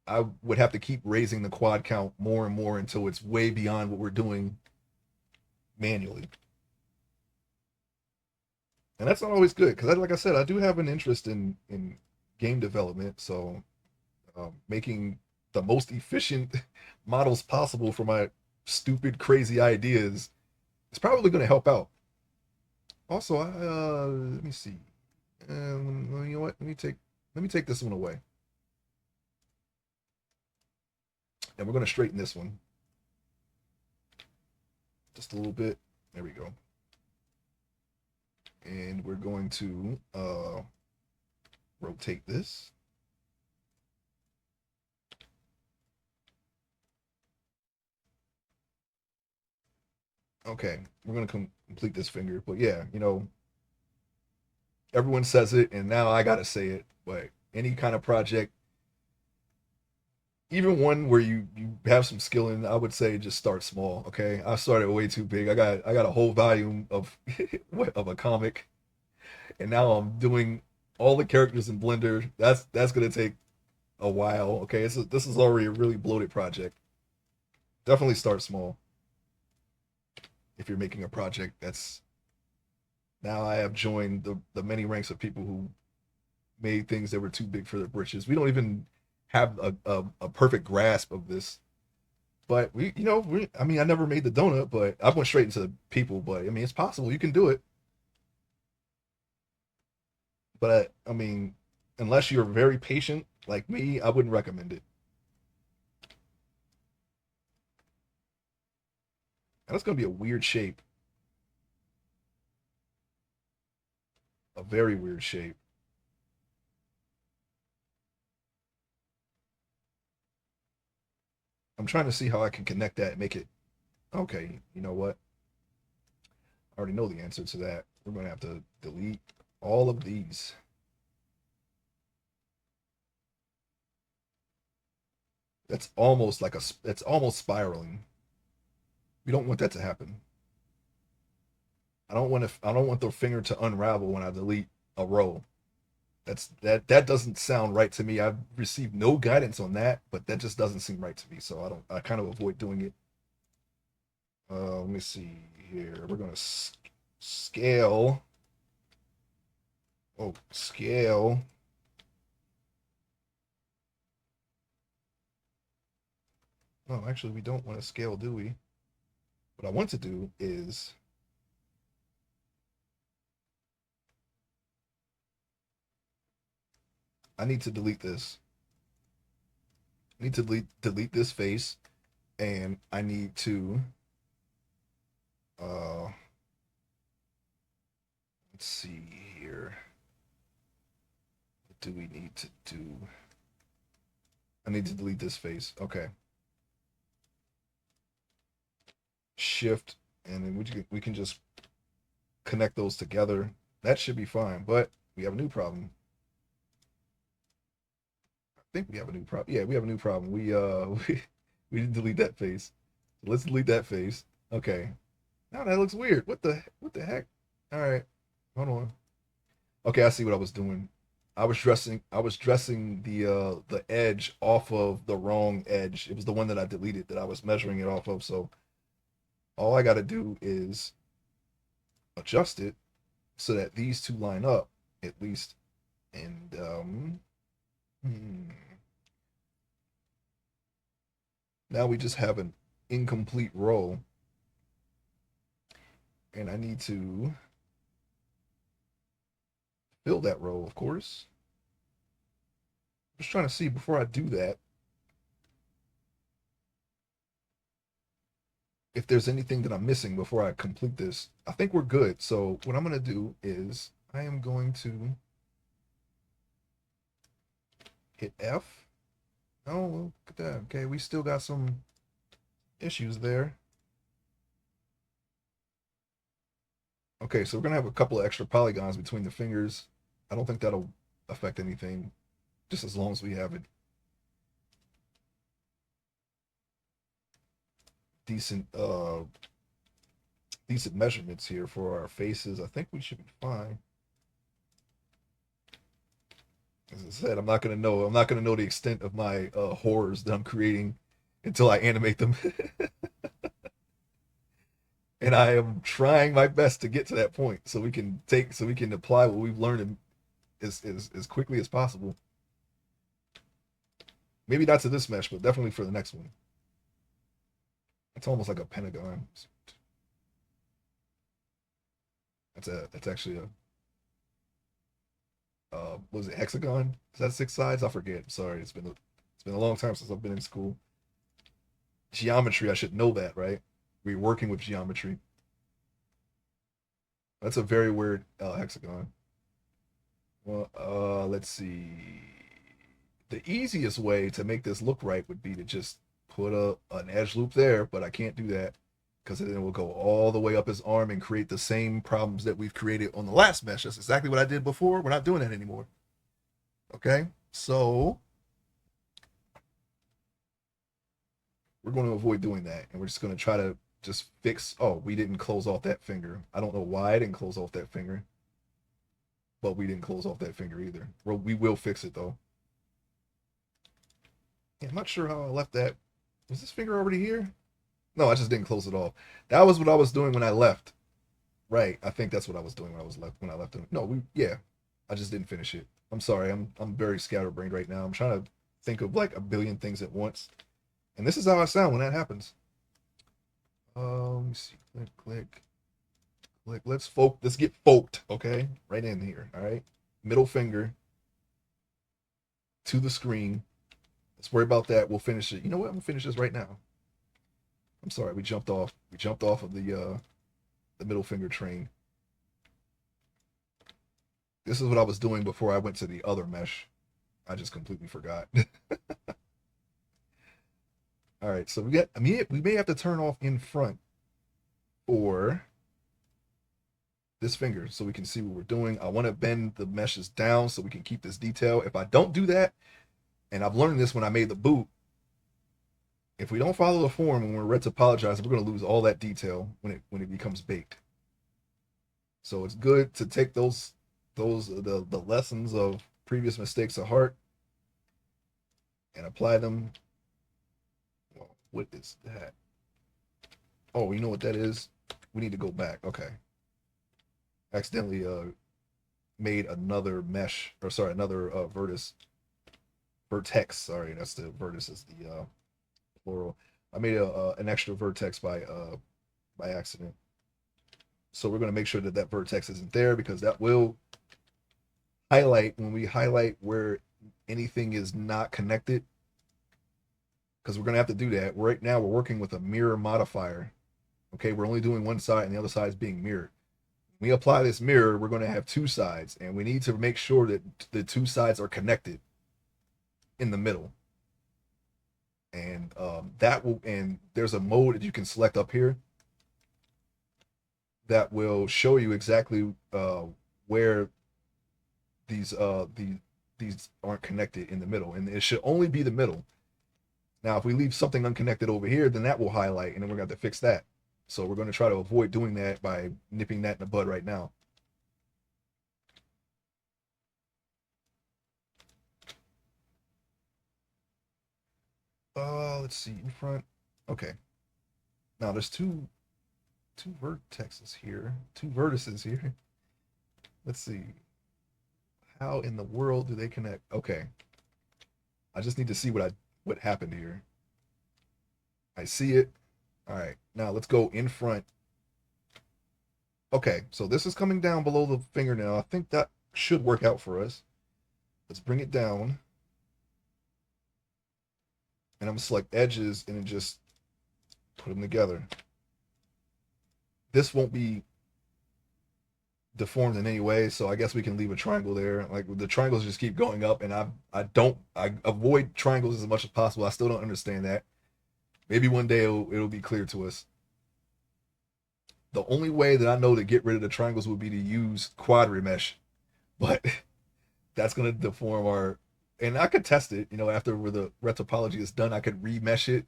I would have to keep raising the quad count more and more until it's way beyond what we're doing manually. And that's not always good because, like I said, I do have an interest in game development. So making the most efficient models possible for my stupid, crazy ideas is probably going to help out. Also, let me see. You know what? Let me take this one away, and we're going to straighten this one just a little bit. There we go. And we're going to rotate this. Okay, we're going to complete this finger. But yeah, everyone says it, and now I got to say it. But any kind of project, even one where you have some skill in, I would say just start small. Okay, I started way too big. I got a whole volume of of a comic, and now I'm doing all the characters in Blender. That's gonna take a while. Okay, this is already a really bloated project. Definitely start small if you're making a project. That's now I have joined the many ranks of people who made things that were too big for their britches. We don't even have a perfect grasp of this. But I mean, I never made the donut, but I went straight into people. But I mean, it's possible you can do it. But I mean, unless you're very patient like me, I wouldn't recommend it. And it's gonna be a weird shape, a very weird shape. I'm trying to see how I can connect that and make it okay. You know what? I already know the answer to that. We're gonna have to delete all of these. That's almost like it's almost spiraling. We don't want that to happen. I don't want the finger to unravel when I delete a row. That doesn't sound right to me. I've received no guidance on that, but that just doesn't seem right to me. So I kind of avoid doing it. Let me see here. We're gonna scale. Oh, scale. Oh, actually, we don't want to scale, do we? What I want to do is I need to delete this. I need to delete this face, and I need to uh let's see here. What do we need to do? I need to delete this face. Okay. Shift, and then we can just connect those together. That should be fine. But we have a new problem. I think we have a new problem. Yeah, we have a new problem. We didn't delete that face. So let's delete that face. Okay. Now that looks weird. What the heck? All right. Hold on. Okay, I see what I was doing. I was dressing the edge off of the wrong edge. It was the one that I deleted that I was measuring it off of. So all I got to do is adjust it so that these two line up at least. And hmm, now we just have an incomplete row, and I need to fill that row, of course. Just trying to see before I do that if there's anything that I'm missing before I complete this. I think we're good. So what I'm gonna do is I am going to hit F. Oh, look at that. Okay, we still got some issues there. Okay, so we're gonna have a couple of extra polygons between the fingers. I don't think that'll affect anything. just as long as we have it decent decent measurements here for our faces, I think we should be fine. As I said, I'm not gonna know the extent of my horrors that I'm creating until I animate them. And I am trying my best to get to that point so we can apply what we've learned as quickly as possible. Maybe not to this mesh, but definitely for the next one. It's almost like a pentagon. That's actually a was it hexagon? Is that 6 sides? I forget. Sorry, it's been a long time since I've been in school. Geometry, I should know that, right? We're working with geometry. That's a very weird hexagon. Well, let's see. The easiest way to make this look right would be to just put an edge loop there, but I can't do that because then it will go all the way up his arm and create the same problems that we've created on the last mesh. That's exactly what I did before. We're not doing that anymore. Okay, so we're going to avoid doing that, and we're just going to try to just fix. Oh, we didn't close off that finger. I don't know why I didn't close off that finger, but we didn't close off that finger either. We will fix it though. Yeah, I'm not sure how I left that. Was this finger already here? No, I just didn't close it off. That was what I was doing when I left. Right. I think that's what I was doing when I left him. No, we yeah. I just didn't finish it. I'm sorry. I'm very scatterbrained right now. I'm trying to think of like a billion things at once. And this is how I sound when that happens. Let me see. Click, click, click. Let's get folked, okay? Right in here. All right. Middle finger to the screen. Let's worry about that. We'll finish it. You know what? I'm gonna finish this right now. I'm sorry, we jumped off. We jumped off of the middle finger train. This is what I was doing before I went to the other mesh. I just completely forgot. All right, so we may have to turn off in front for this finger so we can see what we're doing. I want to bend the meshes down so we can keep this detail. If I don't do that, and I've learned this when I made the boot, if we don't follow the form when we're ready to apologize, we're going to lose all that detail when it becomes baked. So it's good to take the lessons of previous mistakes to heart and apply them. Well, what is that? Oh, you know what that is? We need to go back. Okay. Accidentally made another mesh, or sorry, another vertex. Sorry, that's the vertex is the plural. I made an extra vertex by accident. So we're going to make sure that that vertex isn't there because that will highlight when we highlight where anything is not connected. Because we're going to have to do that. Right now we're working with a mirror modifier. Okay, we're only doing one side and the other side is being mirrored. When we apply this mirror, we're going to have two sides, and we need to make sure that the two sides are connected in the middle. And and there's a mode that you can select up here that will show you exactly where these aren't connected in the middle, and it should only be the middle. Now, if we leave something unconnected over here, then that will highlight, and then we're going to have to fix that. So we're going to try to avoid doing that by nipping that in the bud right now. Let's see, in front. Okay. Now there's two vertexes here, two vertices here. Let's see. How in the world do they connect? Okay. I just need to see what happened here. I see it. All right. Now let's go in front. Okay, so this is coming down below the fingernail. I think that should work out for us. Let's bring it down. And I'm gonna select edges and then just put them together. This won't be deformed in any way, so I guess we can leave a triangle there. Like the triangles just keep going up, and I avoid triangles as much as possible. I still don't understand that. Maybe one day it'll be clear to us. The only way that I know to get rid of the triangles would be to use quad remesh, but that's gonna deform and I could test it. After where the retopology is done, I could remesh it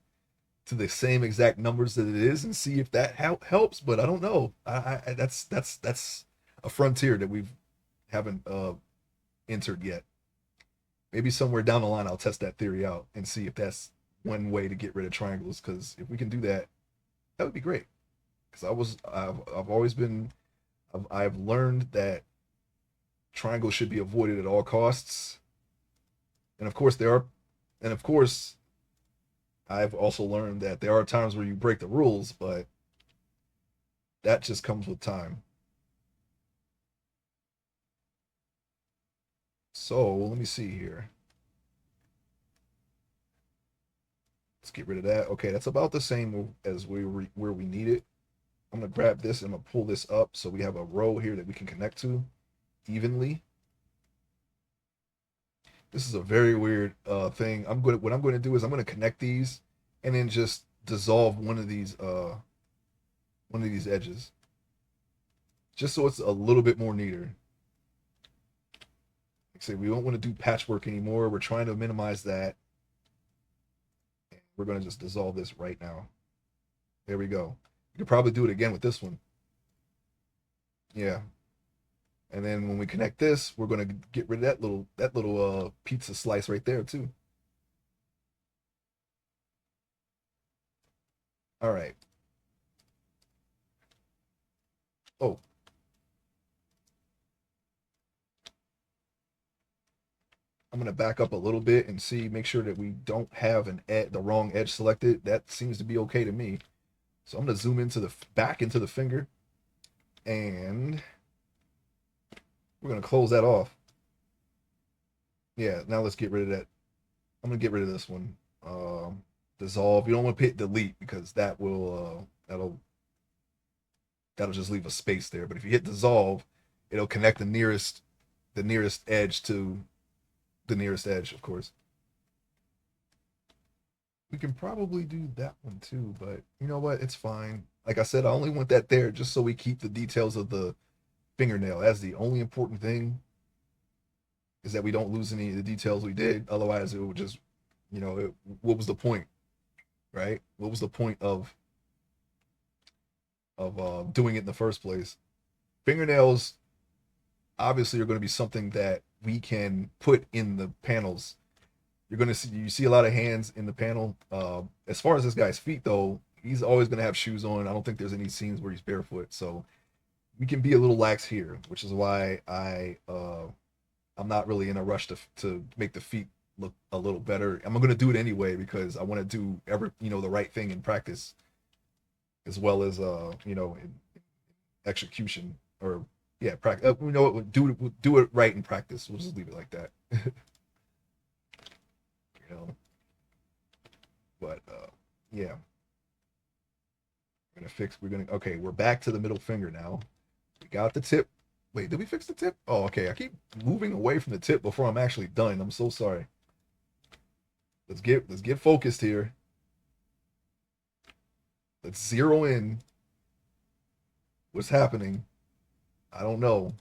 to the same exact numbers that it is and see if that helps. But I don't know. That's a frontier that we haven't entered yet. Maybe somewhere down the line I'll test that theory out and see if that's one way to get rid of triangles. Because if we can do that, that would be great. Because I've always been I've learned that triangles should be avoided at all costs. And of course there are, and of course I've also learned that there are times where you break the rules, but that just comes with time. So let me see here. Let's get rid of that. Okay, that's about the same as where we need it. I'm gonna grab this and I'm gonna pull this up so we have a row here that we can connect to evenly. This is a very weird thing. What I'm going to do is I'm going to connect these and then just dissolve one of these edges, just so it's a little bit more neater. Like I say, we don't want to do patchwork anymore. We're trying to minimize that. We're going to just dissolve this right now. There we go. You could probably do it again with this one. Yeah. And then when we connect this, we're going to get rid of that little pizza slice right there too. All right. Oh, I'm going to back up a little bit and make sure that we don't have the wrong edge selected. That seems to be okay to me. So I'm going to zoom into the back into the finger, and we're going to close that off. Yeah, now let's get rid of that. I'm going to get rid of this one. Dissolve. You don't want to hit delete because that'll just leave a space there. But if you hit dissolve, it'll connect the nearest edge to the nearest edge, of course. We can probably do that one too, but you know what? It's fine. Like I said, I only want that there just so we keep the details of the fingernail. That's the only important thing, is that we don't lose any of the details we did. Otherwise, it would just, what was the point, right? What was the point of doing it in the first place? Fingernails obviously are going to be something that we can put in the panels. You see a lot of hands in the panel. As far as this guy's feet though, he's always going to have shoes on. I don't think there's any scenes where he's barefoot, so we can be a little lax here, which is why I'm not really in a rush to make the feet look a little better. I'm going to do it anyway because I want to do the right thing in practice, as well as in execution, or yeah, practice. Do it right in practice. We'll just leave it like that. you know, but yeah, okay. We're back to the middle finger now. We got the tip. Wait, did we fix the tip? Oh, okay. I keep moving away from the tip before I'm actually done. I'm so sorry. Let's get focused here. Let's zero in. What's happening? I don't know.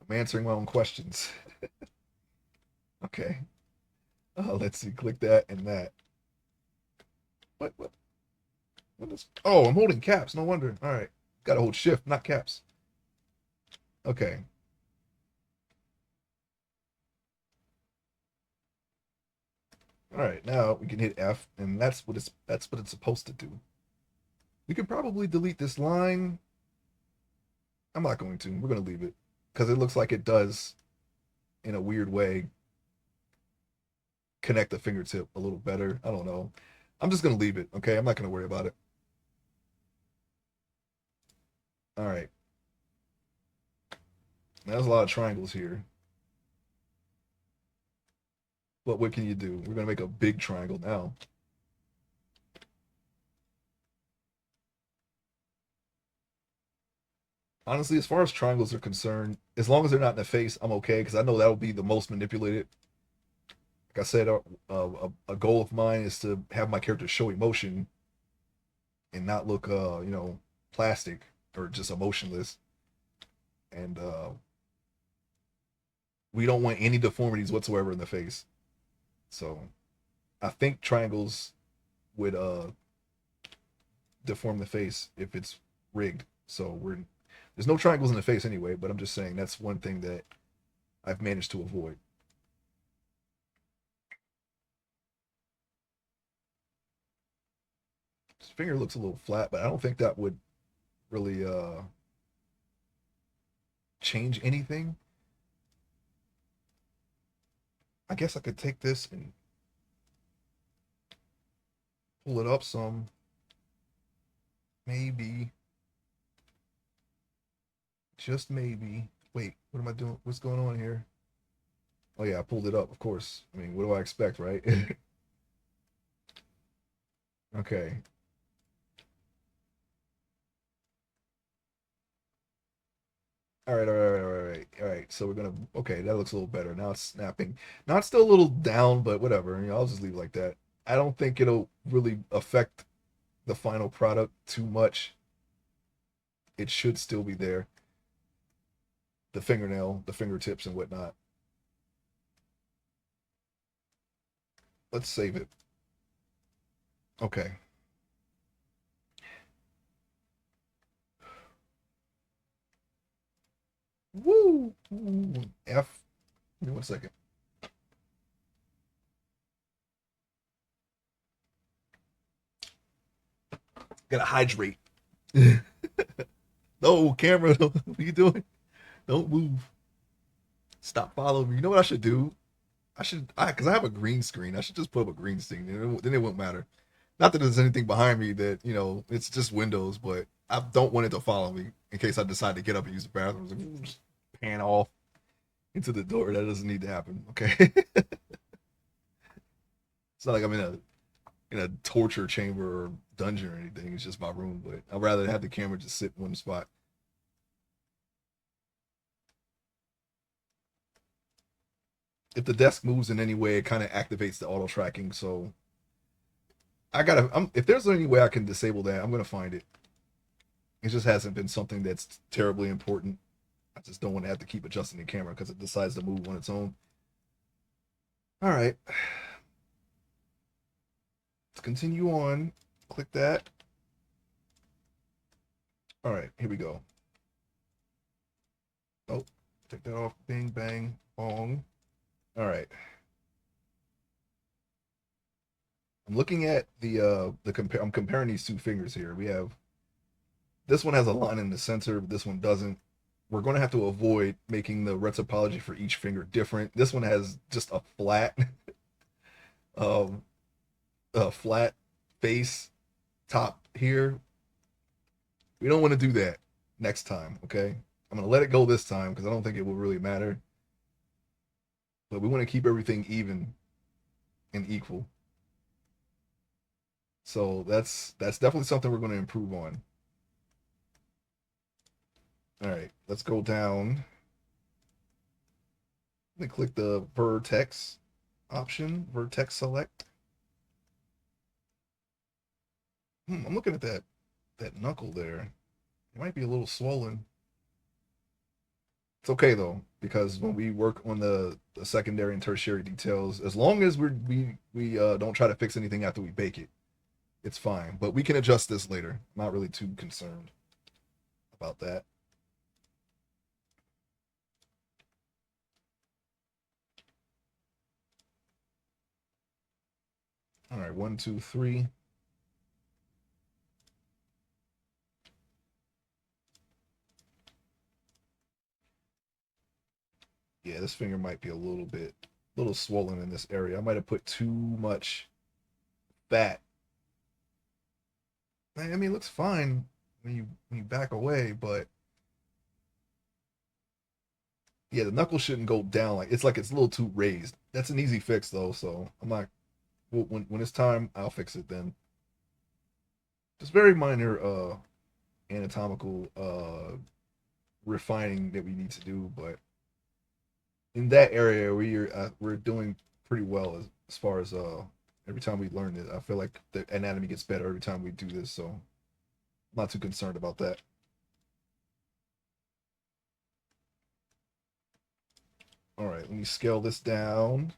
I'm answering my own questions. Okay. Let's see. Click that and that. What? What is? Oh, I'm holding caps. No wonder. All right. Got to hold shift, not caps. Okay. All right. Now we can hit F, and that's what it's supposed to do. We could probably delete this line. I'm not going to. We're going to leave it because it looks like it does, in a weird way, connect the fingertip a little better. I don't know. I'm just going to leave it. Okay. I'm not going to worry about it. All right. There's a lot of triangles here. But what can you do? We're going to make a big triangle now. Honestly, as far as triangles are concerned, as long as they're not in the face, I'm okay because I know that'll be the most manipulated. Like I said, a goal of mine is to have my character show emotion and not look, plastic or just emotionless. And we don't want any deformities whatsoever in the face. So I think triangles would deform the face if it's rigged. So there's no triangles in the face anyway, but I'm just saying that's one thing that I've managed to avoid. His finger looks a little flat, but I don't think that would really change anything. I guess I could take this and pull it up some. Maybe. Just maybe. Wait, what am I doing? What's going on here? Oh yeah, I pulled it up, of course. I mean, what do I expect, right? Okay. All right. So we're gonna. Okay, that looks a little better. Now it's snapping. Now it's still a little down, but whatever. You know, I'll just leave it like that. I don't think it'll really affect the final product too much. It should still be there. The fingernail, the fingertips, and whatnot. Let's save it. Okay. Woo! F. Give me 1 second. Gotta hydrate. No, camera. What are you doing? Don't move. Stop following me. You know what I should do? Because I have a green screen. I should just put up a green screen. Then it won't matter. Not that there's anything behind me that, it's just windows, but I don't want it to follow me in case I decide to get up and use the bathroom. Like, just pan off into the door. That doesn't need to happen. Okay. It's not like I'm in a torture chamber or dungeon or anything. It's just my room, but I'd rather have the camera just sit in one spot. If the desk moves in any way, it kind of activates the auto tracking. So if there's any way I can disable that, I'm gonna find it. It just hasn't been something that's terribly important. I just don't want to have to keep adjusting the camera because it decides to move on its own. All right, let's continue on. Click that. All right, here we go. Oh, take that off. Bing, bang, bong. All right. I'm looking at I'm comparing these two fingers here. We have this one has a line in the center, but this one doesn't. We're going to have to avoid making the red topology for each finger different. This one has just um, a flat face top here. We don't want to do that next time, okay? I'm gonna let it go this time because I don't think it will really matter. But we want to keep everything even and equal. So that's definitely something we're going to improve on. All right, let's go down. Let me click the vertex option, vertex select. I'm looking at that knuckle there. It might be a little swollen. It's okay though, because when we work on the secondary and tertiary details, as long as we don't try to fix anything after we bake it, it's fine. But we can adjust this later. I'm not really too concerned about that. All right, 1, 2, 3. Yeah, this finger might be a little swollen in this area. I might have put too much fat. I mean, it looks fine when you back away, but yeah, the knuckle shouldn't go down like it's a little too raised. That's an easy fix though, so I'm not. When it's time, I'll fix it then. Just very minor anatomical refining that we need to do, but in that area we're doing pretty well as far as every time we learn it. I feel like the anatomy gets better every time we do this, so I'm not too concerned about that. All right, let me scale this down.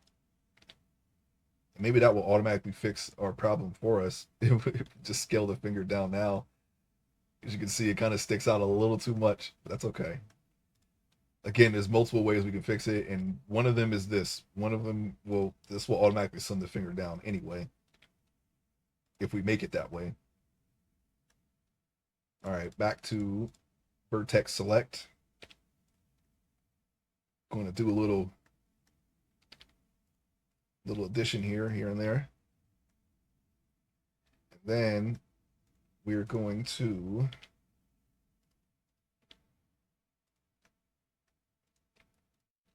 Maybe that will automatically fix our problem for us. If we just scale the finger down now. As you can see, it kind of sticks out a little too much. But that's okay. Again, there's multiple ways we can fix it, and one of them is this. One of them will this will automatically send the finger down anyway, if we make it that way. All right, back to vertex select. Going to do a little addition here and there. And then we're going to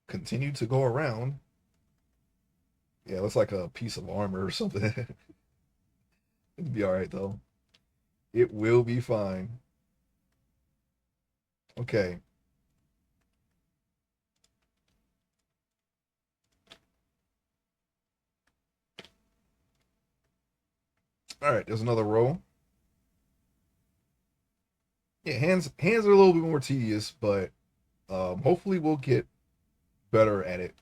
continue to go around. Yeah, it looks like a piece of armor or something. It'll be all right though. It will be fine. Okay. All right, there's another row. Yeah, hands are a little bit more tedious, but hopefully we'll get better at it,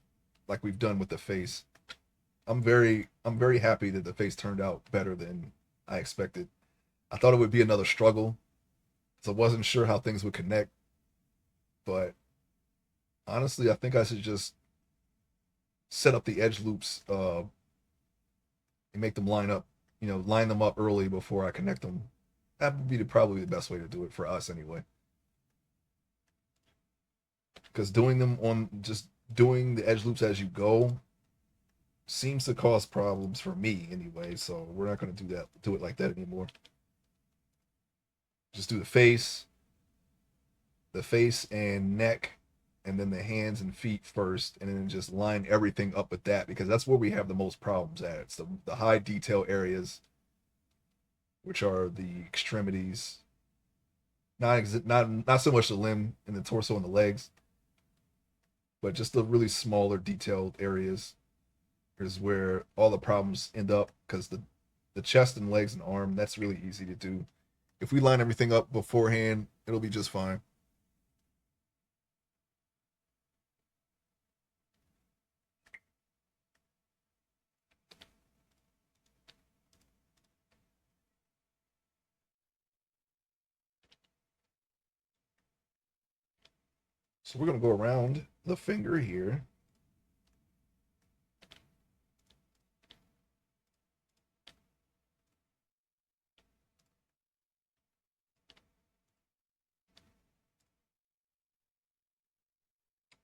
like we've done with the face. I'm very happy that the face turned out better than I expected. I thought it would be another struggle, so I wasn't sure how things would connect. But honestly, I think I should just set up the edge loops and make them line up. Line them up early before I connect them. That would be probably the best way to do it for us anyway. Because doing the edge loops as you go seems to cause problems for me anyway. So we're not going to do it like that anymore. Just do the face and neck, and then the hands and feet first, and then just line everything up with that, because that's where we have the most problems at. It's the high detail areas, which are the extremities. Not so much the limb and the torso and the legs, but just the really smaller detailed areas is where all the problems end up, because the chest and legs and arm, that's really easy to do. If we line everything up beforehand, it'll be just fine. So we're going to go around the finger here.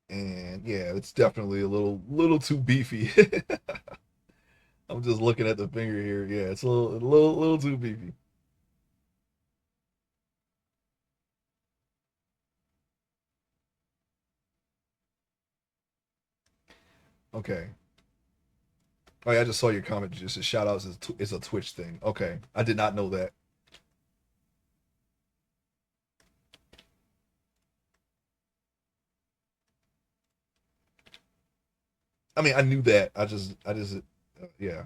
And yeah, it's definitely a little too beefy. I'm just looking at the finger here. Yeah, it's a little too beefy. Okay. Oh yeah, I just saw your comment. Just a shout outs is a Twitch thing. Okay, I did not know that. I mean, I knew that. Yeah.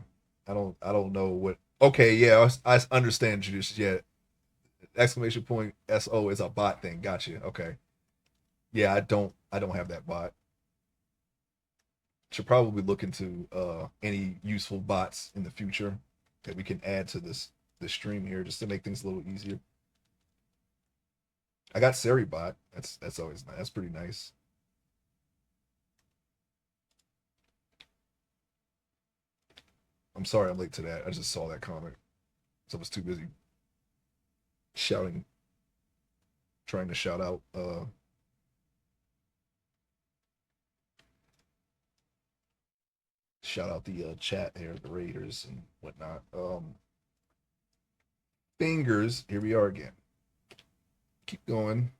I don't know what. Okay, yeah, I understand, Judas. Yeah, exclamation point SO is a bot thing. Gotcha. Okay. Yeah, I don't have that bot. Should probably look into any useful bots in the future that we can add to this stream here, just to make things a little easier. I got Seri bot. That's always nice. That's pretty nice. I'm sorry I'm late to that. I just saw that comment, so I was too busy shouting, trying to shout out the chat here, the Raiders and whatnot. Fingers. Here we are again. Keep going.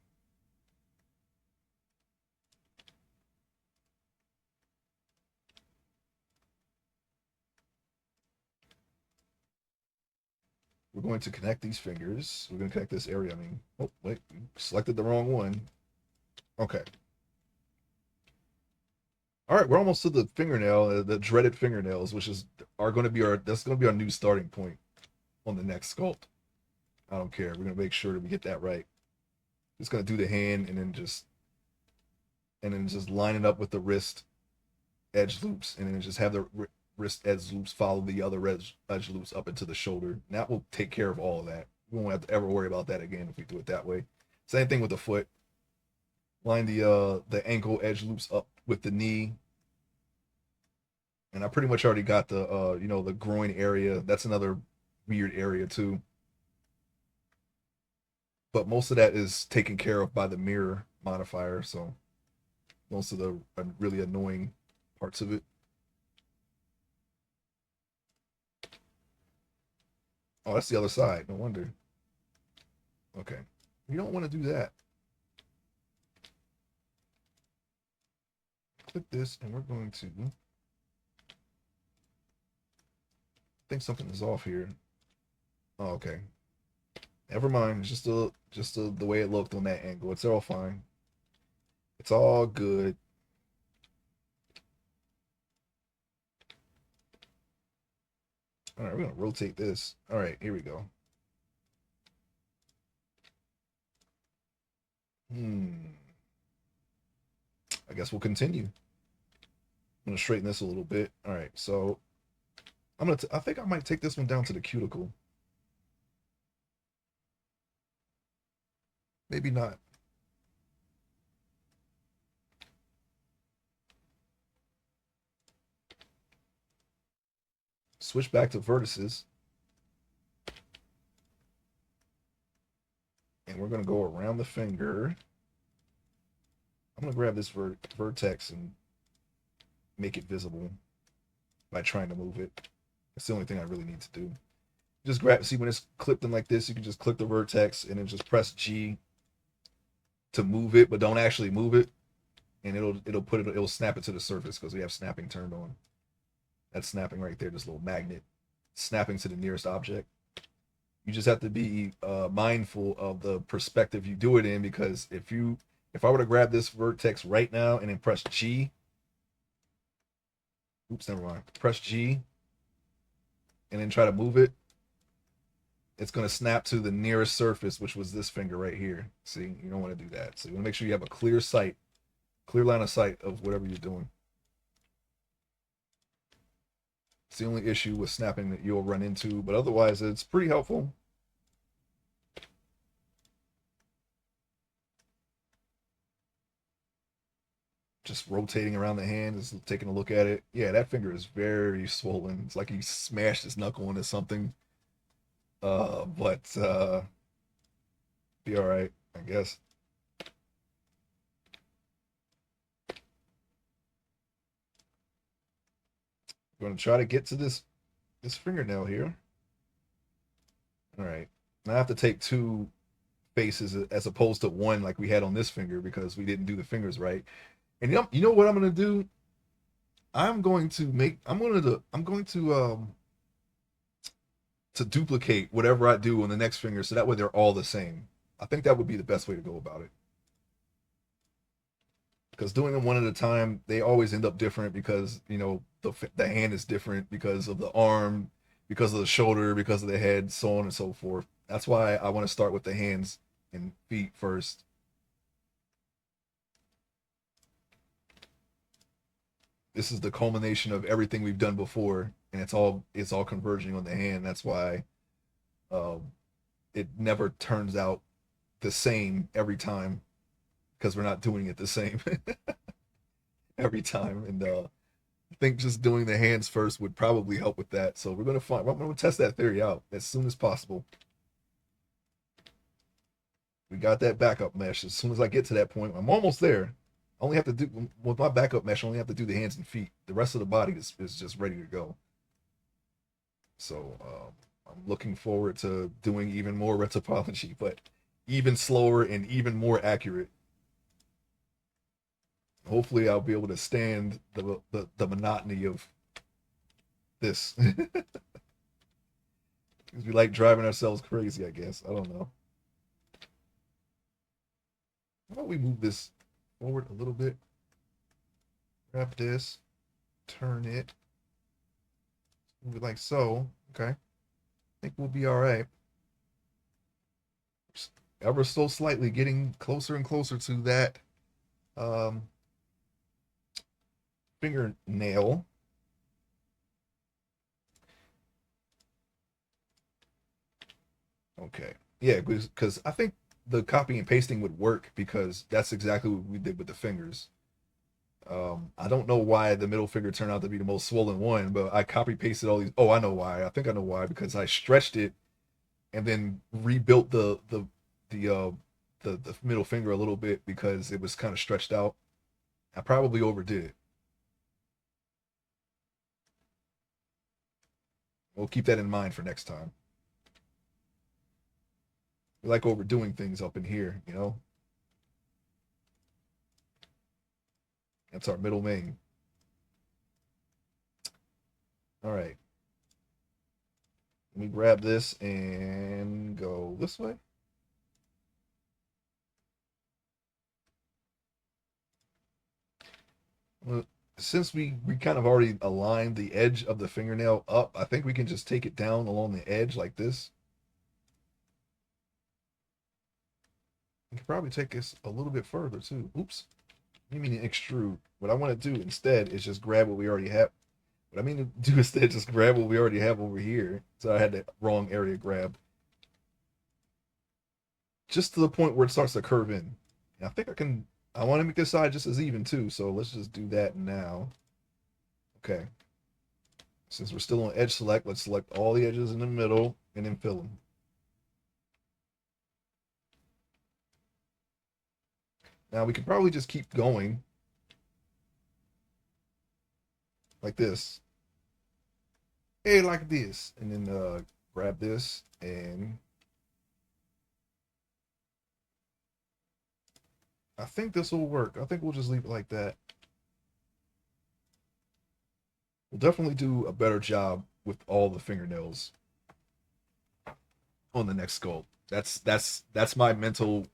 We're going to connect these fingers. We're going to connect this area. I mean, oh wait, selected the wrong one. Okay. All right, we're almost to the fingernail, the dreaded fingernails, which is are going to be our that's going to be our new starting point on the next sculpt. I don't care. We're going to make sure that we get that right. Just going to do the hand and then just line it up with the wrist edge loops, and then just have the wrist edge loops follow the other edge loops up into the shoulder. And that will take care of all of that. We won't have to ever worry about that again if we do it that way. Same thing with the foot. Line the ankle edge loops up with the knee. And I pretty much already got the the groin area. That's another weird area too. But most of that is taken care of by the mirror modifier, so most of the really annoying parts of it. Oh, that's the other side. No wonder. Okay. We don't want to do that. Click this, and we're going to. I think something is off here. Oh, okay. Never mind. It's just the way it looked on that angle. It's all fine. It's all good. All right, we're gonna rotate this. All right, here we go. I guess we'll continue. I'm gonna straighten this a little bit. All right, so I think I might take this one down to the cuticle. Maybe not. Switch back to vertices. And we're going to go around the finger. I'm going to grab this vertex and make it visible by trying to move it. That's the only thing I really need to do. Just grab, see when it's clipped in like this, you can just click the vertex and then just press G to move it, but don't actually move it. And it'll snap it to the surface because we have snapping turned on. That's snapping right there, this little magnet snapping to the nearest object. You just have to be mindful of the perspective you do it in, because if I were to grab this vertex right now and then press G, oops, never mind, press G and then try to move it, it's going to snap to the nearest surface, which was this finger right here. See, you don't want to do that. So you want to make sure you have a clear line of sight of whatever you're doing. It's the only issue with snapping that you'll run into, but otherwise it's pretty helpful. Just rotating around the hand, just taking a look at it. Yeah, that finger is very swollen. It's like he smashed his knuckle into something. But be all right, I guess. I'm going to try to get to this fingernail here. All right. Now I have to take two faces as opposed to one like we had on this finger because we didn't do the fingers right. And you know what I'm going to do? I'm going to duplicate whatever I do on the next finger so that way they're all the same. I think that would be the best way to go about it. Because doing them one at a time, they always end up different because the hand is different because of the arm, because of the shoulder, because of the head, so on and so forth. That's why I want to start with the hands and feet first. This is the culmination of everything we've done before, and it's all converging on the hand. That's why it never turns out the same every time because we're not doing it the same every time. And I think just doing the hands first would probably help with that. So I'm gonna test that theory out as soon as possible. We got that backup mesh. As soon as I get to that point, I'm almost there. I only have to do with my backup mesh. I only have to do the hands and feet. The rest of the body is just ready to go. So I'm looking forward to doing even more retopology, but even slower and even more accurate. Hopefully, I'll be able to stand the monotony of this. Because we like driving ourselves crazy, I guess. I don't know. How about we move this forward a little bit? Grab this, turn it, move it like so. Okay. I think we'll be all right. Ever so slightly getting closer and closer to that fingernail. Okay. Yeah, because I think the copy and pasting would work because that's exactly what we did with the fingers. I don't know why the middle finger turned out to be the most swollen one, but I copy pasted all these. Oh, I know why. I think I know why because I stretched it and then rebuilt the the middle finger a little bit because it was kind of stretched out. I probably overdid it. We'll keep that in mind for next time. We like overdoing things up in here, you know. That's our middle main. All right. Let me grab this and go this way. Well, since we kind of already aligned the edge of the fingernail up, I think we can just take it down along the edge like this. We could probably take this a little bit further too. Oops. You mean to extrude. What I want to do instead is just grab what we already have. What I mean to do instead is just grab what we already have over here. So I had the wrong area grabbed. Just to the point where it starts to curve in. And I think I can, I want to make this side just as even too. So let's just do that now. Okay. Since we're still on edge select, let's select all the edges in the middle and then fill them. Now we could probably just keep going like this. Hey, like this. And then grab this and I think this will work. I think we'll just leave it like that. We'll definitely do a better job with all the fingernails on the next sculpt. That's my mental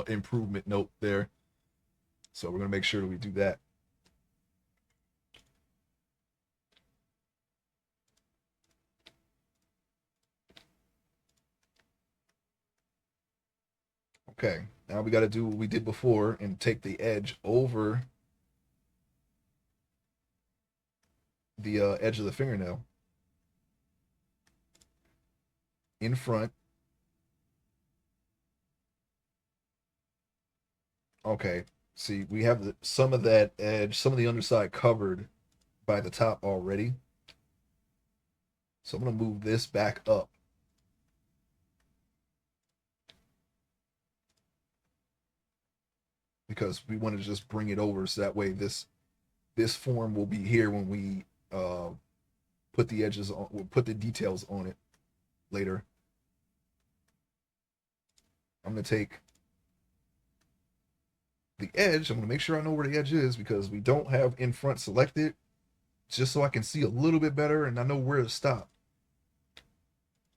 improvement note there. So we're gonna make sure that we do that. Okay, now we got to do what we did before and take the edge over the edge of the fingernail in front. Okay, see, we have some of that edge, some of the underside covered by the top already. So I'm gonna move this back up. Because we want to just bring it over so that way this form will be here when we put the edges on, we'll put the details on it later. I'm gonna take the edge. I'm gonna make sure I know where the edge is because we don't have in front selected, just so I can see a little bit better and I know where to stop.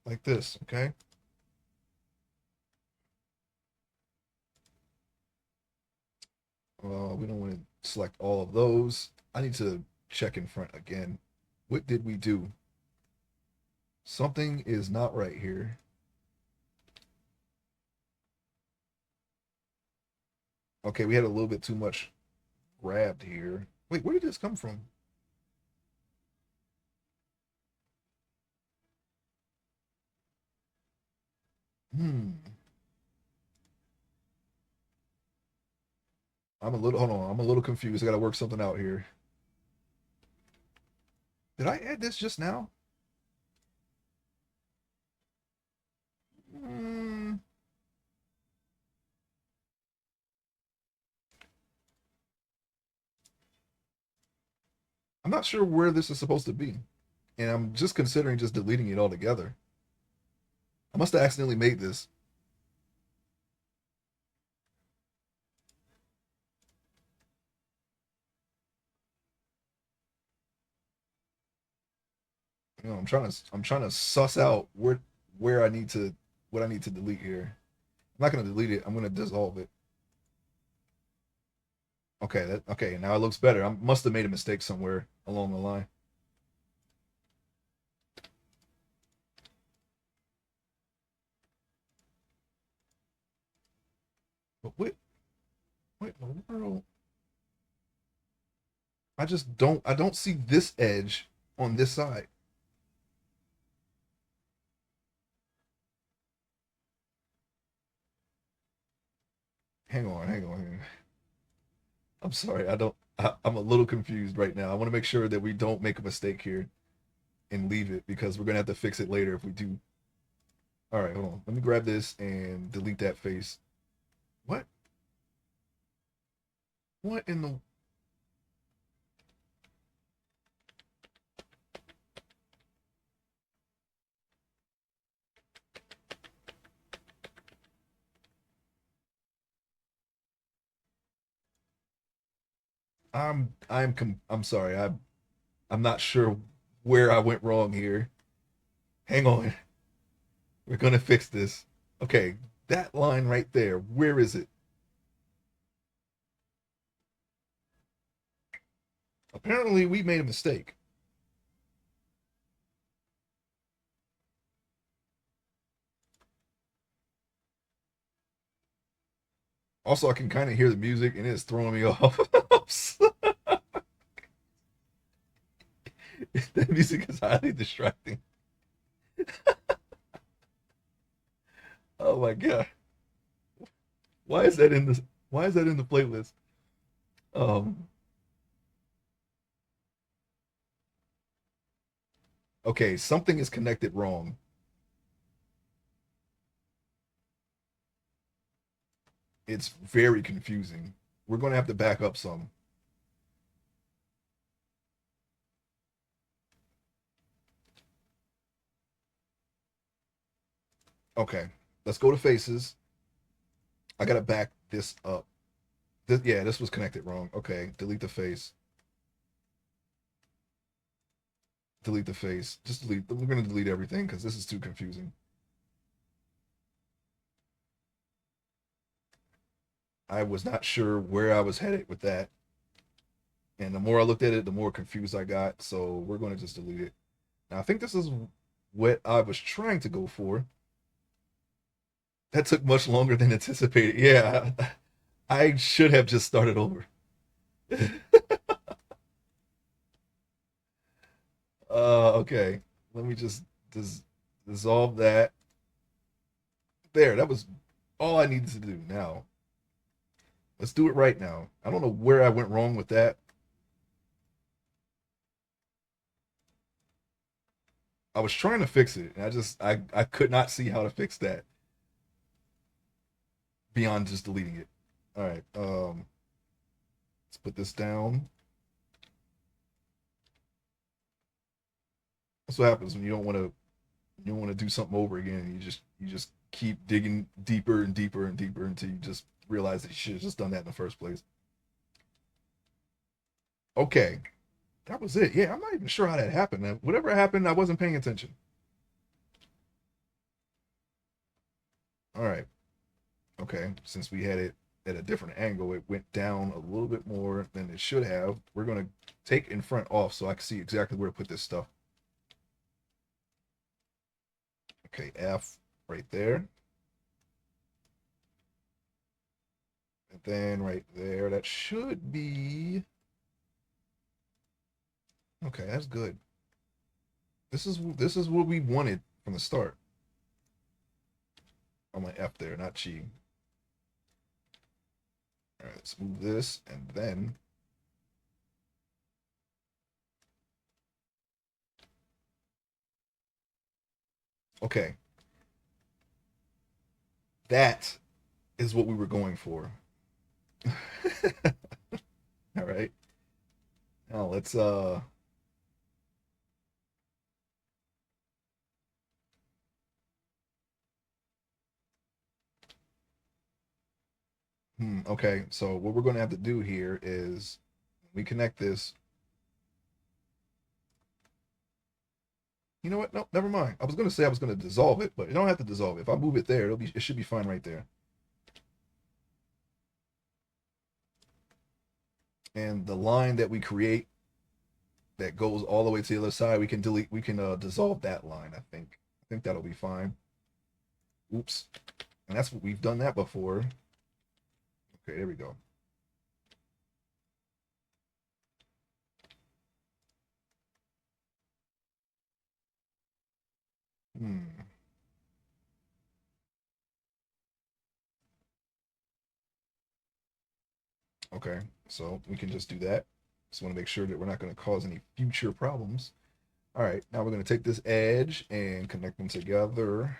Like this, okay? We don't want to select all of those. I need to check in front again. What did we do? Something is not right here. Okay, we had a little bit too much grabbed here. Wait, where did this come from? Hmm. I'm a little, hold on. I'm a little confused. I got to work something out here. Did I add this just now? Hmm. I'm not sure where this is supposed to be. And I'm just considering just deleting it altogether. I must have accidentally made this. You know, I'm trying to suss out where I need to what I need to delete here. I'm not gonna delete it. I'm gonna dissolve it. Okay, okay. Now it looks better. I must have made a mistake somewhere along the line. But what in the world? I don't see this edge on this side. Hang on, hang on. I'm sorry. I'm a little confused right now. I want to make sure that we don't make a mistake here and leave it because we're gonna have to fix it later if we do. All right, hold on. Let me grab this and delete that face. What? What in the? I'm sorry. I'm not sure where I went wrong here. Hang on. We're gonna fix this. Okay, that line right there. Where is it? Apparently, we made a mistake. Also, I can kind of hear the music and it's throwing me off. That music is highly distracting. Oh my god. Why is that in this? Why is that in the playlist? Um. Okay, something is connected wrong. It's very confusing. We're going to have to back up some. Okay, let's go to faces. I gotta back this up. Yeah, this was connected wrong. Okay, delete the face. Delete the face. Just delete. We're gonna delete everything because this is too confusing. I was not sure where I was headed with that, and the more I looked at it, the more confused I got. So we're going to just delete it. Now I think this is what I was trying to go for. That took much longer than anticipated. Yeah, I should have just started over. Okay. Let me just dissolve that. There, that was all I needed to do. Now, let's do it right now. I don't know where I went wrong with that. I was trying to fix it, and I could not see how to fix that beyond just deleting it. All right. Let's put this down. That's what happens when you don't want to do something over again. You just keep digging deeper and deeper and deeper until you just realize that you should have just done that in the first place. Okay, that was it. Yeah, I'm not even sure how that happened. Whatever happened, I wasn't paying attention. All right. Okay. Since we had it at a different angle, it went down a little bit more than it should have. We're going to take in front off so I can see exactly where to put this stuff. Okay, F right there. And then right there, that should be okay. That's good. This is what we wanted from the start. I'm like F there, not G. All right, let's move this and then okay. That is what we were going for. All right. Now let's okay. So what we're going to have to do here is we connect this. You know what? No, never mind. I was going to say I was going to dissolve it, but you don't have to dissolve it. If I move it there, it should be fine right there. And the line that we create that goes all the way to the other side, we can delete. We can dissolve that line. I think that'll be fine. Oops. And that's what we've done that before. Okay, there we go. Hmm. Okay, so we can just do that. Just want to make sure that we're not going to cause any future problems. All right, now we're going to take this edge and connect them together.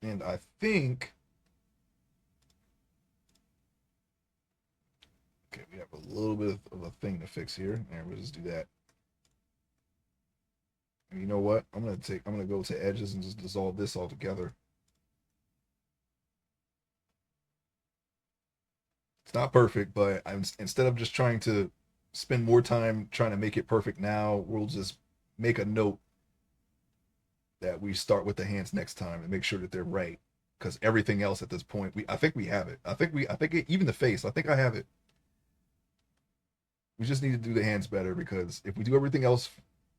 And I think, okay, we have a little bit of a thing to fix here. And we'll just do that. And you know what? I'm gonna go to edges and just dissolve this all together. It's not perfect, but instead of just trying to spend more time trying to make it perfect now, we'll just make a note that we start with the hands next time and make sure that they're right. Because everything else at this point, I think we have it. I think even the face, I think I have it. We just need to do the hands better because if we do everything else,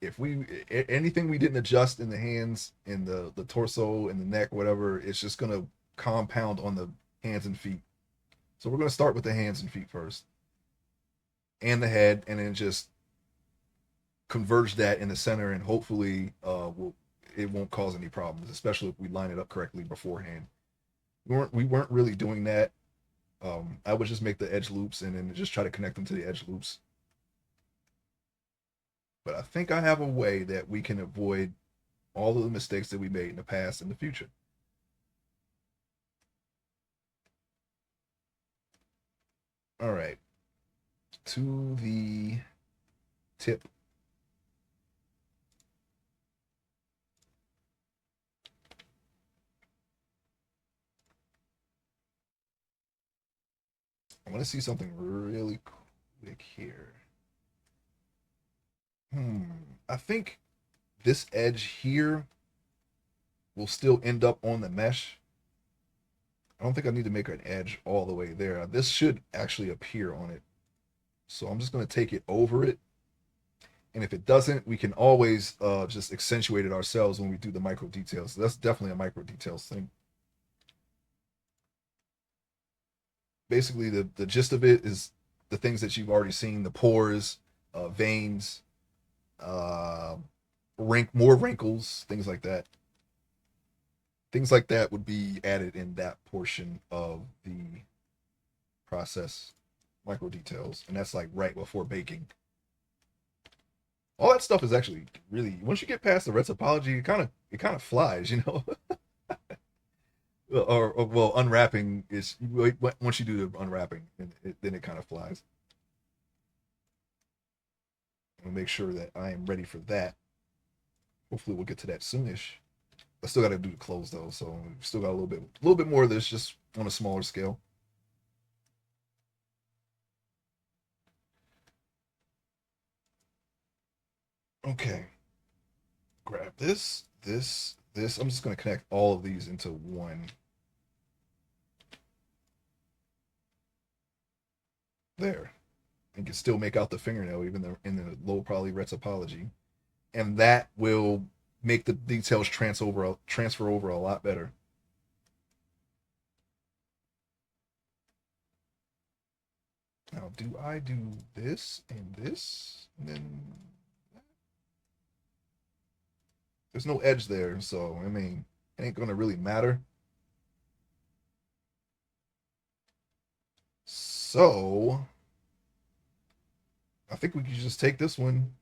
if we anything we didn't adjust in the hands, in the torso, in the neck, whatever, it's just gonna compound on the hands and feet. So we're gonna start with the hands and feet first, and the head, and then just converge that in the center, and hopefully, it won't cause any problems, especially if we line it up correctly beforehand. We weren't really doing that. I would just make the edge loops and then just try to connect them to the edge loops. But I think I have a way that we can avoid all of the mistakes that we made in the past and the future. All right, to the tip. I want to see something really quick here. Hmm. I think this edge here will still end up on the mesh. I don't think I need to make an edge all the way there. This should actually appear on it. So I'm just going to take it over it. And if it doesn't, we can always just accentuate it ourselves when we do the micro details. So that's definitely a micro details thing. Basically, the gist of it is the things that you've already seen: the pores, veins, uh, more wrinkles, things like that. Things like that would be added in that portion of the process, micro details, and that's like right before baking. All that stuff is actually really, once you get past the red topology, it kind of flies, you know. Or well, unwrapping is once you do the unwrapping, then it kind of flies. I'll make sure that I am ready for that. Hopefully, we'll get to that soonish. I still got to do the close though, so we still got a little bit more of this, just on a smaller scale. Okay, grab this. I'm just gonna connect all of these into one. There, and can still make out the fingernail even in the low poly retopology, and that will make the details transfer over a lot better. Now, do I do this and this, and then there's no edge there, so I mean, it ain't gonna really matter. So I think we could just take this one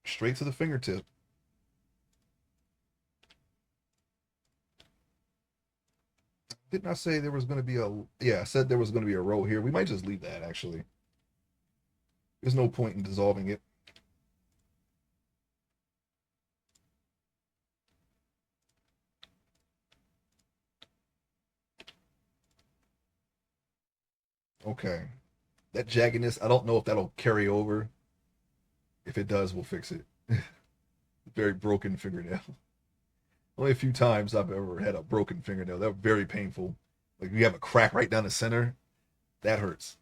straight to the fingertip. Didn't I say there was going to be a? Yeah, I said there was going to be a row here. We might just leave that actually. There's no point in dissolving it. Okay. That jaggedness, I don't know if that'll carry over. If it does, we'll fix it. Very broken fingernail. Only a few times I've ever had a broken fingernail. They're very painful. Like you have a crack right down the center. That hurts.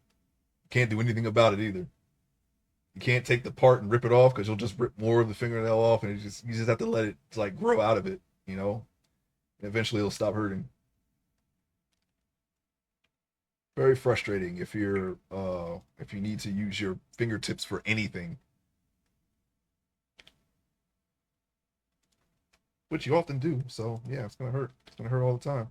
Can't do anything about it either. You can't take the part and rip it off because you'll just rip more of the fingernail off, and you just have to let it like grow out of it. You know, and eventually it'll stop hurting. Very frustrating if you need to use your fingertips for anything, which you often do. So yeah, it's gonna hurt. It's gonna hurt all the time.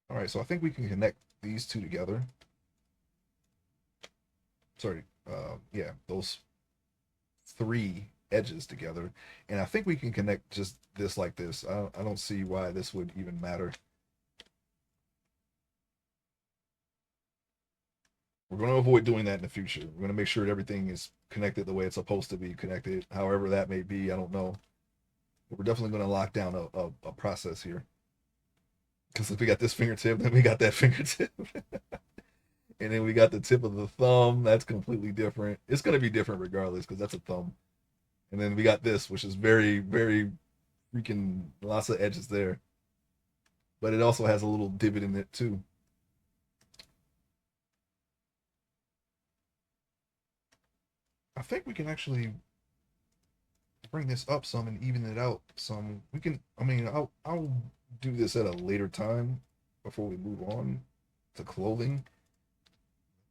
All right, so I think we can connect these two together. Sorry, yeah, those three edges together, and I think we can connect just this like this. I don't see why this would even matter. We're going to avoid doing that in the future. We're going to make sure that everything is connected the way it's supposed to be connected, however that may be. I don't know. But we're definitely going to lock down a process here. Because if we got this fingertip, then we got that fingertip. And then we got the tip of the thumb. That's completely different. It's going to be different regardless because that's a thumb. And then we got this, which is very, very freaking lots of edges there. But it also has a little divot in it too. I think we can actually bring this up some and even it out some. We can. I mean, I'll do this at a later time before we move on to clothing.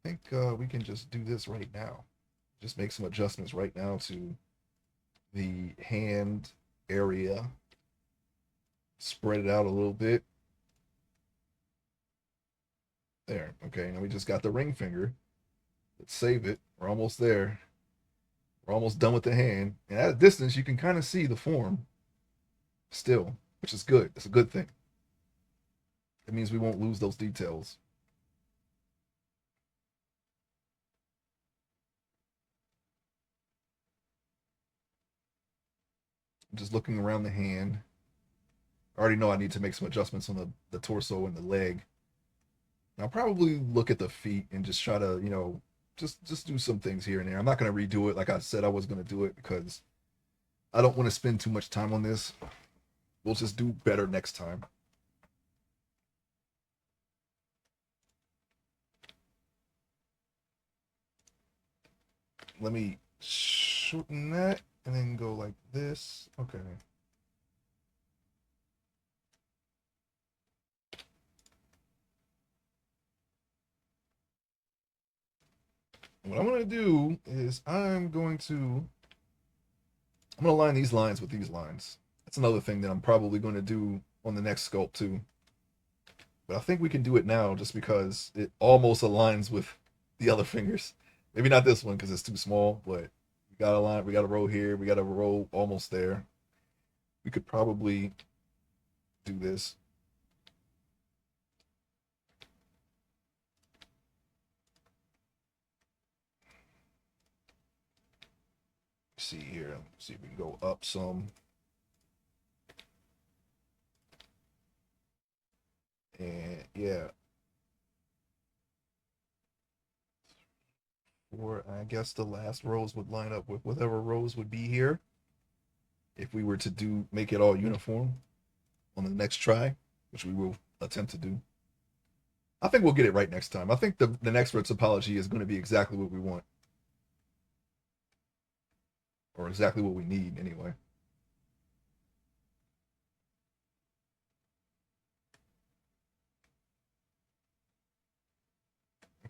I think we can just do this right now. Just make some adjustments right now to the hand area. Spread it out a little bit. There. Okay. Now we just got the ring finger. Let's save it. We're almost there. We're almost done with the hand. And at a distance, you can kind of see the form still, which is good. It's a good thing. It means we won't lose those details. Just looking around the hand. I already know I need to make some adjustments on the torso and the leg. I'll probably look at the feet and just try to, just do some things here and there. I'm not gonna redo it like I said I was gonna do it because I don't want to spend too much time on this. We'll just do better next time. Let me shorten that and then go like this. Okay. What I'm gonna do is I'm gonna line these lines with these lines. That's another thing that I'm probably going to do on the next sculpt too. But I think we can do it now just because it almost aligns with the other fingers. Maybe not this one because it's too small, but we got a line, we got a row here, we got a row almost there. We could probably do this. See here, see if we can go up some. And yeah, or I guess the last rows would line up with whatever rows would be here if we were to do make it all uniform on the next try, which we will attempt to do. I think we'll get it right next time. I think the next topology is going to be exactly what we want, or exactly what we need anyway.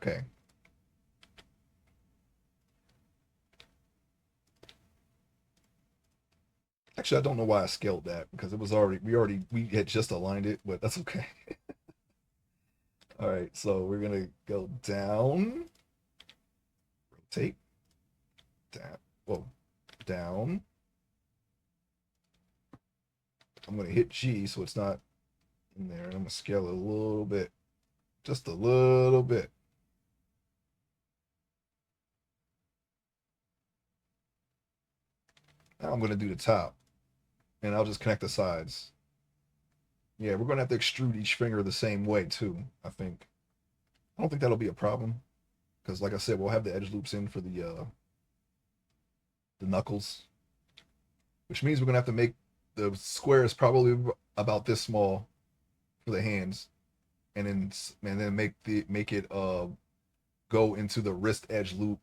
Okay. Actually, I don't know why I scaled that because it was we had just aligned it, but that's okay. All right, so we're gonna go down, rotate, down, whoa, down. I'm gonna hit G so it's not in there, and I'm gonna scale it a little bit, just a little bit. Now I'm gonna do the top, and I'll just connect the sides. Yeah, we're gonna have to extrude each finger the same way too, I think. I don't think that'll be a problem because, like I said, we'll have the edge loops in for the knuckles, which means we're gonna have to make the square is probably about this small for the hands, and then make it go into the wrist edge loop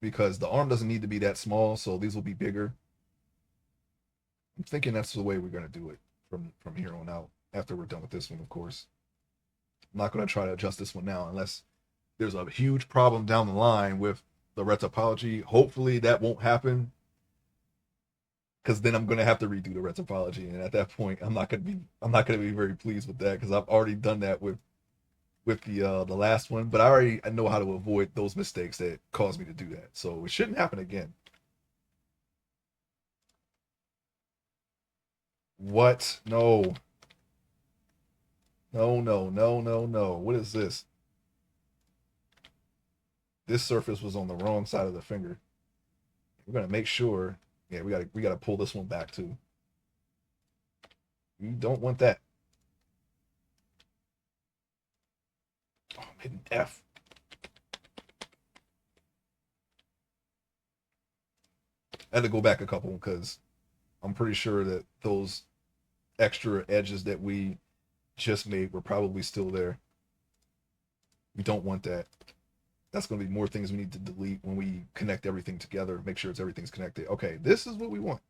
because the arm doesn't need to be that small, so these will be bigger. I'm thinking that's the way we're gonna do it from here on out. After we're done with this one, of course. I'm not gonna try to adjust this one now unless there's a huge problem down the line with the red topology. Hopefully that won't happen because then I'm gonna have to redo the red topology, and at that point, I'm not gonna be very pleased with that because I've already done that with the last one, but I know how to avoid those mistakes that caused me to do that, so it shouldn't happen again. What? No, no, no, no, no, no. What is this? This surface was on the wrong side of the finger. We're gonna make sure. Yeah, we gotta pull this one back too. You don't want that. Oh, I'm hitting F. I had to go back a couple because I'm pretty sure that those extra edges that we just made were probably still there. We don't want that. That's going to be more things we need to delete when we connect everything together. Make sure everything's connected. Okay, this is what we want.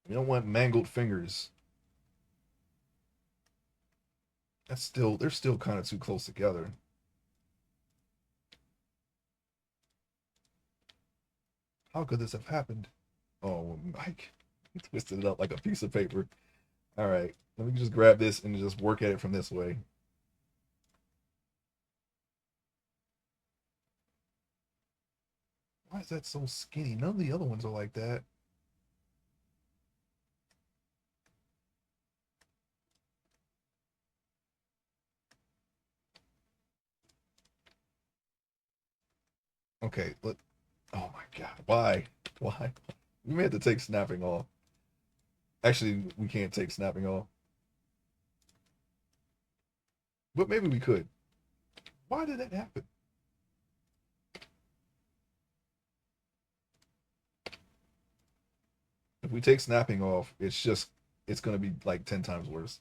We don't want mangled fingers. They're still kind of too close together. How could this have happened? Oh, Mike, he twisted it up like a piece of paper. All right, let me just grab this and just work at it from this way. Why is that so skinny? None of the other ones are like that. Okay, look. Oh my God, why? Why? We may have to take snapping off. Actually, we can't take snapping off, but maybe we could. Why did that happen? If we take snapping off, it's gonna be like 10 times worse.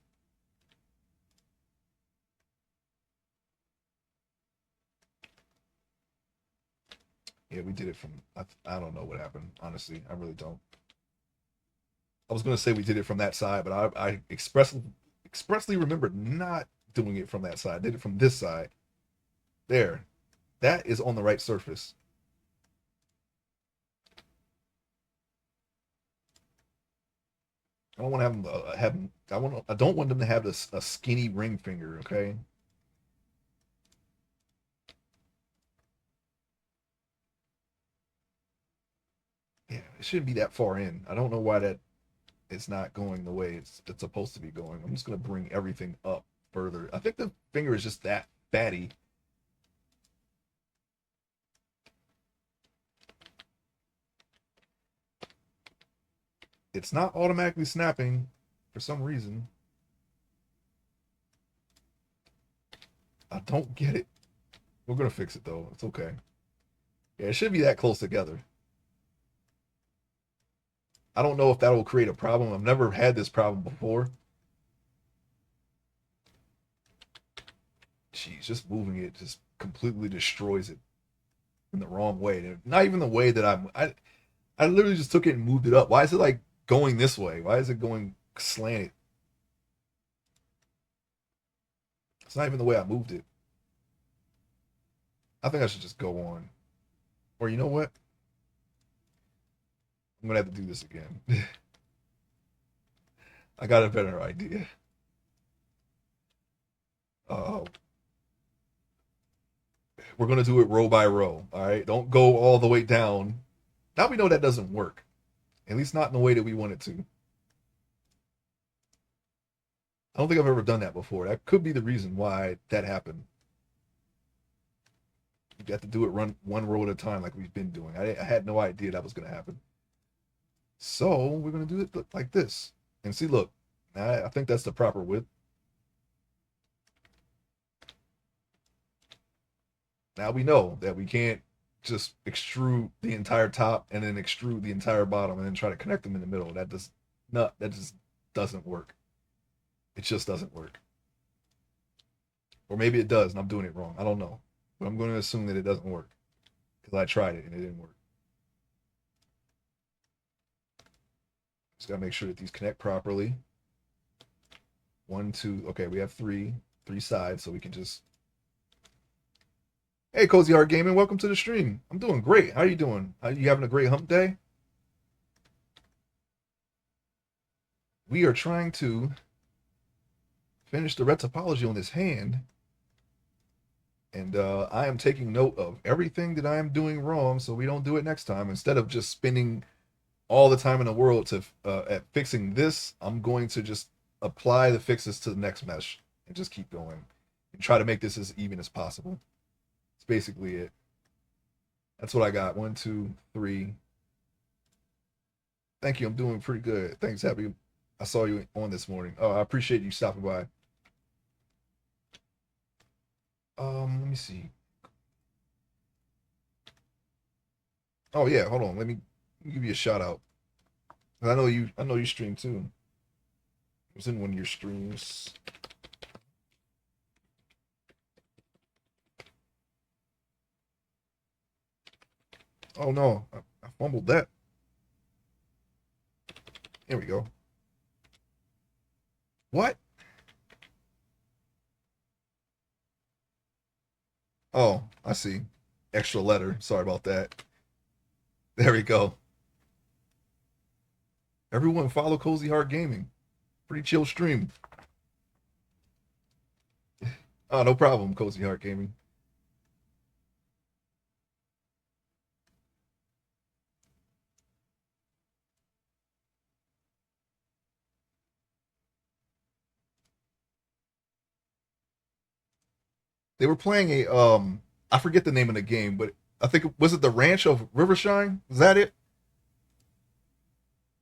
Yeah, we did it from. I don't know what happened. Honestly, I really don't. I was gonna say we did it from that side, but I expressly remembered not doing it from that side. I did it from this side. There, that is on the right surface. I don't want to have them I don't want them to have a skinny ring finger. Okay. Yeah, it shouldn't be that far in. I don't know why that it's not going the way it's supposed to be going. I'm just gonna bring everything up further. I think the finger is just that fatty. It's not automatically snapping for some reason. I don't get it. We're gonna fix it though. It's okay. Yeah, it should be that close together. I don't know if that will create a problem. I've never had this problem before. Jeez, just moving it just completely destroys it in the wrong way. Not even the way that I literally just took it and moved it up. Why is it like going this way? Why is it going slanted? It's not even the way I moved it. I think I should just go on. Or you know what? I'm gonna have to do this again. I got a better idea. Uh, we're gonna do it row by row. All right, don't go all the way down. Now we know that doesn't work. At least not in the way that we want it to. I don't think I've ever done that before. That could be the reason why that happened. You got to do it run one row at a time like we've been doing. I had no idea that was gonna happen. So we're gonna do it like this. And see, look, I think that's the proper width. Now we know that we can't just extrude the entire top and then extrude the entire bottom and then try to connect them in the middle. That just doesn't work. It just doesn't work. Or maybe it does and I'm doing it wrong. I don't know. but I'm going to assume that it doesn't work because I tried it and it didn't work. Just gotta make sure that these connect properly. One, two. Okay, we have three sides, so we can just. Hey, Cozy Heart Gaming, welcome to the stream. I'm doing great. How are you doing? Are you having a great hump day? We are trying to finish the red topology on this hand, and I am taking note of everything that I am doing wrong, so we don't do it next time. Instead of just spending all the time in the world to at fixing this, I'm going to just apply the fixes to the next mesh and just keep going and try to make this as even as possible. That's basically it. That's what I got. One, two, three. Thank you. I'm doing pretty good. Thanks. Happy. I saw you on this morning. Oh, I appreciate you stopping by. Let me see. Oh yeah, hold on. Let me give you a shout out. I know you. I know you stream too. I was in one of your streams. Oh no, I fumbled that. Here we go. What? Oh, I see. Extra letter. Sorry about that. There we go. Everyone follow Cozy Heart Gaming. Pretty chill stream. Oh, no problem, Cozy Heart Gaming. They were playing a I forget the name of the game, but I think was it the Ranch of Rivershine? Is that it?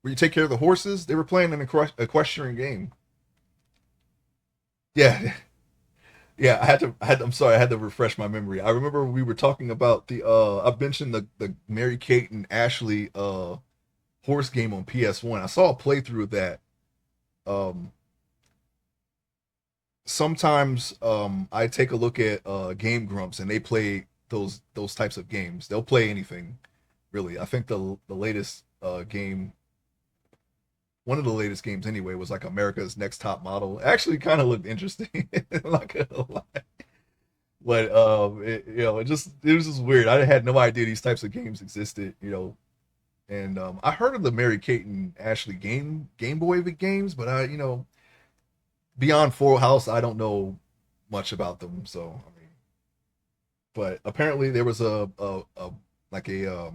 Where you take care of the horses? They were playing an equestrian game. Yeah, yeah. I'm sorry. I had to refresh my memory. I remember we were talking about the. I mentioned the Mary Kate and Ashley horse game on PS1. I saw a playthrough of that. Um, Sometimes I take a look at Game Grumps and they play those types of games. They'll play anything, really. I think the latest game, one of the latest games anyway, was like America's Next Top Model. It actually kind of looked interesting. Not gonna lie, but it was just weird. I had no idea these types of games existed. And I heard of the Mary Kate and Ashley Game Boy games, but beyond Full House, I don't know much about them. So I mean, but apparently there was a like a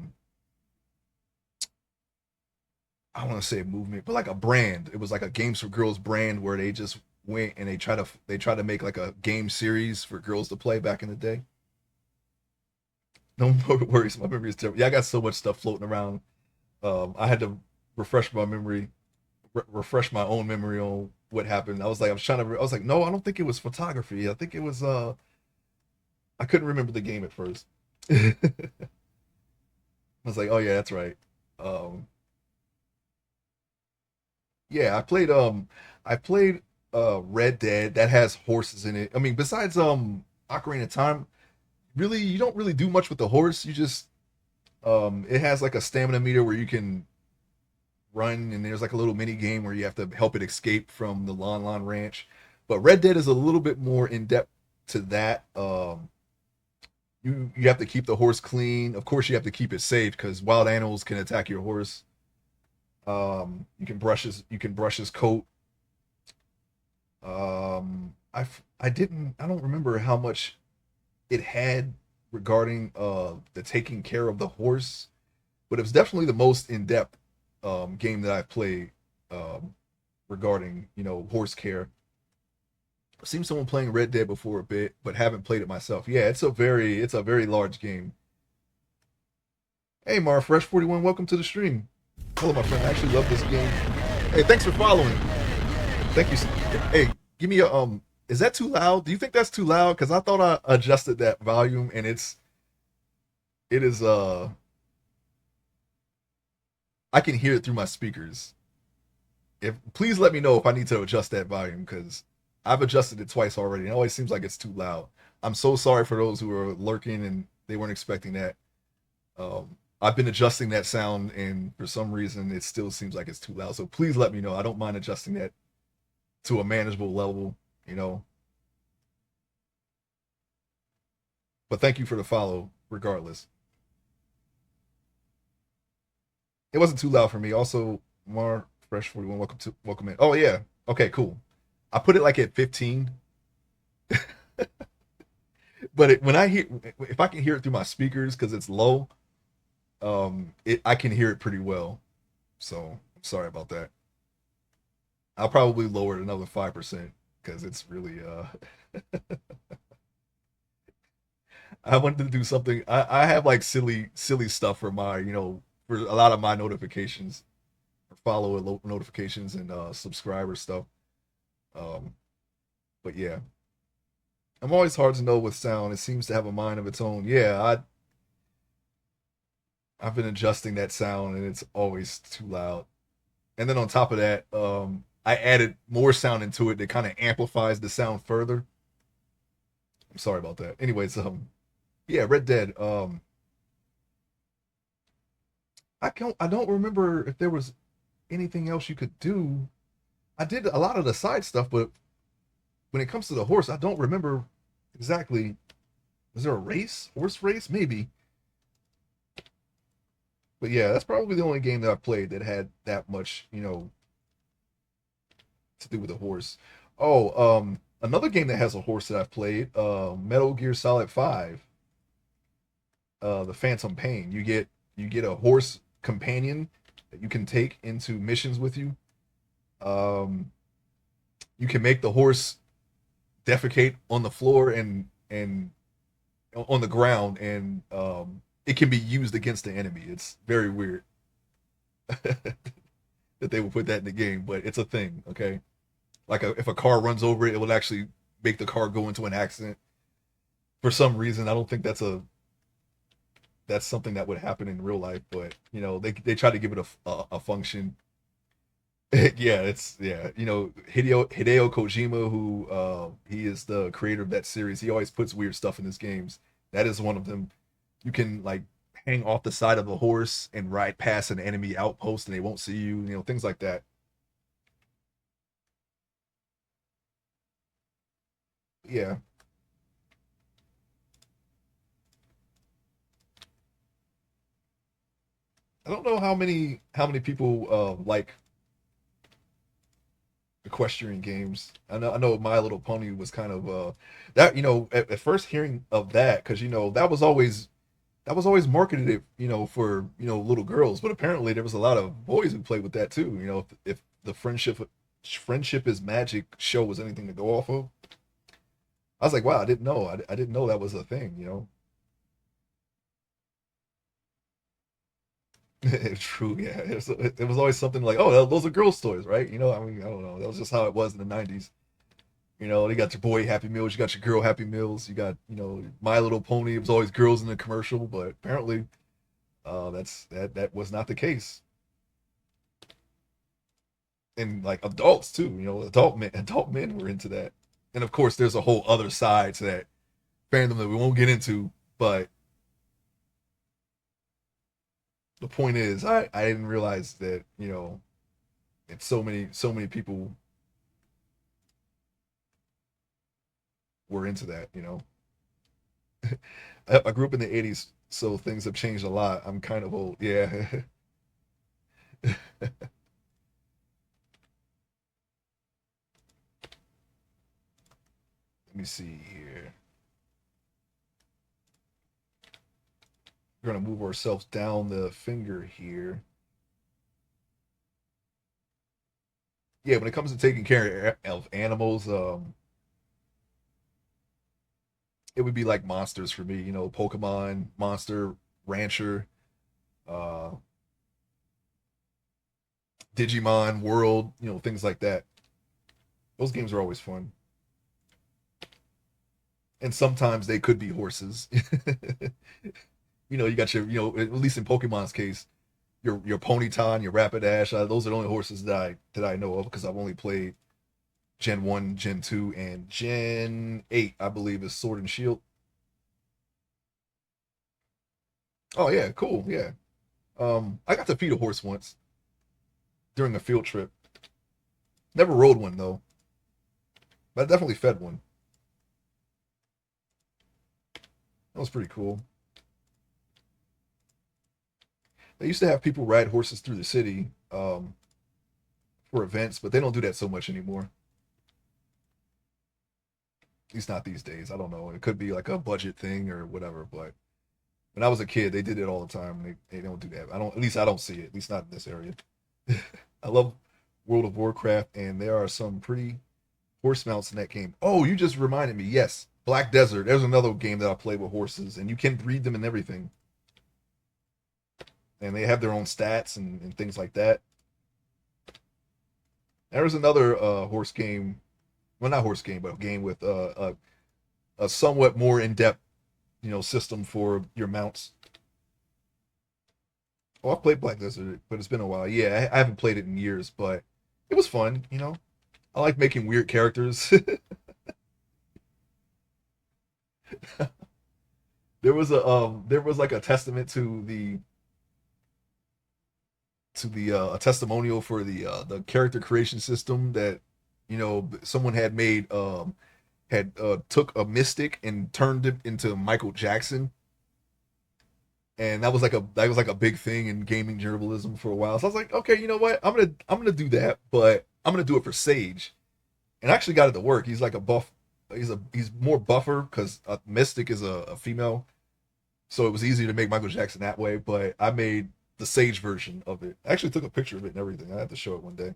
I want to say a movement, but like a brand. It was like a Games for Girls brand where they just went and they try to make like a game series for girls to play back in the day. No more worries, my memory is terrible. Yeah, I got so much stuff floating around. I had to refresh my memory, refresh my own memory on what happened. I was like, no, I don't think it was photography. I think it was I couldn't remember the game at first. I was like, oh yeah, that's right. Um, yeah, I played Red Dead that has horses in it. I mean, besides Ocarina of Time, really you don't really do much with the horse. You just it has like a stamina meter where you can run, and there's like a little mini game where you have to help it escape from the Lon Lon Ranch. But Red Dead is a little bit more in depth to that. You have to keep the horse clean. Of course, you have to keep it safe because wild animals can attack your horse. You can brush his coat. I don't remember how much it had regarding the taking care of the horse, but it was definitely the most in depth game that I played regarding horse care. I've seen someone playing Red Dead before a bit, but haven't played it myself. Yeah, it's a very large game. Hey, Marfresh41, welcome to the stream. Hello, my friend. I actually love this game. Hey, thanks for following. Thank you. Hey, give me a. Is that too loud? Do you think that's too loud? Because I thought I adjusted that volume, and it is. I can hear it through my speakers. If please let me know if I need to adjust that volume because I've adjusted it twice already. It always seems like it's too loud. I'm so sorry for those who are lurking and they weren't expecting that. I've been adjusting that sound, and for some reason, it still seems like it's too loud. So please let me know. I don't mind adjusting that to a manageable level, you know. But thank you for the follow, regardless. It wasn't too loud for me. Also, Mar Fresh 41, welcome in. Oh yeah. Okay, cool. I put it like at 15, but when I hear, if I can hear it through my speakers because it's low, I can hear it pretty well. So I'm sorry about that. I'll probably lower it another 5% because it's really I wanted to do something. I have like silly stuff for my, for a lot of my notifications, follow notifications and subscriber stuff. Um, but yeah, I'm always hard to know with sound. It seems to have a mind of its own. Yeah, I've been adjusting that sound and it's always too loud. And then on top of that, I added more sound into it that kind of amplifies the sound further. I'm sorry about that. Anyways, yeah, Red Dead. I don't remember if there was anything else you could do. I did a lot of the side stuff, but when it comes to the horse, I don't remember exactly. Was there a race? Horse race? Maybe. But yeah, that's probably the only game that I played that had that much, to do with a horse. Oh, another game that has a horse that I've played, Metal Gear Solid 5, the Phantom Pain. You get a horse companion that you can take into missions with you. Um, you can make the horse defecate on the floor and on the ground, and it can be used against the enemy. It's very weird that they would put that in the game, but it's a thing. Okay, like if a car runs over it, it will actually make the car go into an accident for some reason. I don't think that's something that would happen in real life, but they try to give it a function. Yeah, Hideo Kojima, who he is the creator of that series. He always puts weird stuff in his games. That is one of them. You can like hang off the side of a horse and ride past an enemy outpost, and they won't see you. Things like that. Yeah, I don't know how many people like equestrian games. I know My Little Pony was kind of that. At first hearing of that, because that was always marketed, for little girls, but apparently there was a lot of boys who played with that too. If the friendship is magic show was anything to go off of, I was like, wow, I didn't know. I didn't know that was a thing. It's true, yeah. It was always something like, oh, those are girls' toys, right? I mean, I don't know. That was just how it was in the '90s. You got your boy Happy Meals, you got your girl Happy Meals, you got My Little Pony. It was always girls in the commercial, but apparently, that was not the case. And like adults too, adult men were into that. And of course, there's a whole other side to that fandom that we won't get into. But the point is, I didn't realize that it's so many people were into that. I grew up in the '80s, so things have changed a lot. I'm kind of old, yeah. Let me see here. We're gonna move ourselves down the finger here. Yeah, when it comes to taking care of animals, it would be like monsters for me. Pokemon, Monster Rancher, uh, Digimon World, things like that. Those games are always fun, and sometimes they could be horses. You got at least in Pokemon's case, your Ponyta, your Rapidash. Those are the only horses that I know of because I've only played Gen 1, Gen 2, and Gen 8, I believe, is Sword and Shield. Oh yeah, cool. Yeah. I got to feed a horse once during a field trip. Never rode one though, but I definitely fed one. That was pretty cool. They used to have people ride horses through the city for events, but they don't do that so much anymore. At least not these days. I don't know. It could be like a budget thing or whatever. But when I was a kid, they did it all the time. They don't do that. I don't. At least I don't see it. At least not in this area. I love World of Warcraft, and there are some pretty horse mounts in that game. Oh, you just reminded me. Yes, Black Desert. There's another game that I played with horses, and you can breed them and everything. And they have their own stats and things like that. There was another horse game. Well, not horse game, but a game with a somewhat more in depth, system for your mounts. Oh, I've played Black Desert, but it's been a while. Yeah, I haven't played it in years, but it was fun. I like making weird characters. There was like a testament to the a testimonial for the character creation system that someone had made had took a mystic and turned it into Michael Jackson, and that was like a big thing in gaming journalism for a while. So I was like, okay, you know what? I'm gonna do that, but I'm gonna do it for Sage, and I actually got it to work. He's like a buff. He's more buffer because Mystic is a female, so it was easier to make Michael Jackson that way. But I made the Sage version of it. I actually took a picture of it and everything. I have to show it one day.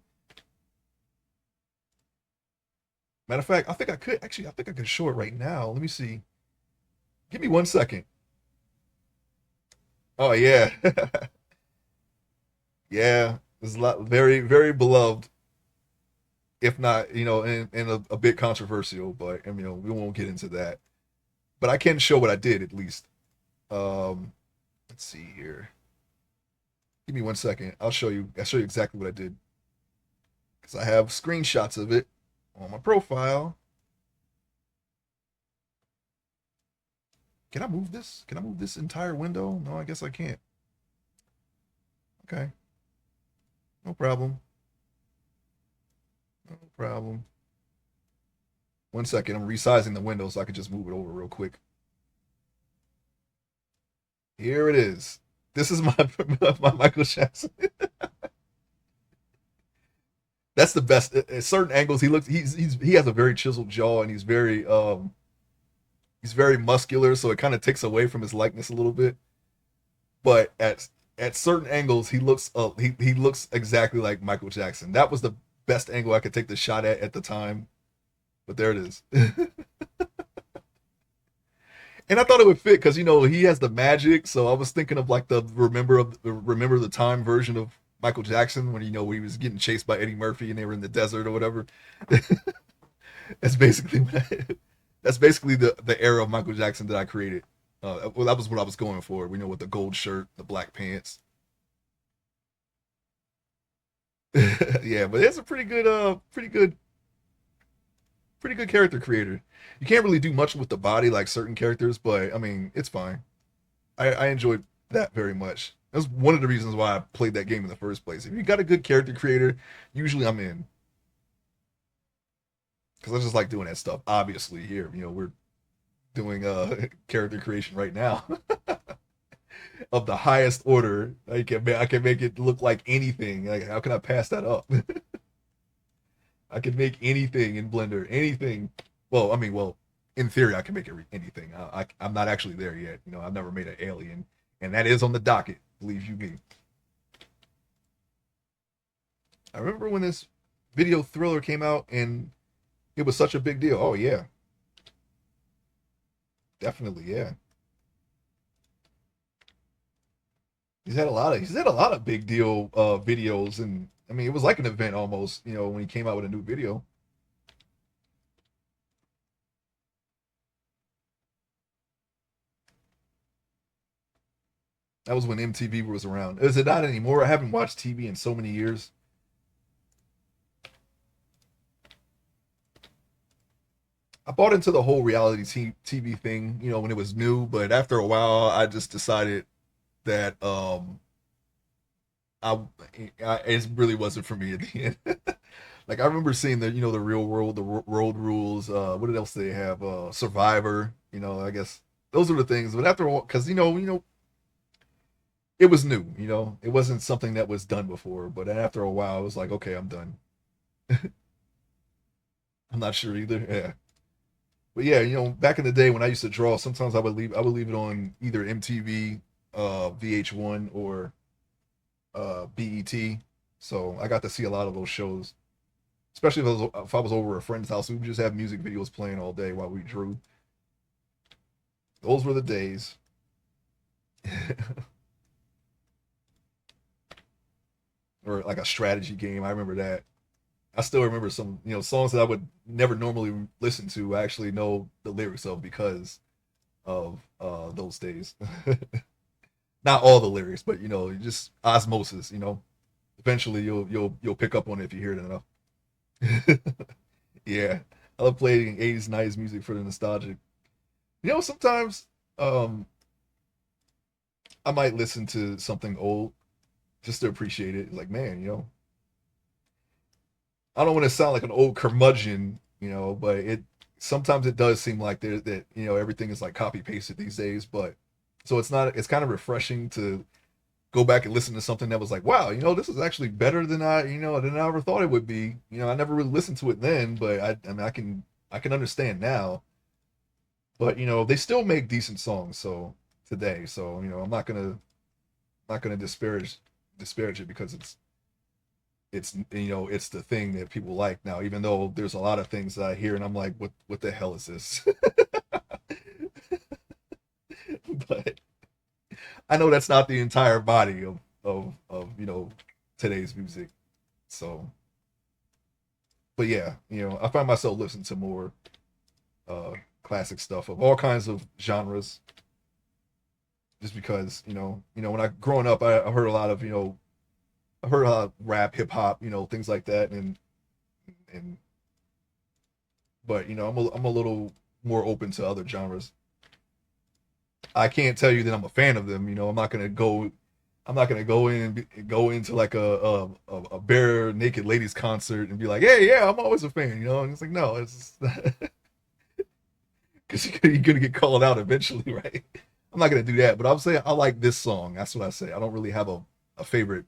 Matter of fact, I think I could actually. I think I could show it right now. Let me see. Give me 1 second. Oh yeah, yeah. It's a lot very very beloved, if not and a bit controversial. But we won't get into that. But I can show what I did at least. Um, let's see here. Give me 1 second. I'll show you. I'll show you exactly what I did because I have screenshots of it on my profile. Can I move this? Can I move this entire window? No, I guess I can't. Okay, no problem. No problem. 1 second. I'm resizing the window so I can just move it over real quick. Here it is. This is my my Michael Jackson. That's the best. At certain angles, he has a very chiseled jaw and he's very muscular, so it kind of takes away from his likeness a little bit. But at certain angles, he looks exactly like Michael Jackson. That was the best angle I could take the shot at the time. But there it is. And I thought it would fit because he has the magic. So I was thinking of like the remember the time version of Michael Jackson when when he was getting chased by Eddie Murphy and they were in the desert or whatever. that's basically that's basically the era of Michael Jackson that I created. Well, that was what I was going for. We know with the gold shirt, the black pants. Yeah, but it's a pretty good character creator. You can't really do much with the body like certain characters, but I mean, it's fine. I enjoyed that very much. That's one of the reasons why I played that game in the first place. If you got a good character creator, usually I'm in because I just like doing that stuff. Obviously, here we're doing character creation right now of the highest order. I can make it look like anything. Like how can I pass that up? I can make anything in Blender, anything. Well, I mean, well, in theory, I can make anything. I'm not actually there yet. I've never made an alien, and that is on the docket. Believe you me. I remember when this video thriller came out, and it was such a big deal. Oh yeah, definitely, yeah. He's had a lot of big deal videos, and I mean, it was like an event almost. When he came out with a new video. That was when MTV was around. Is it not anymore? I haven't watched TV in so many years. I bought into the whole reality TV thing, you know, when it was new, but after a while, I just decided that I, it really wasn't for me at the end. Like I remember seeing the, you know, the real world, the road rules. What else do they have? Survivor. You know, I guess those are the things. But after a while, because it was new. You know, it wasn't something that was done before. But after a while, I was like, okay, I'm done. I'm not sure either. Yeah. But yeah, you know, back in the day when I used to draw, sometimes I would leave it on either MTV, VH1, or BET. So I got to see a lot of those shows, especially if I was over a friend's house. We would just have music videos playing all day while we drew. Those were the days. Or like a strategy game. I remember that. I still remember some, you know, songs that I would never normally listen to. I actually know the lyrics of because of those days. Not all the lyrics, but you know, just osmosis. You know, eventually you'll pick up on it if you hear it enough. Yeah, I love playing 80s, 90s music for the nostalgic. You know, sometimes um, I might listen to something old just to appreciate it. It's like, man, you know, I don't want to sound like an old curmudgeon, you know, but it sometimes it does seem like there that you know everything is like copy pasted these days. But so it's not. It's kind of refreshing to go back and listen to something that was like, wow, you know, this is actually better than I ever thought it would be. You know, I never really listened to it then, but I mean, I can understand now. But you know, they still make decent songs. So today, so you know, I'm not gonna disparage it because it's you know it's the thing that people like now. Even though there's a lot of things that I hear and I'm like, what the hell is this? But I know that's not the entire body of you know today's music. So, but yeah, you know, I find myself listening to more uh classic stuff of all kinds of genres, just because when I growing up, I heard a lot of I heard a lot of rap, hip hop, you know, things like that, and but you know, I'm a little more open to other genres. I can't tell you that I'm a fan of them. You know, I'm not gonna go in and go into like a bare naked ladies concert and be like, hey, yeah, I'm always a fan. You know, and it's like no, it's because you're gonna get called out eventually, right? I'm not gonna do that, but I'm saying I like this song. That's what I say. I don't really have a favorite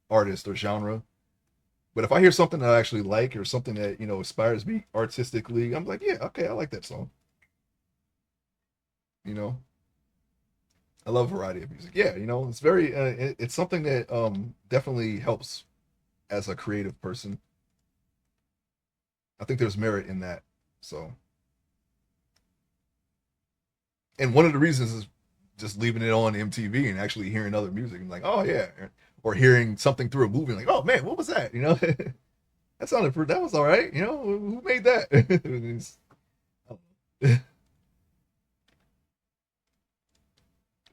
artist or genre, but if I hear something that I actually like or something that you know inspires me artistically, I'm like, yeah, okay, I like that song. You know, I love variety of music. Yeah, you know, it's very it's something that definitely helps as a creative person. I think there's merit in that. So, and one of the reasons is just leaving it on MTV and actually hearing other music and like, oh yeah, or hearing something through a movie like, oh man, what was that? You know, that was all right. You know, who made that?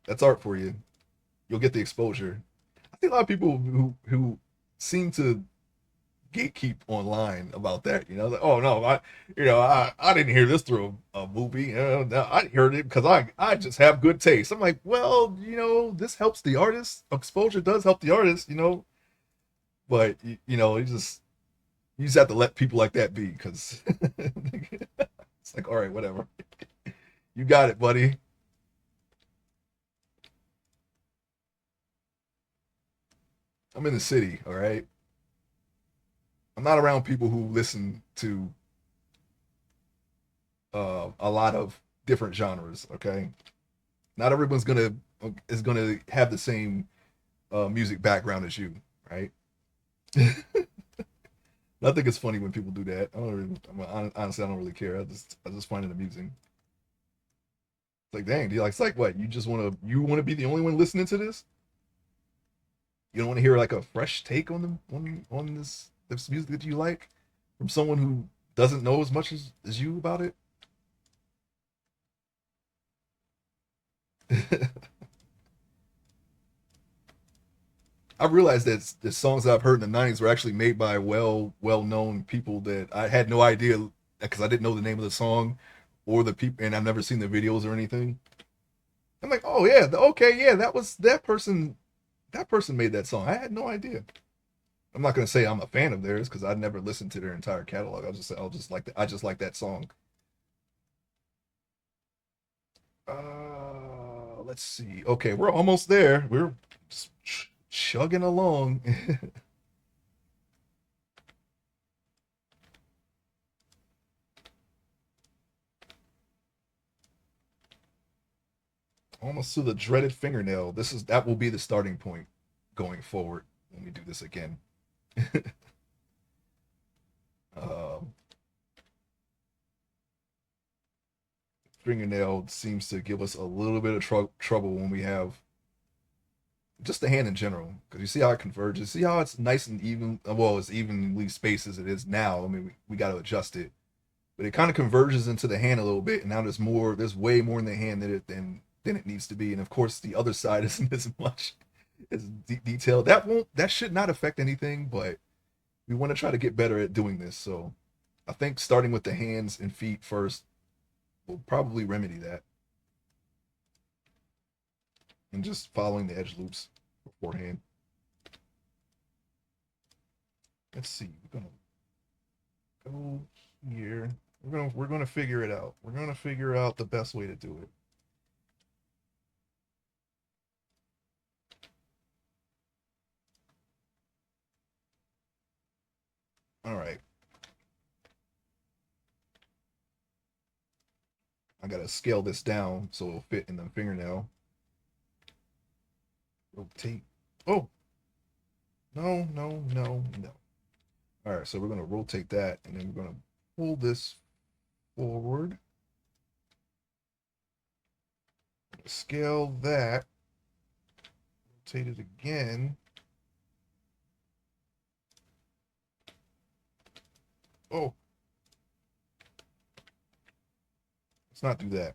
That's art for you. You'll get the exposure. I think a lot of people who seem to gatekeep online about that. You know, like, oh no, I didn't hear this through a movie. No, I heard it because I just have good taste. I'm like, well, you know, this helps the artist. Exposure does help the artist, you know, but you know, you just have to let people like that be because it's like, all right, whatever, you got it, buddy. I'm in the city, all right. I'm not around people who listen to a lot of different genres. Okay, not everyone's gonna is gonna have the same music background as you, right? I think it's funny when people do that. I don't really, honestly, I don't really care. I just find it amusing. It's like, dang, do you like? It's like what? You want to be the only one listening to this? You don't want to hear like a fresh take on on this music that you like from someone who doesn't know as much as you about it. I realized that the songs that I've heard in the '90s were actually made by well known people that I had no idea. because I didn't know the name of the song or the people, and I've never seen the videos or anything. I'm like, oh yeah, okay, yeah, that was that person. That person made that song. I had no idea. I'm not gonna say I'm a fan of theirs because I never listened to their entire catalog. I'll just like I just like that song. Let's see. Okay, we're almost there. We're just chugging along. Almost to the dreaded fingernail. That will be the starting point going forward when we do this again. um, Fingernail seems to give us a little bit of trouble when we have just the hand in general, because you see how it converges. See how it's nice and even. Well, it's evenly spaced as it is now. I mean, we got to adjust it, but it kind of converges into the hand a little bit. And now there's more. There's way more in the hand than it needs to be. And of course, the other side isn't as much as detailed. That should not affect anything, but we want to try to get better at doing this. So I think starting with the hands and feet first will probably remedy that, and just following the edge loops beforehand. Let's see. We're gonna go here. We're gonna figure it out. We're gonna figure out the best way to do it. All right. I gotta scale this down so it'll fit in the fingernail. Rotate. Oh, no, no, no, no. All right, so we're gonna rotate that, and then we're gonna pull this forward. Scale that. Rotate it again. Oh, let's not do that.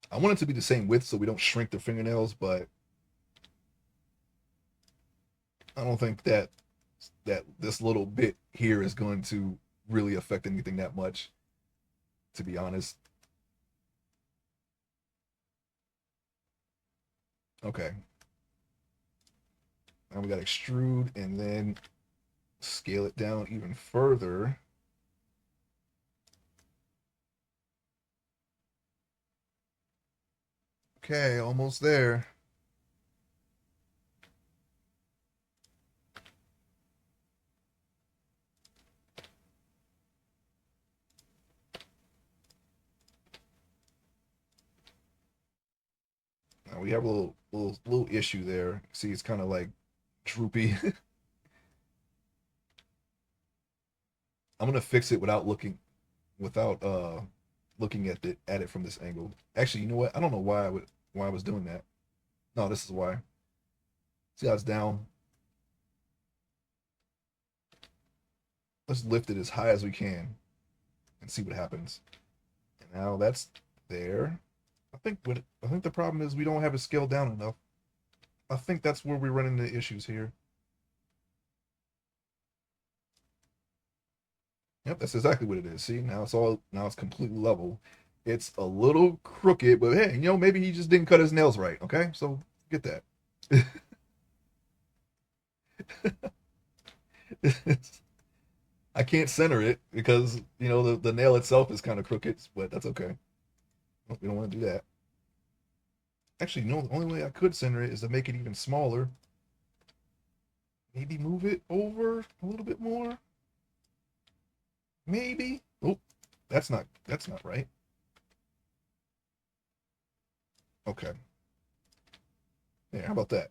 I want it to be the same width so we don't shrink the fingernails, but I don't think that this little bit here is going to really affect anything that much, to be honest. Okay. Now we got extrude and then scale it down even further. Okay, almost there. Now we have a little issue there. See, it's kind of like droopy. I'm gonna fix it without looking at it from this angle. Actually, you know what? I don't know why I was doing that. No, this is why. See how it's down? Let's lift it as high as we can and see what happens. And now that's there. I think the problem is we don't have it scaled down enough. I think that's where we run into issues here. Yep, that's exactly what it is. See, now it's completely level. It's a little crooked, but hey, maybe he just didn't cut his nails right. Okay, so get that. I can't center it because the nail itself is kind of crooked, but that's okay. We don't want to do that. Actually, no. The only way I could center it is to make it even smaller. Maybe move it over a little bit more. Maybe. Oh, that's not right. Okay. Yeah, how about that?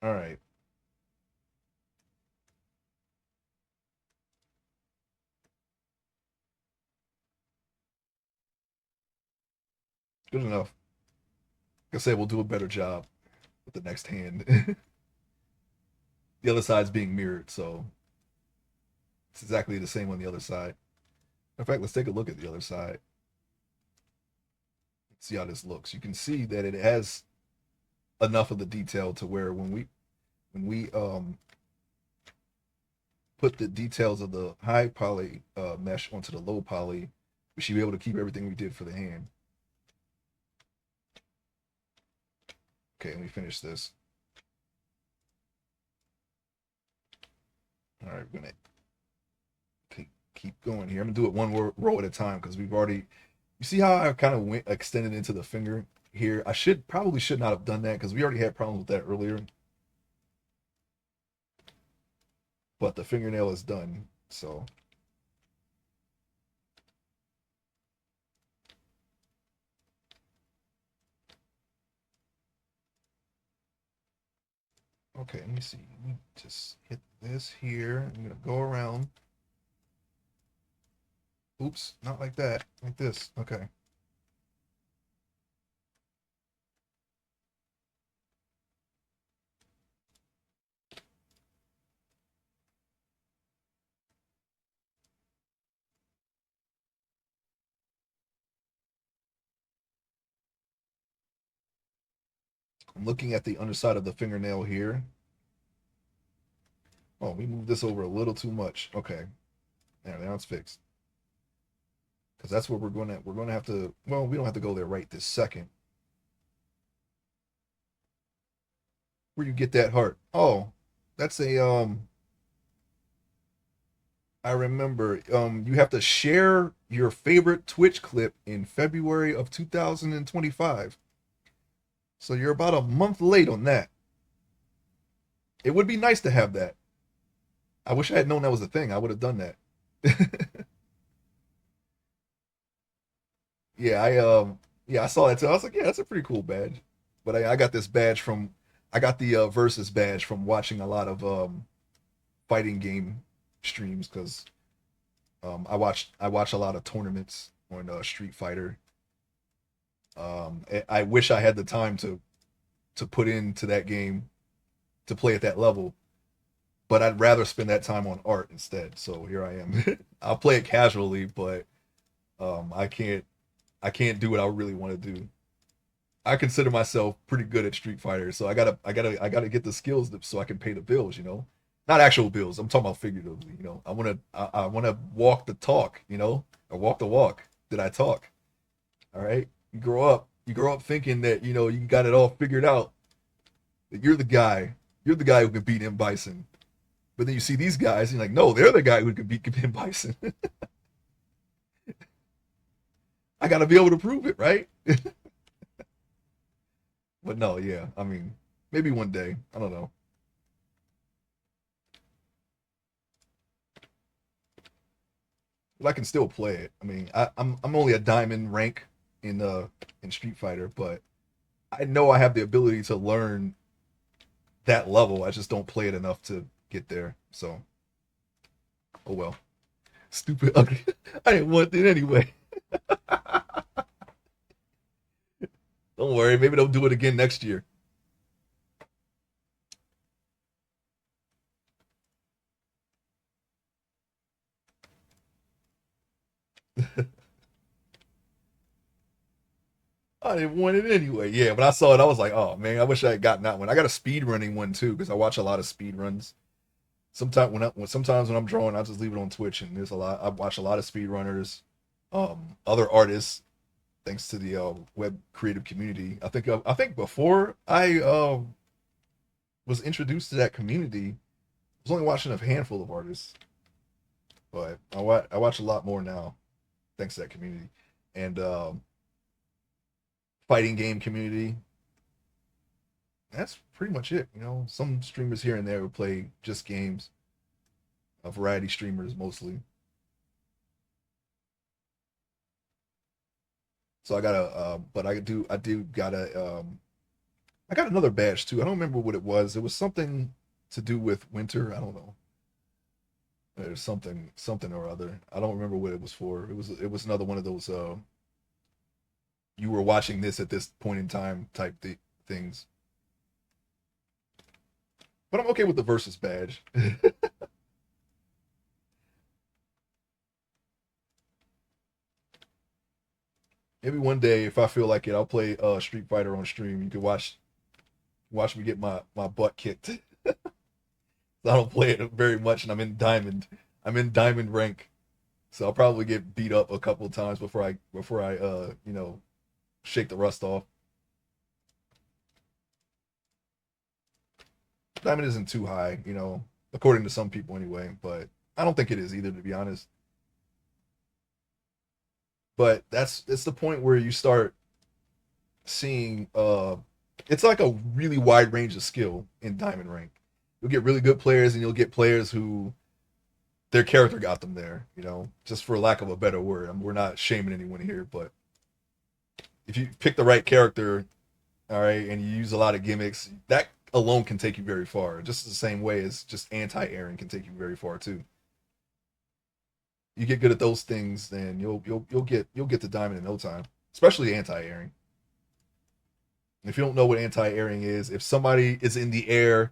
All right. Good enough. Like I say, we'll do a better job with the next hand. The other side's being mirrored, so it's exactly the same on the other side. In fact, let's take a look at the other side. See how this looks. You can see that it has enough of the detail to where when when we put the details of the high poly mesh onto the low poly, we should be able to keep everything we did for the hand. Okay, let me finish this. All right, we're gonna keep going here. I'm gonna do it one row at a time because we've already. You see how I kind of went extended into the finger here? I probably should not have done that because we already had problems with that earlier. But the fingernail is done, so. Okay, let me see. Let me just hit this here. I'm gonna go around. Oops, not like that. Like this. Okay. I'm looking at the underside of the fingernail here. Oh, we moved this over a little too much. Okay. There, now it's fixed. Because that's where we're gonna have to, well, we don't have to go there right this second. Where you get that heart? Oh, that's a I remember you have to share your favorite Twitch clip in February of 2025. So you're about a month late on that. It would be nice to have that. I wish I had known that was a thing. I would have done that. Yeah, I saw that too. I was like, yeah, that's a pretty cool badge. But I got this badge from I got the versus badge from watching a lot of fighting game streams because I watch a lot of tournaments on Street Fighter. I wish I had the time to put into that game to play at that level, but I'd rather spend that time on art instead. So here I am. I'll play it casually, but I can't do what I really want to do. I consider myself pretty good at Street Fighter, so I gotta get the skills so I can pay the bills. Not actual bills. I'm talking about figuratively. I wanna walk the talk. Or walk the walk. Did I talk? All right. You grow up thinking that you got it all figured out. That you're the guy. You're the guy who can beat M Bison. But then you see these guys, and you're like, no, they're the guy who can beat M Bison. I got to be able to prove it, right? But no, yeah. I mean, maybe one day. I don't know. But I can still play it. I mean, I'm only a diamond rank in Street Fighter, but I know I have the ability to learn that level. I just don't play it enough to get there. So, oh well. Stupid ugly. I didn't want it anyway. Don't worry. Maybe they'll do it again next year. I didn't want it anyway. Yeah, when I saw it, I was like, oh man, I wish I had gotten that one. I got a speed running one too because I watch a lot of speed runs. Sometimes when I'm drawing, I just leave it on Twitch, and there's a lot. I watch a lot of speed runners, other artists, thanks to the web creative community. I think before I was introduced to that community, I was only watching a handful of artists, but I watch a lot more now thanks to that community and fighting game community. That's pretty much it. Some streamers here and there who play just games, variety streamers mostly. So I got but I do got I got another badge too. I don't remember what it was. It was something to do with winter. I don't know. There's something or other. I don't remember what it was for. It was another one of those you were watching this at this point in time type things. But I'm okay with the versus badge. Maybe one day if I feel like it, I'll play Street Fighter on stream. You can watch me get my butt kicked. I don't play it very much, and I'm in diamond. I'm in diamond rank, so I'll probably get beat up a couple of times before I shake the rust off. Diamond isn't too high, according to some people anyway, but I don't think it is either, to be honest. But it's the point where you start seeing it's like a really wide range of skill in diamond rank. You'll get really good players and you'll get players who their character got them there, just for lack of a better word. I mean, we're not shaming anyone here, but if you pick the right character, all right, and you use a lot of gimmicks, that alone can take you very far. Just the same way as just anti-airing can take you very far too. You get good at those things, then you'll get the diamond in no time, especially anti-airing. If you don't know what anti-airing is, if somebody is in the air,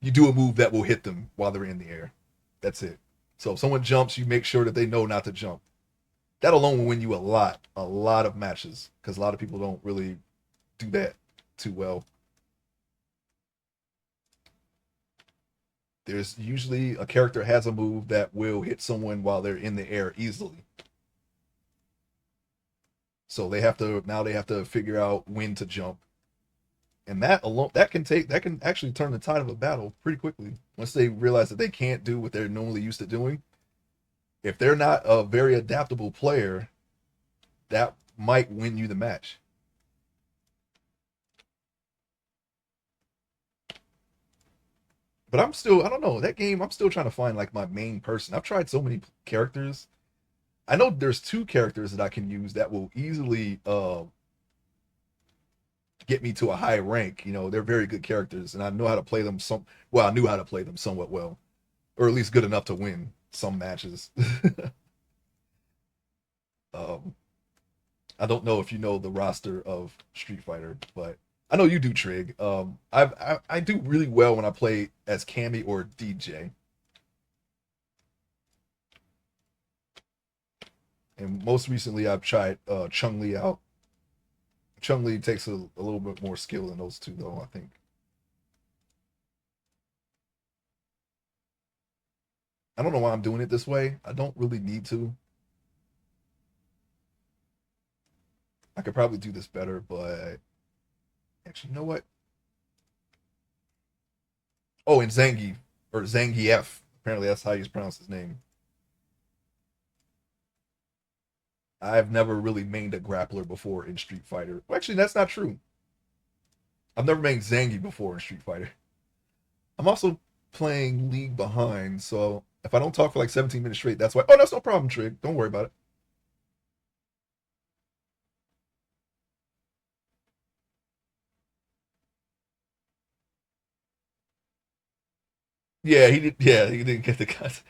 you do a move that will hit them while they're in the air. That's it. So if someone jumps, you make sure that they know not to jump. That alone will win you a lot of matches, because a lot of people don't really do that too well. There's usually a character has a move that will hit someone while they're in the air easily. So they have to figure out when to jump. And that alone that can actually turn the tide of a battle pretty quickly. Once they realize that they can't do what they're normally used to doing, if they're not a very adaptable player, that might win you the match. But I don't know, that game, I'm still trying to find like my main person. I've tried so many characters. I know there's two characters that I can use that will easily get me to a high rank. They're very good characters, and I know how to play them I knew how to play them somewhat well, or at least good enough to win some matches. um, I don't know if you know the roster of Street Fighter, but I know you do, Trig. I do really well when I play as Cammy or DJ, and most recently I've tried Chung Li out. Chung Li takes a little bit more skill than those two, though. I think. I don't know why I'm doing it this way. I don't really need to. I could probably do this better, but actually, you know what? Oh, and Zangief or Zangief. Apparently, that's how you pronounce his name. I've never really mained a grappler before in Street Fighter. Well, actually, that's not true. I've never mained Zangief before in Street Fighter. I'm also playing League behind, so if I don't talk for like 17 minutes straight, that's why. Oh, that's no problem, Trig. Don't worry about it. Yeah, he did. Yeah, he didn't get the cut.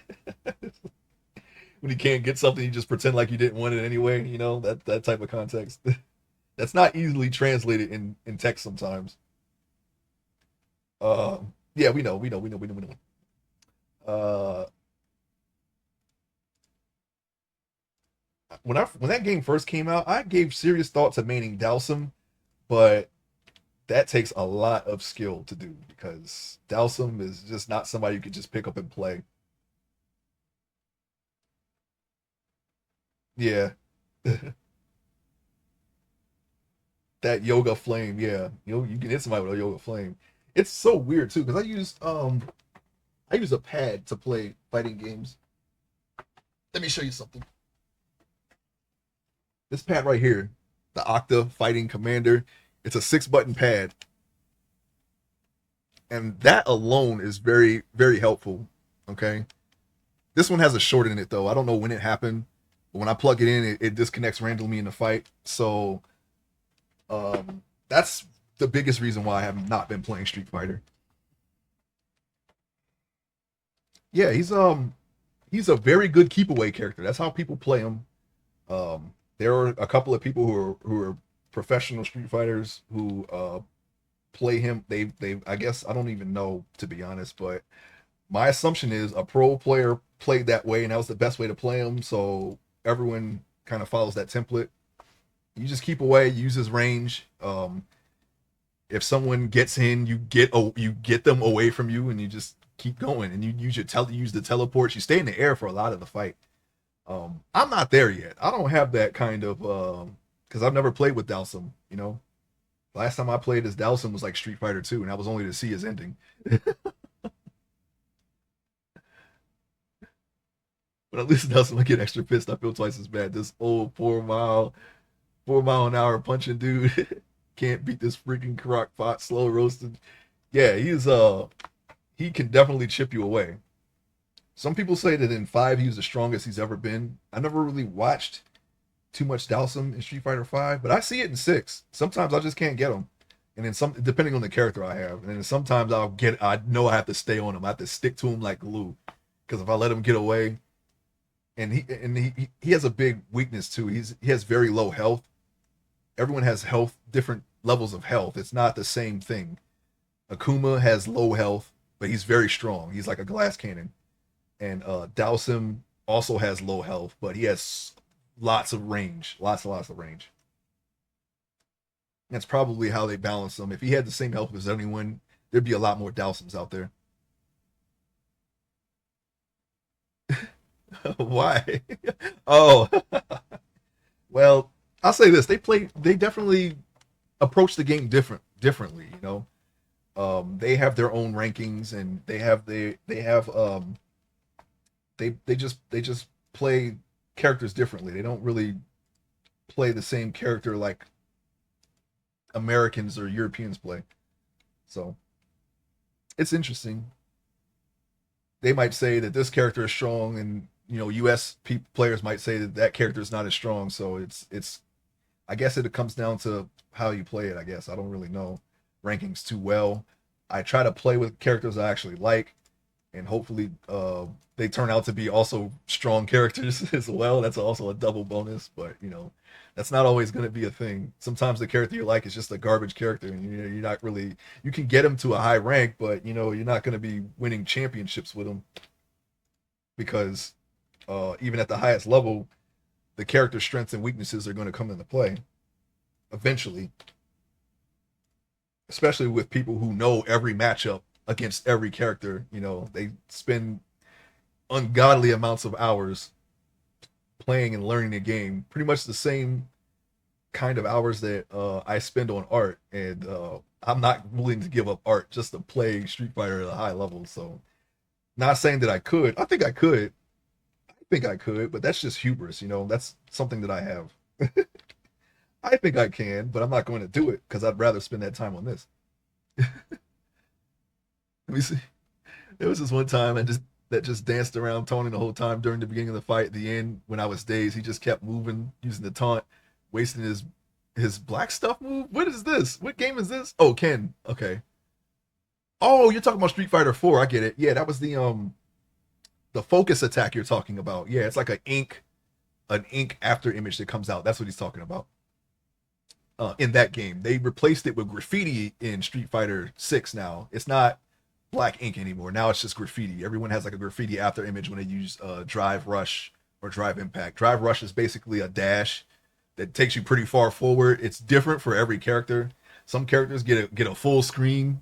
When you can't get something, you just pretend like you didn't want it anyway. That type of context. That's not easily translated in text sometimes. Yeah, we know. Uh, when that game first came out, I gave serious thought to maining Dowsum, but that takes a lot of skill to do because Dowsum is just not somebody you could just pick up and play. Yeah, that yoga flame. Yeah, you can hit somebody with a yoga flame. It's so weird too because I use a pad to play fighting games. Let me show you something. This pad right here, the Octa Fighting Commander. It's a 6 button pad, and that alone is very very helpful. Okay, this one has a short in it though. I don't know when it happened, but when I plug it in, it disconnects randomly in the fight. So that's the biggest reason why I have not been playing Street Fighter. Yeah, he's a very good keep away character. That's how people play him. There are a couple of people who are professional Street Fighters who play him. They I guess I don't even know, to be honest, but my assumption is a pro player played that way, and that was the best way to play him. So everyone kind of follows that template. You just keep away, use his range. If someone gets in, you get them away from you, and you just keep going, and you use the teleport. You stay in the air for a lot of the fight. I'm not there yet. I don't have that kind of because I've never played with Dalsum. You know, last time I played as Dalsum was like Street Fighter 2, and I was only to see his ending. But at least Dalsum, I get extra pissed. I feel twice as bad. This old 4 mile an hour punching dude can't beat this freaking crock pot slow roasted. Yeah, he can definitely chip you away. Some people say that in 5 he was the strongest he's ever been. I never really watched too much Dowsum in Street Fighter 5, but I see it in 6. Sometimes I just can't get him. And then some depending on the character I have. And then sometimes I know I have to stay on him. I have to stick to him like glue. Because if I let him get away, and he has a big weakness too. He has very low health. Everyone has health, different levels of health. It's not the same thing. Akuma has low health, but he's very strong. He's like a glass cannon. And Dowsim also has low health, but he has lots of range, lots of range. That's probably how they balance them. If he had the same health as anyone, there'd be a lot more Dowsims out there. Why? Oh, well, I'll say this: they definitely approach the game differently. You know, they have their own rankings, and they have they just play characters differently. They don't really play the same character like Americans or Europeans play. So it's interesting. They might say that this character is strong, and U.S. players might say that that character is not as strong. So it's I guess it comes down to how you play it. I guess I don't really know rankings too well. I try to play with characters I actually like, and hopefully they turn out to be also strong characters as well. That's also a double bonus, but that's not always going to be a thing. Sometimes the character you like is just a garbage character, and you're not really, you can get him to a high rank, but you're not going to be winning championships with him because even at the highest level, the character strengths and weaknesses are going to come into play eventually, especially with people who know every matchup against every character. They spend ungodly amounts of hours playing and learning the game, pretty much the same kind of hours that I spend on art, and I'm not willing to give up art just to play Street Fighter at a high level. So, not saying that I could. I think I could. I think I could, but that's just hubris. That's something that I have. I think I can, but I'm not going to do it because I'd rather spend that time on this. Let me see. There was this one time that just danced around Tony the whole time during the beginning of the fight. At the end, when I was dazed, he just kept moving, using the taunt, wasting his black stuff move. What is this? What game is this? Oh, Ken. Okay. Oh, you're talking about Street Fighter 4. I get it. Yeah, that was the focus attack you're talking about. Yeah, it's like an ink after image that comes out. That's what he's talking about. In that game, they replaced it with graffiti in Street Fighter 6. Now it's not black ink anymore. Now it's just graffiti. Everyone has like a graffiti after image when they use drive rush or drive impact. Drive rush is basically a dash that takes you pretty far forward. It's different for every character. Some characters get a full screen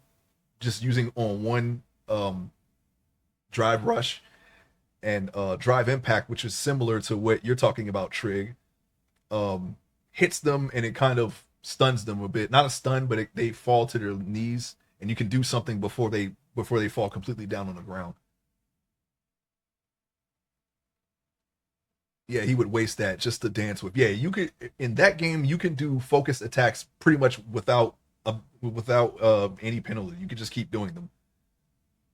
just using on one drive rush, and drive impact, which is similar to what you're talking about, Trig, hits them and it kind of stuns them a bit. Not a stun, but they fall to their knees, and you can do something before they fall completely down on the ground. Yeah, he would waste that just to dance with. Yeah, you could in that game you can do focused attacks pretty much without any penalty. You could just keep doing them.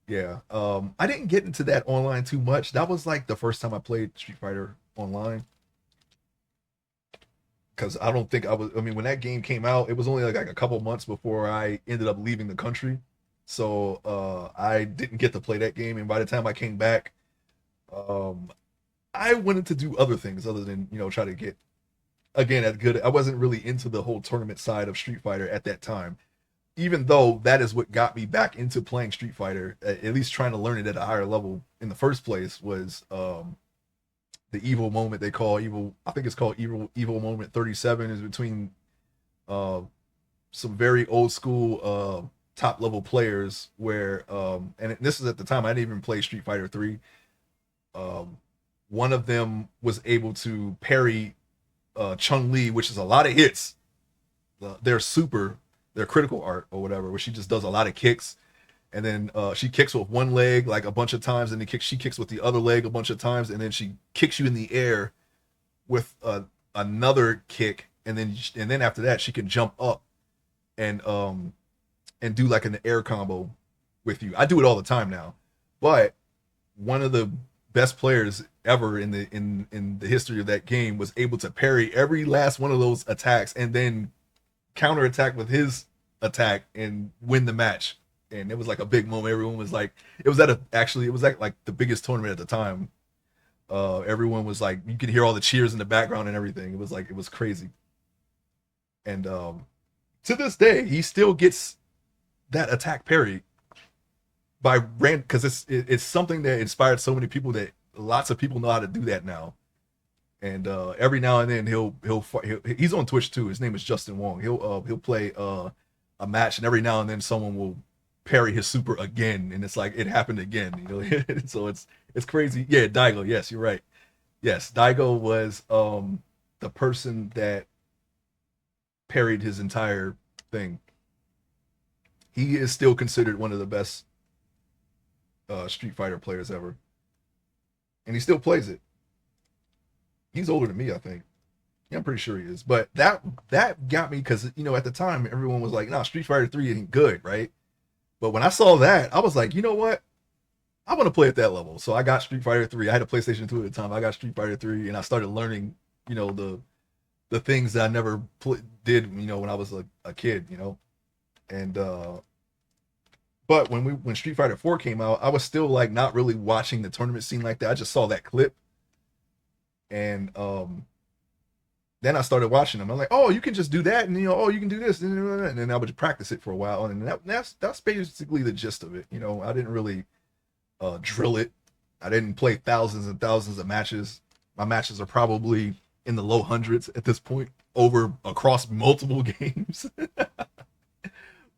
Yeah. I didn't get into that online too much. That was like the first time I played Street Fighter online, because I don't think I was. I mean, when that game came out, it was only like a couple months before I ended up leaving the country, so I didn't get to play that game. And by the time I came back, um, I wanted to do other things other than try to get again at good. I wasn't really into the whole tournament side of Street Fighter at that time, even though that is what got me back into playing Street Fighter, at least trying to learn it at a higher level in the first place, was the evil moment they call evil. I think it's called evil moment 37, is between uh, some very old school top level players where and this is at the time I didn't even play Street Fighter 3. Um one of them was able to parry Chun Li, which is a lot of hits. Their super, their critical art or whatever, where she just does a lot of kicks, and then she kicks with one leg like a bunch of times, and then she kicks with the other leg a bunch of times, and then she kicks you in the air with another kick, and then after that she can jump up and do like an air combo with you. I do it all the time now, but one of the best players ever in the history of that game was able to parry every last one of those attacks and then counterattack with his attack and win the match. And it was like a big moment. Everyone was like, it was at like the biggest tournament at the time. Everyone was like, you could hear all the cheers in the background and everything. It was like, it was crazy. And to this day, he still gets that attack parry by rand because it's something that inspired so many people that lots of people know how to do that now. And every now and then he's on Twitch too. His name is Justin Wong. He'll play a match, and every now and then someone will parry his super again, and it's like it happened again. You know, so it's crazy. Yeah, Daigo. Yes, you're right. Yes, Daigo was the person that parried his entire thing. He is still considered one of the best Street Fighter players ever, and he still plays it. He's older than me, I think. Yeah, I'm pretty sure he is. But that got me because at the time everyone was like, "Nah, Street Fighter 3 ain't good, right?" But when I saw that, I was like, you know what? I want to play at that level. So I got Street Fighter 3. I had a PlayStation 2 at the time. I got Street Fighter 3, and I started learning, the things that I never did, when I was a kid, and but when Street Fighter 4 came out, I was still like not really watching the tournament scene like that. I just saw that clip, and then I started watching them. I'm like, oh, you can just do that, and oh, you can do this, and then I would practice it for a while, and that's basically the gist of it. I didn't really drill it. I didn't play thousands and thousands of matches. My matches are probably in the low hundreds at this point, across multiple games.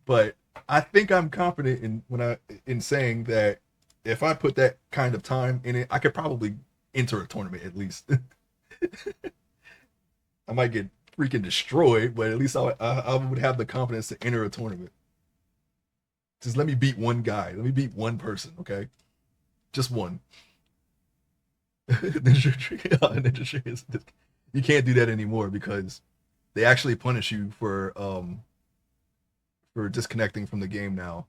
But I think I'm confident in saying that if I put that kind of time in it, I could probably enter a tournament at least. I might get freaking destroyed, but at least I would have the confidence to enter a tournament. Just let me beat one guy. Let me beat one person, okay? Just one. You can't do that anymore because they actually punish you for disconnecting from the game now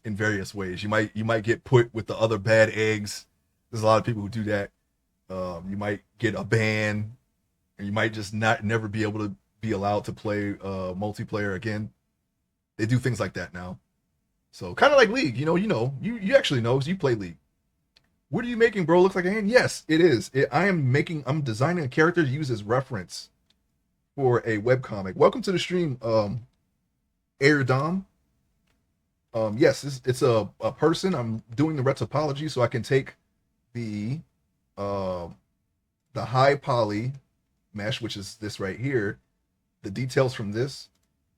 in various ways. You might get put with the other bad eggs. There's a lot of people who do that. You might get a ban, and you might just never be able to be allowed to play multiplayer again. They do things like that now. So kind of like League, you actually know because you play League. What are you making, bro? Looks like a hand. Yes, it is. I'm designing a character to use as reference for a webcomic. Welcome to the stream, Air Dom. Yes, it's a person. I'm doing the retopology so I can take the high poly mesh, which is this right here, the details from this,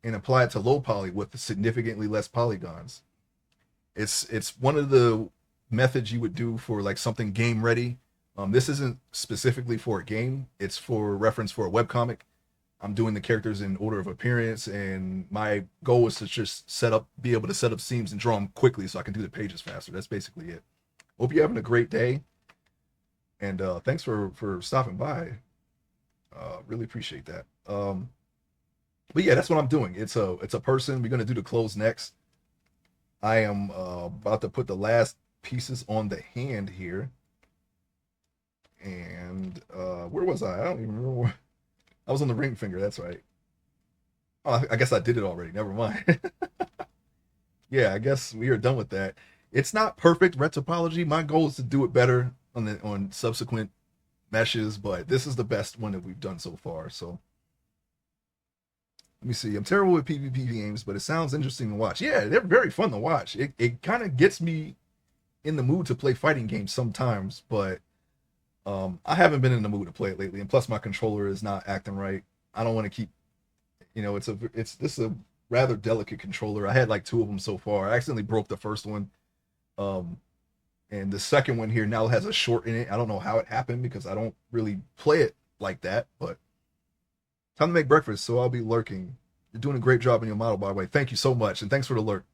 and apply it to low poly with significantly less polygons. It's one of the methods you would do for like something game ready. This isn't specifically for a game. It's for reference for a webcomic. I'm doing the characters in order of appearance, and my goal is to just be able to set up seams and draw them quickly so I can do the pages faster. That's basically it. Hope you're having a great day, and thanks for stopping by. Really appreciate that. But yeah, that's what I'm doing. It's a person. We're gonna do the clothes next. I am about to put the last pieces on the hand here, and where was I don't even remember. I was on the ring finger. That's right. Oh, I guess I did it already. Never mind. Yeah, I guess we are done with that. It's not perfect retopology. My goal is to do it better on subsequent meshes, but this is the best one that we've done so far. So let me see. I'm terrible with PvP games, but it sounds interesting to watch. Yeah, they're very fun to watch. It kind of gets me in the mood to play fighting games sometimes, but I haven't been in the mood to play it lately, and plus my controller is not acting right. I don't want to keep, this is a rather delicate controller. I had like two of them so far. I accidentally broke the first one. Um, and the second one here now has a short in it. I don't know how it happened because I don't really play it like that, but time to make breakfast, so I'll be lurking. You're doing a great job in your model, by the way. Thank you so much, and thanks for the lurk.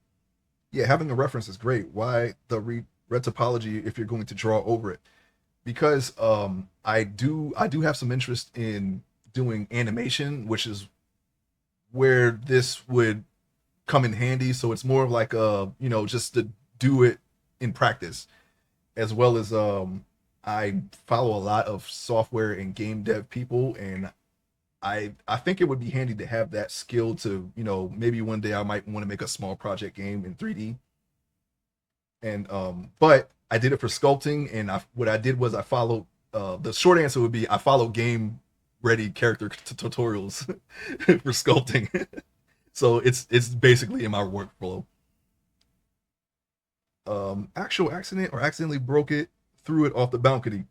Yeah, having a reference is great. Why the red topology if you're going to draw over it? Because I do have some interest in doing animation, which is where this would come in handy. So it's more of like just to do it in practice, as well as I follow a lot of software and game dev people, and I think it would be handy to have that skill to maybe one day I might want to make a small project game in 3D. And but I did it for sculpting, and what I did was I followed. The short answer would be I follow game ready character tutorials for sculpting. So it's basically in my workflow. Actual accident or accidentally broke it, threw it off the balcony.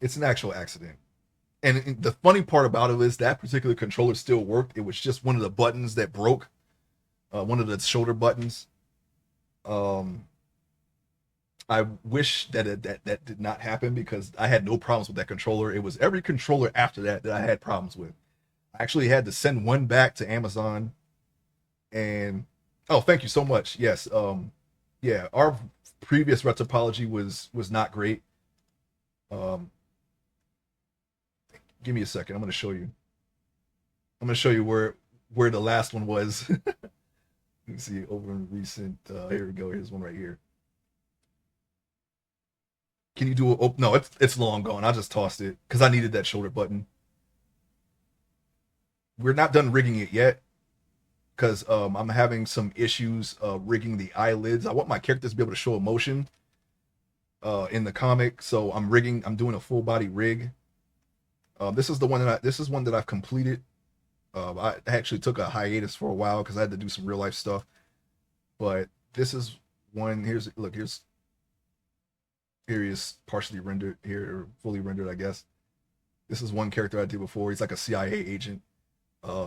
It's an actual accident. And the funny part about it is that particular controller still worked. It was just one of the buttons that broke, one of the shoulder buttons. Um, I wish that did not happen because I had no problems with that controller. It was every controller after that I had problems with. I actually had to send one back to Amazon. And oh, thank you so much. Yes, yeah, our previous retopology was not great. Um, give me a second. I'm going to show you. I'm going to show you where the last one was. Let me see over in recent. Here we go. Here's one right here. Can you do it? Oh no, it's long gone. I just tossed it because I needed that shoulder button. We're not done rigging it yet because I'm having some issues rigging the eyelids. I want my characters to be able to show emotion in the comic, so I'm doing a full body rig. This is one that I've completed. I actually took a hiatus for a while because I had to do some real life stuff. But this is one. Here he is partially rendered here, or fully rendered, I guess. This is one character I did before. He's like a CIA agent.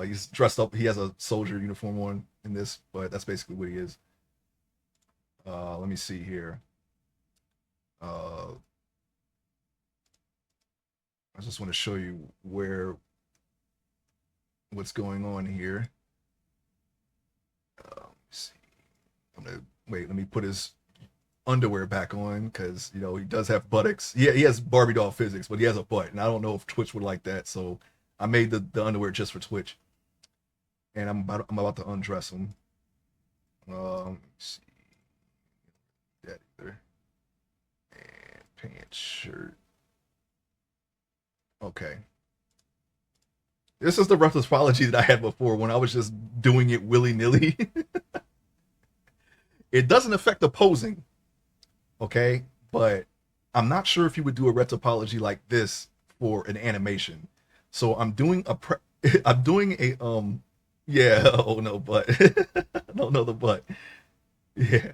He's dressed up. He has a soldier uniform on in this, but that's basically what he is. Let me see here. I just want to show you what's going on here. Let me see. I'm gonna wait. Let me put his underwear back on because he does have buttocks. Yeah, he has Barbie doll physics, but he has a butt, and I don't know if Twitch would like that. So I made the underwear just for Twitch, and I'm about to undress him. Let me see that either, and pants, shirt. Okay, this is the reflexology that I had before when I was just doing it willy nilly. It doesn't affect the posing, okay? But I'm not sure if you would do a retopology like this for an animation. So I'm doing a yeah, oh no, but no, no, the butt. Yeah.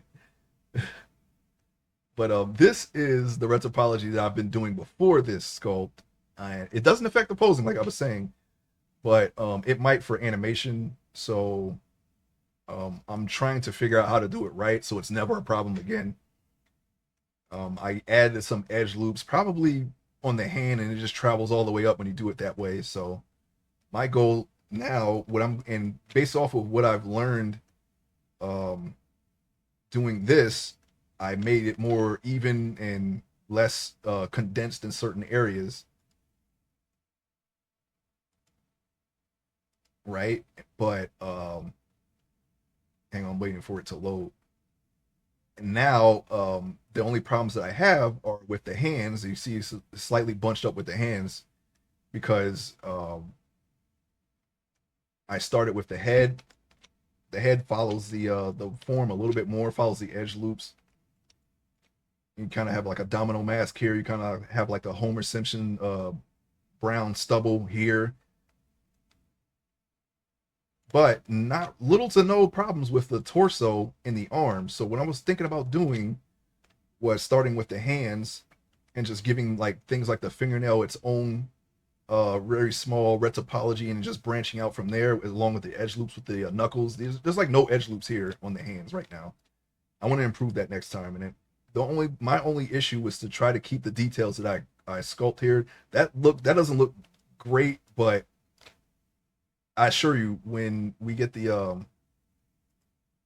But this is the retopology that I've been doing before this sculpt. It doesn't affect the posing like I was saying, but it might for animation. So I'm trying to figure out how to do it right so it's never a problem again. I added some edge loops, probably on the hand, and it just travels all the way up when you do it that way. So my goal now, and based off of what I've learned, um, doing this, I made it more even and less condensed in certain areas, right? But hang on, I'm waiting for it to load. And now the only problems that I have are with the hands. You see, it's slightly bunched up with the hands because I started with the head. The head follows the form a little bit more, follows the edge loops. You kind of have like a domino mask here. You kind of have like a Homer Simpson brown stubble here, but not little to no problems with the torso and the arms. So what I was thinking about doing was starting with the hands and just giving like things like the fingernail its own very small red topology and just branching out from there along with the edge loops with the knuckles. There's like no edge loops here on the hands right now. I want to improve that next time. And my only issue was to try to keep the details that I sculpt here. That doesn't look great, but I assure you when we get the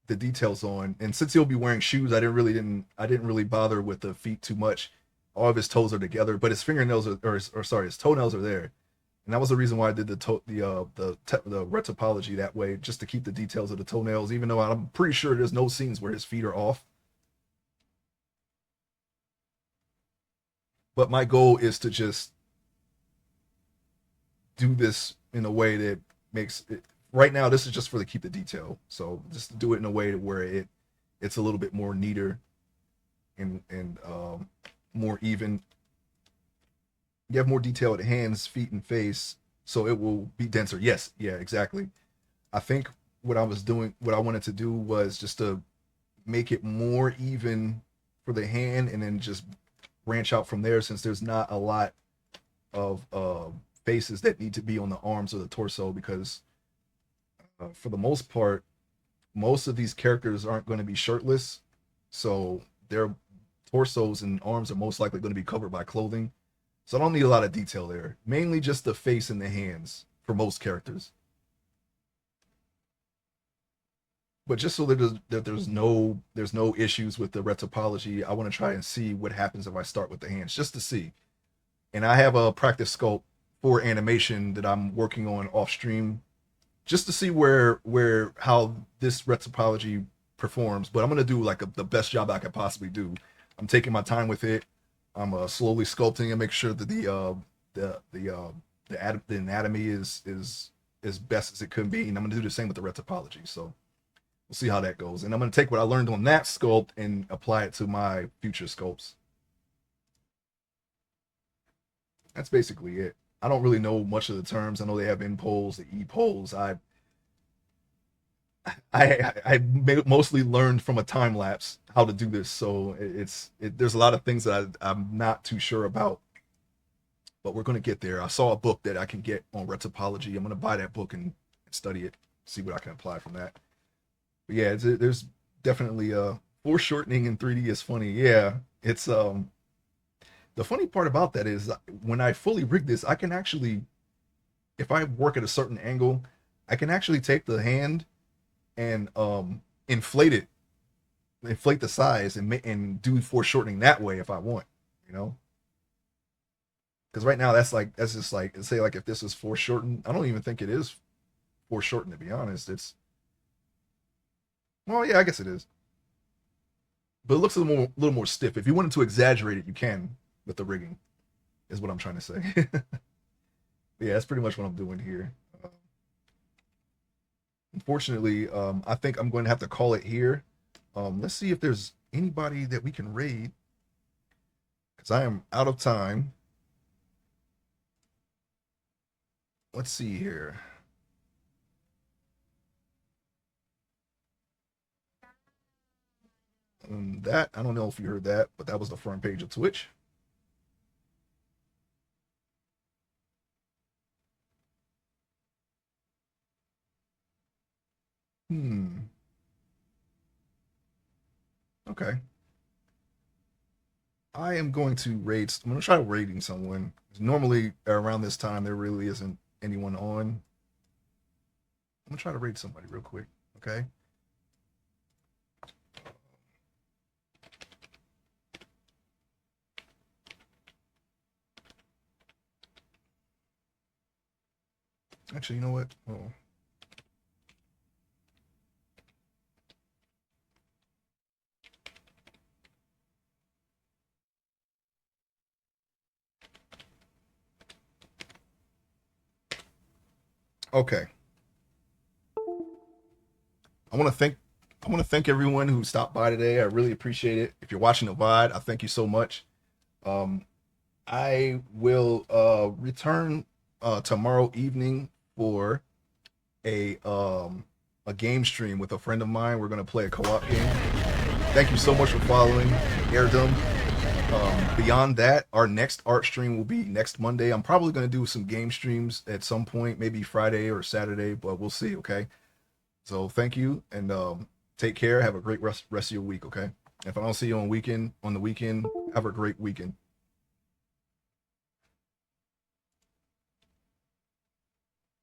details on, and since he'll be wearing shoes, I didn't really bother with the feet too much. All of his toes are together, but his fingernails or sorry, his toenails are there, and that was the reason why I did the red topology that way, just to keep the details of the toenails. Even though I'm pretty sure there's no scenes where his feet are off, but my goal is to just do this in a way that makes it. Right now, this is just for the keep the detail, so just do it in a way to where it's a little bit more neater and more even. You have more detail at the hands, feet, and face, so it will be denser. Yes, yeah, exactly. I think what I wanted to do was just to make it more even for the hand, and then just branch out from there. Since there's not a lot of faces that need to be on the arms or the torso, because for the most part, most of these characters aren't going to be shirtless, so their torsos and arms are most likely going to be covered by clothing. So I don't need a lot of detail there. Mainly just the face and the hands for most characters. But just so there's no issues with the red topology, I want to try and see what happens if I start with the hands, just to see. And I have a practice sculpt for animation that I'm working on off stream, just to see where how this red topology performs. But I'm gonna do like the best job I could possibly do. I'm taking my time with it. I'm slowly sculpting and make sure that the anatomy is as best as it could be. And I'm gonna do the same with the red topology. So we'll see how that goes. And I'm gonna take what I learned on that sculpt and apply it to my future sculpts. That's basically it. I don't really know much of the terms. I know they have in poles, the e poles. I mostly learned from a time lapse how to do this, so there's a lot of things that I'm not too sure about, but we're gonna get there. I saw a book that I can get on red topology. I'm gonna buy that book and study it, see what I can apply from that. But yeah, there's definitely foreshortening in 3D is funny. Yeah, it's the funny part about that is when I fully rig this, I can actually, if I work at a certain angle, I can actually take the hand and inflate it, inflate the size, and do foreshortening that way if I want, you know. Because right now that's just like, say like if this is foreshortened, I don't even think it is foreshortened, to be honest. It's, well, yeah, I guess it is, but it looks little more stiff. If you wanted to exaggerate it, you can with the rigging, is what I'm trying to say. Yeah, that's pretty much what I'm doing here. Unfortunately, I think I'm going to have to call it here. Let's see if there's anybody that we can raid, because I am out of time. Let's see here. That, I don't know if you heard that, but that was the front page of Twitch. Hmm. Okay. I am going to raid. I'm going to try raiding someone. Normally around this time there really isn't anyone on. I'm going to try to raid somebody real quick. Okay. Actually, you know what? Oh. Okay. I want to thank I want to thank everyone who stopped by today. I really appreciate it. If you're watching the VOD, I thank you so much. Um, I will return tomorrow evening for a um, a game stream with a friend of mine. We're gonna play a co-op game. Thank you so much for following Airdom. Beyond that, our next art stream will be next Monday. I'm probably going to do some game streams at some point, maybe Friday or Saturday, but we'll see. Okay. So thank you, and take care. Have a great rest of your week. Okay. If I don't see you on the weekend, have a great weekend.